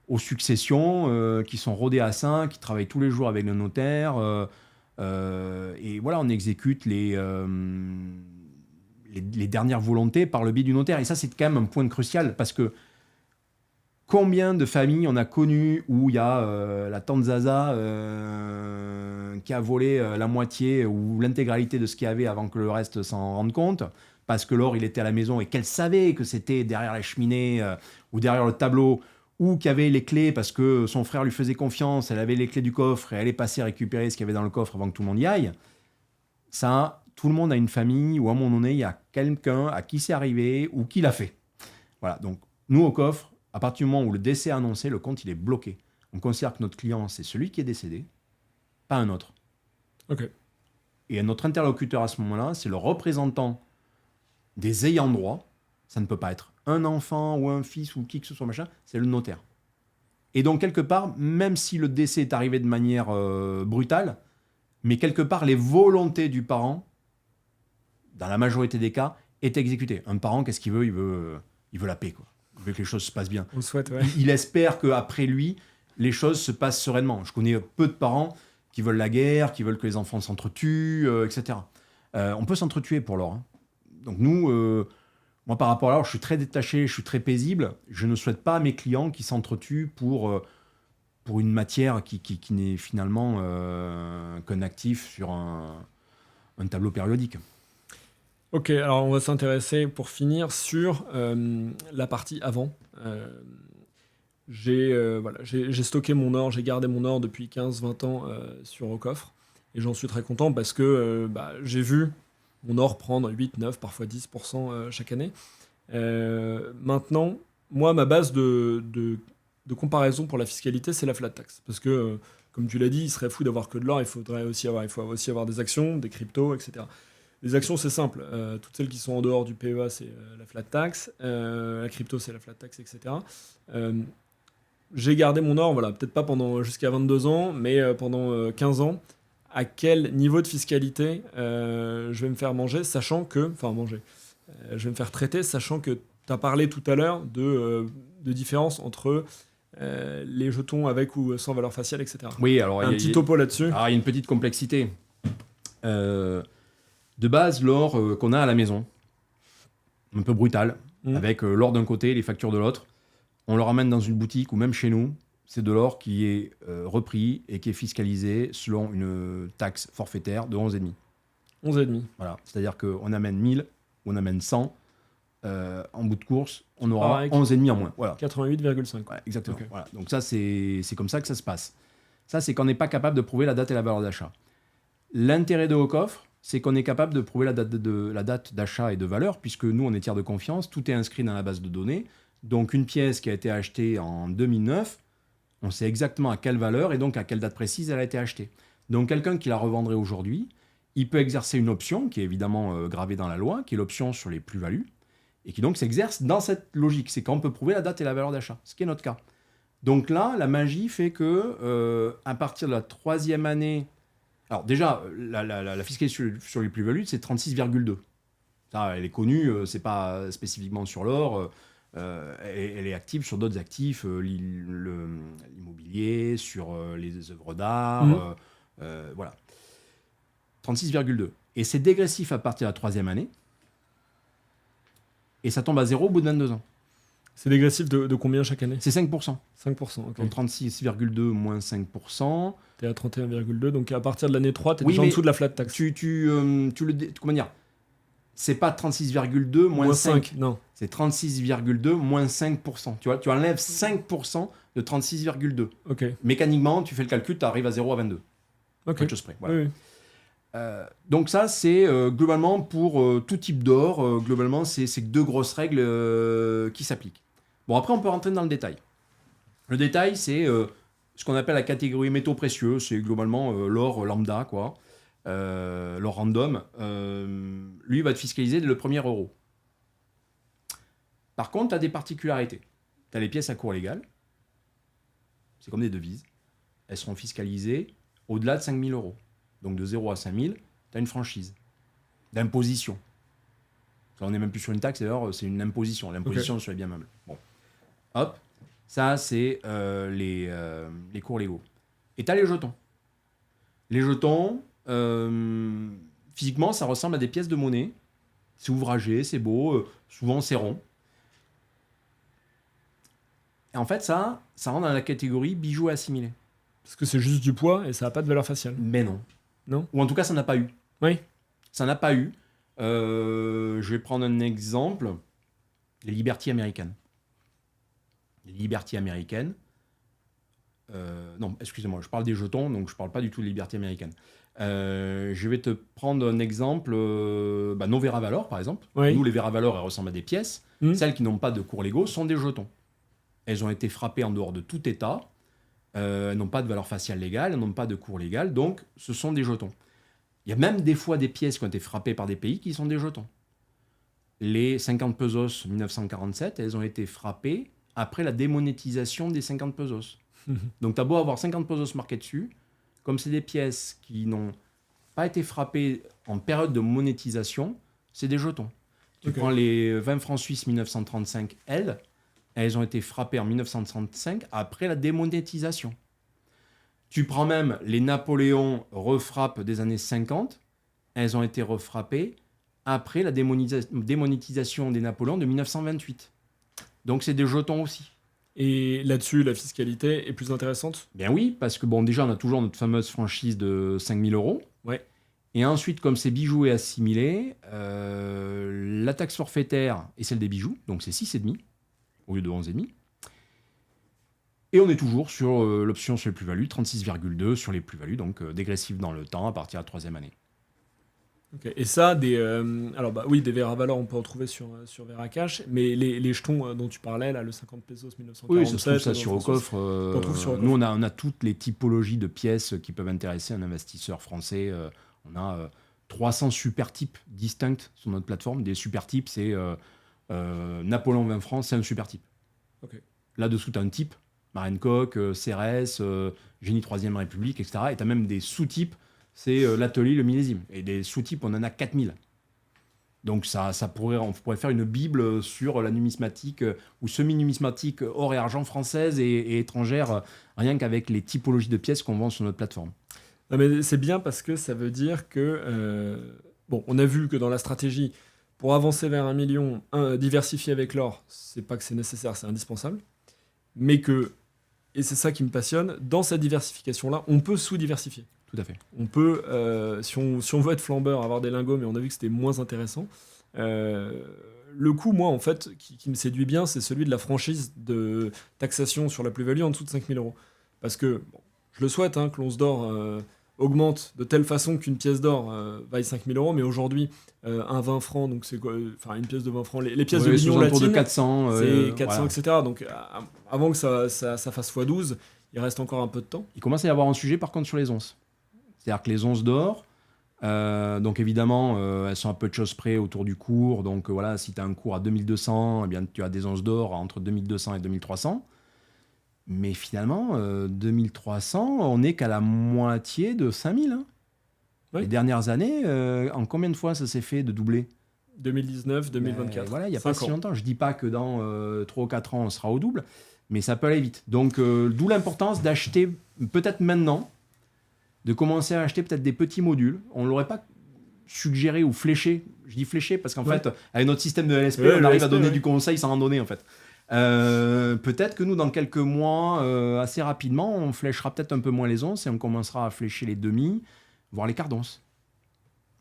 aux successions, qui sont rodés à Saint, qui travaillent tous les jours avec le notaire. Et voilà, on exécute les dernières volontés par le biais du notaire. Et ça, c'est quand même un point crucial parce que combien de familles on a connues où il y a la tante Zaza qui a volé la moitié ou l'intégralité de ce qu'il y avait avant que le reste s'en rende compte parce que l'or, il était à la maison et qu'elle savait que c'était derrière la cheminée ou derrière le tableau ou qu'il y avait les clés parce que son frère lui faisait confiance, elle avait les clés du coffre et elle est passée récupérer ce qu'il y avait dans le coffre avant que tout le monde y aille. Ça, tout le monde a une famille où à un moment donné, il y a quelqu'un à qui c'est arrivé ou qui l'a fait. Voilà, donc nous au coffre, à partir du moment où le décès est annoncé, le compte il est bloqué. On considère que notre client, c'est celui qui est décédé, pas un autre. Ok. Et notre interlocuteur à ce moment-là, c'est le représentant des ayants droit. Ça ne peut pas être un enfant ou un fils ou qui que ce soit, machin, c'est le notaire. Et donc, quelque part, même si le décès est arrivé de manière brutale, mais quelque part, les volontés du parent dans la majorité des cas, est exécuté. Un parent, qu'est-ce qu'il veut ? Il veut la paix, quoi. Il veut que les choses se passent bien. On le souhaite, ouais. Il espère qu'après lui, les choses se passent sereinement. Je connais peu de parents qui veulent la guerre, qui veulent que les enfants s'entretuent, etc. On peut s'entretuer pour l'or. Hein. Donc nous, moi par rapport à l'or, je suis très détaché, je suis très paisible. Je ne souhaite pas à mes clients qui s'entretuent pour une matière qui n'est finalement qu'un actif sur un tableau périodique. Ok, alors on va s'intéresser pour finir sur la partie avant. J'ai stocké mon or, j'ai gardé mon or depuis 15-20 ans sur au coffre. Et j'en suis très content parce que j'ai vu mon or prendre 8, 9, parfois 10% chaque année. Maintenant, moi, ma base de comparaison pour la fiscalité, c'est la flat tax. Parce que, comme tu l'as dit, il serait fou d'avoir que de l'or, il faut aussi avoir des actions, des cryptos, etc. Les actions, c'est simple. Toutes celles qui sont en dehors du PEA, c'est la flat tax. La crypto, c'est la flat tax, etc. J'ai gardé mon or, voilà, peut-être pas jusqu'à 22 ans, mais pendant 15 ans. À quel niveau de fiscalité je vais me faire manger, sachant que... Enfin, manger. Je vais me faire traiter, sachant que tu as parlé tout à l'heure de différence entre les jetons avec ou sans valeur faciale, etc. Oui, alors... Un petit topo là-dessus. Alors, il y a une petite complexité. De base, l'or qu'on a à la maison, un peu brutal, avec l'or d'un côté, les factures de l'autre, on le ramène dans une boutique ou même chez nous, c'est de l'or qui est repris et qui est fiscalisé selon une taxe forfaitaire de 11,5. 11,5. Voilà, c'est-à-dire qu'on amène 1000 ou on amène 100, en bout de course, on aura 11,5 en moins. Voilà. 88,5. Ouais, exactement. Okay. Voilà. Donc ça, c'est comme ça que ça se passe. Ça, c'est qu'on n'est pas capable de prouver la date et la valeur d'achat. L'intérêt de Aucoffre, c'est qu'on est capable de prouver la date d'achat et de valeur, puisque nous, on est tiers de confiance, tout est inscrit dans la base de données. Donc une pièce qui a été achetée en 2009, on sait exactement à quelle valeur et donc à quelle date précise elle a été achetée. Donc quelqu'un qui la revendrait aujourd'hui, il peut exercer une option qui est évidemment gravée dans la loi, qui est l'option sur les plus-values, et qui donc s'exerce dans cette logique. C'est quand on peut prouver la date et la valeur d'achat, ce qui est notre cas. Donc là, la magie fait que à partir de la 3e année... Alors déjà, la fiscalité sur les plus-values, c'est 36,2. Ça, elle est connue, c'est pas spécifiquement sur l'or... elle est active sur d'autres actifs, l'immobilier, sur les œuvres d'art, voilà. 36,2. Et c'est dégressif à partir de la 3e année. Et ça tombe à 0 au bout de 22 ans. C'est dégressif de combien chaque année ? C'est 5%. 5%, ok. Donc 36,2 moins 5%. T'es à 31,2, donc à partir de l'année 3, t'es déjà en dessous de la flat tax. Comment dire ? C'est pas 36,2 moins 5. Non. C'est 36,2 moins 5%. Tu vois, tu enlèves 5% de 36,2. Ok. Mécaniquement, tu fais le calcul, tu arrives à 0 à 22. Ok. Quelque chose près. Voilà. Oui. Donc ça, c'est globalement pour tout type d'or. Globalement, c'est 2 grosses règles qui s'appliquent. Bon, après, on peut rentrer dans le détail. Le détail, c'est ce qu'on appelle la catégorie métaux précieux. C'est globalement l'or lambda, quoi. L'or random. Lui, va te fiscaliser dès le premier euro. Par contre, tu as des particularités. Tu as les pièces à cours légal. C'est comme des devises. Elles seront fiscalisées au-delà de 5 000 euros. Donc de 0 à 5 000, tu as une franchise d'imposition. On n'est même plus sur une taxe, d'ailleurs, c'est une imposition. L'imposition sur les biens meubles. Bon. Hop. Ça, c'est les cours légaux. Et tu as les jetons. Les jetons, physiquement, ça ressemble à des pièces de monnaie. C'est ouvragé, c'est beau. Souvent, c'est rond. Et en fait, ça rentre dans la catégorie bijoux assimilés. Parce que c'est juste du poids et ça n'a pas de valeur faciale. Mais non. Non ? Ou en tout cas, ça n'a pas eu. Oui. Ça n'a pas eu. Je vais prendre un exemple. Les Liberty américaines. Les Liberty américaines. Non, excusez-moi, je parle des jetons, donc je ne parle pas du tout de Liberty américaines. Je vais te prendre un exemple. Nos Veravalor, par exemple. Oui. Nous, les Veravalor, elles ressemblent à des pièces. Celles qui n'ont pas de cours légaux sont des jetons. Elles ont été frappées en dehors de tout État. Elles n'ont pas de valeur faciale légale, elles n'ont pas de cours légal, donc ce sont des jetons. Il y a même des fois des pièces qui ont été frappées par des pays qui sont des jetons. Les 50 pesos 1947, elles ont été frappées après la démonétisation des 50 pesos. Donc tu as beau avoir 50 pesos marqués dessus, comme c'est des pièces qui n'ont pas été frappées en période de monétisation, c'est des jetons. Tu Ok. prends les 20 francs suisses 1935, elles ont été frappées en 1935 après la démonétisation. Tu prends même les Napoléon refrappes des années 50, elles ont été refrappées après la démonétisation des Napoléons de 1928. Donc c'est des jetons aussi. Et là-dessus, la fiscalité est plus intéressante. Bien oui, parce que bon, déjà on a toujours notre fameuse franchise de 5 000 €. Ouais. Et ensuite, comme c'est bijoux et assimilé, la taxe forfaitaire est celle des bijoux, donc c'est 6,5 au lieu de 11,5. Et on est toujours sur l'option sur les plus-values, 36,2 sur les plus-values, donc dégressive dans le temps à partir de la troisième année. Ok. Et ça, alors bah oui, des Veravalor, on peut en trouver sur Veracash, mais les jetons dont tu parlais, là, le 50 pesos Oui, ça 1947, se trouve ça le sur François, Ocoffre. t'en trouves sur Nous, Ocoffre. on a toutes les typologies de pièces qui peuvent intéresser un investisseur français. On a 300 super types distincts sur notre plateforme. Des super types, c'est Napoléon 20 francs, c'est un super type. Ok. Là-dessous, tu as un type, Marine Coq, CRS, Génie 3e République, etc. Et tu as même des sous-types, c'est l'atelier, le millésime. Et des sous-types, on en a 4000. Donc on pourrait faire une bible sur la numismatique ou semi-numismatique or et argent française et étrangère, rien qu'avec les typologies de pièces qu'on vend sur notre plateforme. Non, mais c'est bien parce que ça veut dire que, bon, on a vu que dans la stratégie, pour avancer vers 1 million, diversifier avec l'or, c'est pas que c'est nécessaire, c'est indispensable, mais que, et c'est ça qui me passionne, dans cette diversification-là, on peut sous-diversifier. Tout à fait. On peut, si on veut être flambeur, avoir des lingots, mais on a vu que c'était moins intéressant. Le coup, moi, en fait, qui me séduit bien, c'est celui de la franchise de taxation sur la plus-value en dessous de 5 000 €. Parce que, bon, je le souhaite, hein, que l'once d'or augmente de telle façon qu'une pièce d'or vaille 5 000 €, mais aujourd'hui, un 20 francs, donc c'est quoi, enfin une pièce de 20 francs, les pièces de Ouais, l'Union aux alentours de latine, 400. c'est 400, Voilà. etc. Donc avant que ça fasse x12, il reste encore un peu de temps. Il commence à y avoir un sujet par contre sur les onces. C'est-à-dire que les onces d'or, donc évidemment, elles sont un peu de choses près autour du cours. Donc voilà, si tu as un cours à 2200, eh bien, tu as des onces d'or entre 2200 et 2300. Mais finalement, 2300, on n'est qu'à la moitié de 5000. Hein. Oui. Les dernières années, en combien de fois ça s'est fait de doubler 2019, 2024. Voilà, il n'y a pas 5 si ans. longtemps. Je ne dis pas que dans 3 ou 4 ans, on sera au double, mais ça peut aller vite. Donc, d'où l'importance d'acheter, peut-être maintenant, de commencer à acheter peut-être des petits modules. On ne l'aurait pas suggéré ou fléché. Je dis fléché parce qu'en Ouais. fait, avec notre système de LSP, Ouais, on le arrive à LSP, donner ouais. du conseil sans en donner, en fait. Peut-être que nous, dans quelques mois, assez rapidement, on fléchera peut-être un peu moins les onces et on commencera à flécher les demi, voire les quarts d'once.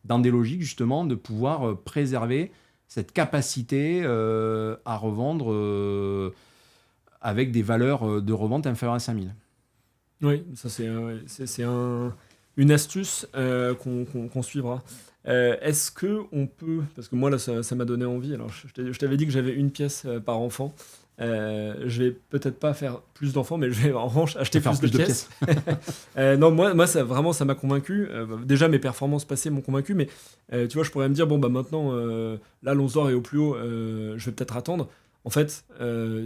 Dans des logiques, justement, de pouvoir préserver cette capacité à revendre avec des valeurs de revente inférieures à 5000. Oui, ça c'est une astuce qu'on suivra. Est-ce que on peut, parce que moi là ça m'a donné envie, alors je t'avais dit que j'avais une pièce par enfant. Je vais peut-être pas faire plus d'enfants, mais je vais en revanche acheter Faire plus de pièces. Non, moi ça vraiment ça m'a convaincu. Déjà mes performances passées m'ont convaincu, mais tu vois, je pourrais me dire bon bah maintenant là l'once d'or est au plus haut, je vais peut-être attendre. En fait,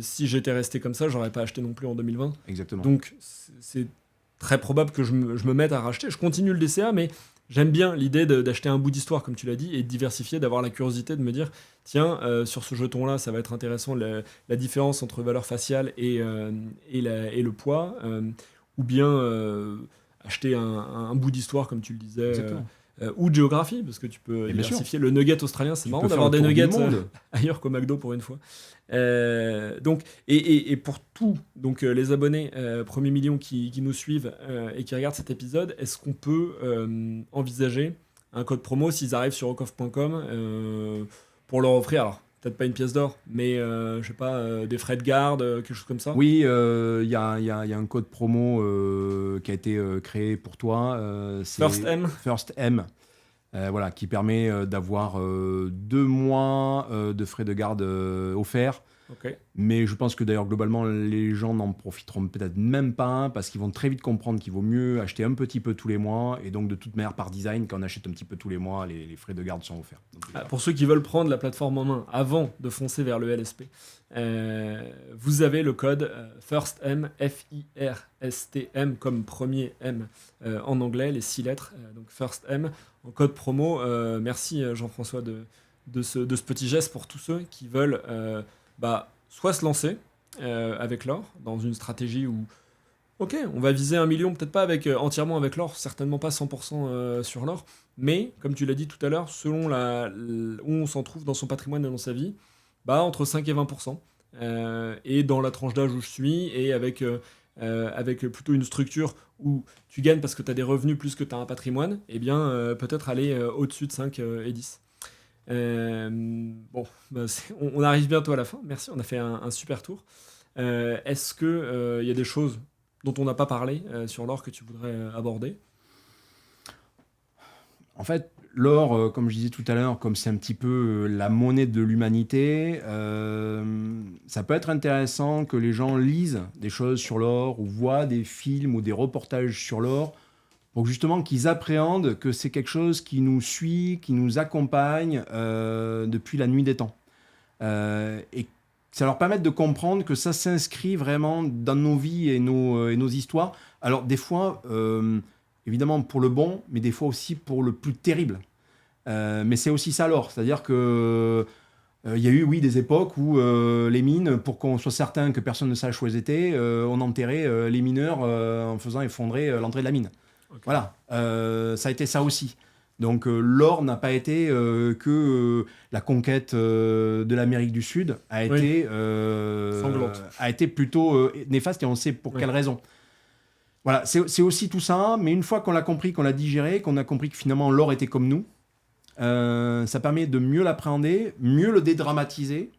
si j'étais resté comme ça, j'aurais pas acheté non plus en 2020. Exactement. Donc c'est très probable que je me mette à racheter. Je continue le DCA, mais j'aime bien l'idée d'acheter un bout d'histoire, comme tu l'as dit, et de diversifier, d'avoir la curiosité de me dire, tiens, sur ce jeton-là, ça va être intéressant, la différence entre valeur faciale et le poids, ou bien acheter un bout d'histoire, comme tu le disais, Exactement. ou de géographie, parce que tu peux Et bien diversifier. Le nugget australien, c'est Tu marrant peux d'avoir faire des le tour nuggets du monde. ailleurs qu'au McDo pour une fois. Donc, et pour tous donc, les abonnés Premier Million qui nous suivent et qui regardent cet épisode, est-ce qu'on peut envisager un code promo s'ils arrivent sur rocoff.com pour leur offrir, alors peut-être pas une pièce d'or, mais je sais pas, des frais de garde, quelque chose comme ça? Oui, il y a un code promo qui a été créé pour toi. C'est First M. First M. Voilà, qui permet d'avoir 2 mois de frais de garde offerts. Ok. Mais je pense que d'ailleurs, globalement, les gens n'en profiteront peut-être même pas parce qu'ils vont très vite comprendre qu'il vaut mieux acheter un petit peu tous les mois. Et donc, de toute manière, par design, quand on achète un petit peu tous les mois, les frais de garde sont offerts. Donc, Pour ceux qui veulent prendre la plateforme en main avant de foncer vers le LSP, vous avez le code FIRSTM, FIRSTM comme premier M en anglais, les 6 lettres, donc FIRSTM en code promo. Merci Jean-François de ce petit geste pour tous ceux qui veulent soit se lancer avec l'or dans une stratégie où ok, on va viser 1 million, peut-être pas entièrement avec l'or, certainement pas 100% sur l'or, mais comme tu l'as dit tout à l'heure, selon où on s'en trouve dans son patrimoine et dans sa vie, entre 5 et 20%. Et dans la tranche d'âge où je suis, et avec plutôt une structure où tu gagnes parce que tu as des revenus plus que tu as un patrimoine, eh bien peut-être aller au-dessus de 5 et 10. On arrive bientôt à la fin. Merci, on a fait un super tour. Est-ce qu'il y a des choses dont on n'a pas parlé sur l'or que tu voudrais aborder? En fait, l'or, comme je disais tout à l'heure, comme c'est un petit peu la monnaie de l'humanité, ça peut être intéressant que les gens lisent des choses sur l'or ou voient des films ou des reportages sur l'or pour justement qu'ils appréhendent que c'est quelque chose qui nous suit, qui nous accompagne depuis la nuit des temps. Et ça leur permet de comprendre que ça s'inscrit vraiment dans nos vies et nos histoires. Alors des fois, évidemment pour le bon, mais des fois aussi pour le plus terrible. Mais c'est aussi ça l'or, c'est-à-dire que il y a eu, oui, des époques où les mines, pour qu'on soit certain que personne ne sache où elles étaient, on enterrait les mineurs en faisant effondrer l'entrée de la mine. Okay. Voilà, ça a été ça aussi. Donc l'or n'a pas été que la conquête de l'Amérique du Sud, a été plutôt néfaste, et on sait pour quelle raison. Voilà, c'est aussi tout ça, mais une fois qu'on l'a compris, qu'on l'a digéré, qu'on a compris que finalement l'or était comme nous, ça permet de mieux l'appréhender, mieux le dédramatiser,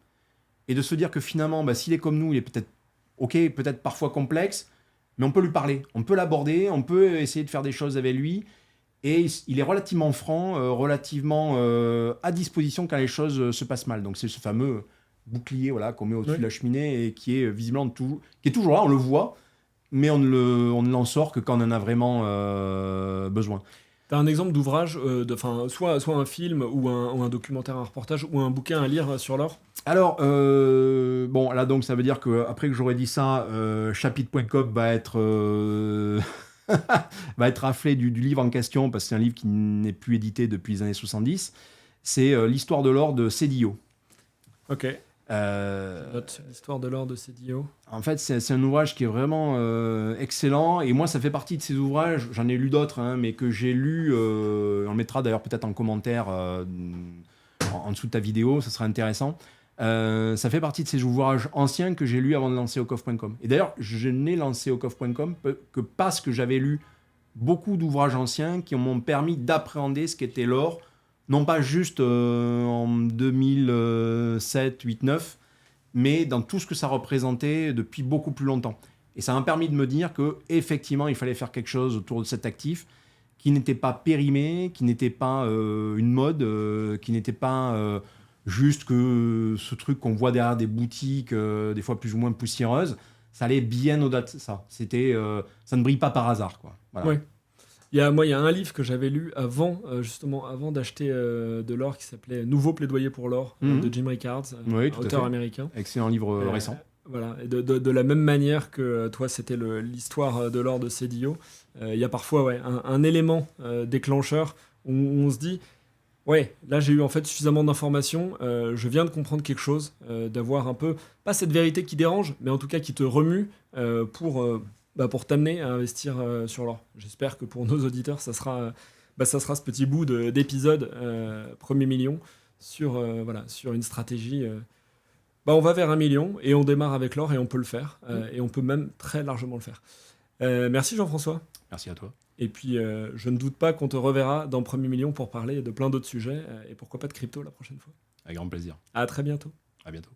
et de se dire que finalement, s'il est comme nous, il est peut-être parfois complexe, mais on peut lui parler, on peut l'aborder, on peut essayer de faire des choses avec lui, et il est relativement franc, relativement à disposition quand les choses se passent mal. Donc c'est ce fameux bouclier qu'on met au-dessus de la cheminée et qui est visiblement qui est toujours là, on le voit, mais on ne l'en sort que quand on en a vraiment besoin. Tu as un exemple d'ouvrage, soit un film ou un documentaire, un reportage, ou un bouquin à lire sur l'or? Alors, là donc ça veut dire qu'après que j'aurais dit ça, chapitre.com va être raflé du livre en question, parce que c'est un livre qui n'est plus édité depuis les années 70. C'est l'histoire de l'or de Cédillo. Ok. L'histoire de l'or de Cédillo. En fait, c'est un ouvrage qui est vraiment excellent. Et moi, ça fait partie de ces ouvrages, j'en ai lu d'autres, mais que j'ai lu, on le mettra d'ailleurs peut-être en commentaire en dessous de ta vidéo, ça sera intéressant. Ça fait partie de ces ouvrages anciens que j'ai lus avant de lancer Ocoff.com. Et d'ailleurs, je n'ai lancé Ocoff.com que parce que j'avais lu beaucoup d'ouvrages anciens qui m'ont permis d'appréhender ce qu'était l'or, non pas juste en 2007, 8, 9, mais dans tout ce que ça représentait depuis beaucoup plus longtemps. Et ça m'a permis de me dire qu'effectivement, il fallait faire quelque chose autour de cet actif qui n'était pas périmé, qui n'était pas une mode, qui n'était pas juste que ce truc qu'on voit derrière des boutiques, des fois plus ou moins poussiéreuses. Ça allait bien au-delà de ça. Ça ne brille pas par hasard, quoi. Voilà. Ouais. Il y a un livre que j'avais lu avant d'acheter de l'or, qui s'appelait Nouveau plaidoyer pour l'or, de Jim Rickards, auteur américain. Excellent livre récent. Voilà. Et de la même manière que toi, c'était l'histoire de l'or de Cédillo, il y a parfois un élément déclencheur où on se dit là j'ai eu en fait suffisamment d'informations, je viens de comprendre quelque chose, d'avoir un peu, pas cette vérité qui dérange, mais en tout cas qui te remue pour t'amener à investir sur l'or. J'espère que pour nos auditeurs, ça sera ce petit bout d'épisode premier million sur une stratégie. On va vers 1 million et on démarre avec l'or et on peut le faire. Et on peut même très largement le faire. Merci Jean-François. Merci à toi. Et puis, je ne doute pas qu'on te reverra dans Premier Million pour parler de plein d'autres sujets et pourquoi pas de crypto la prochaine fois. Avec grand plaisir. À très bientôt. À bientôt.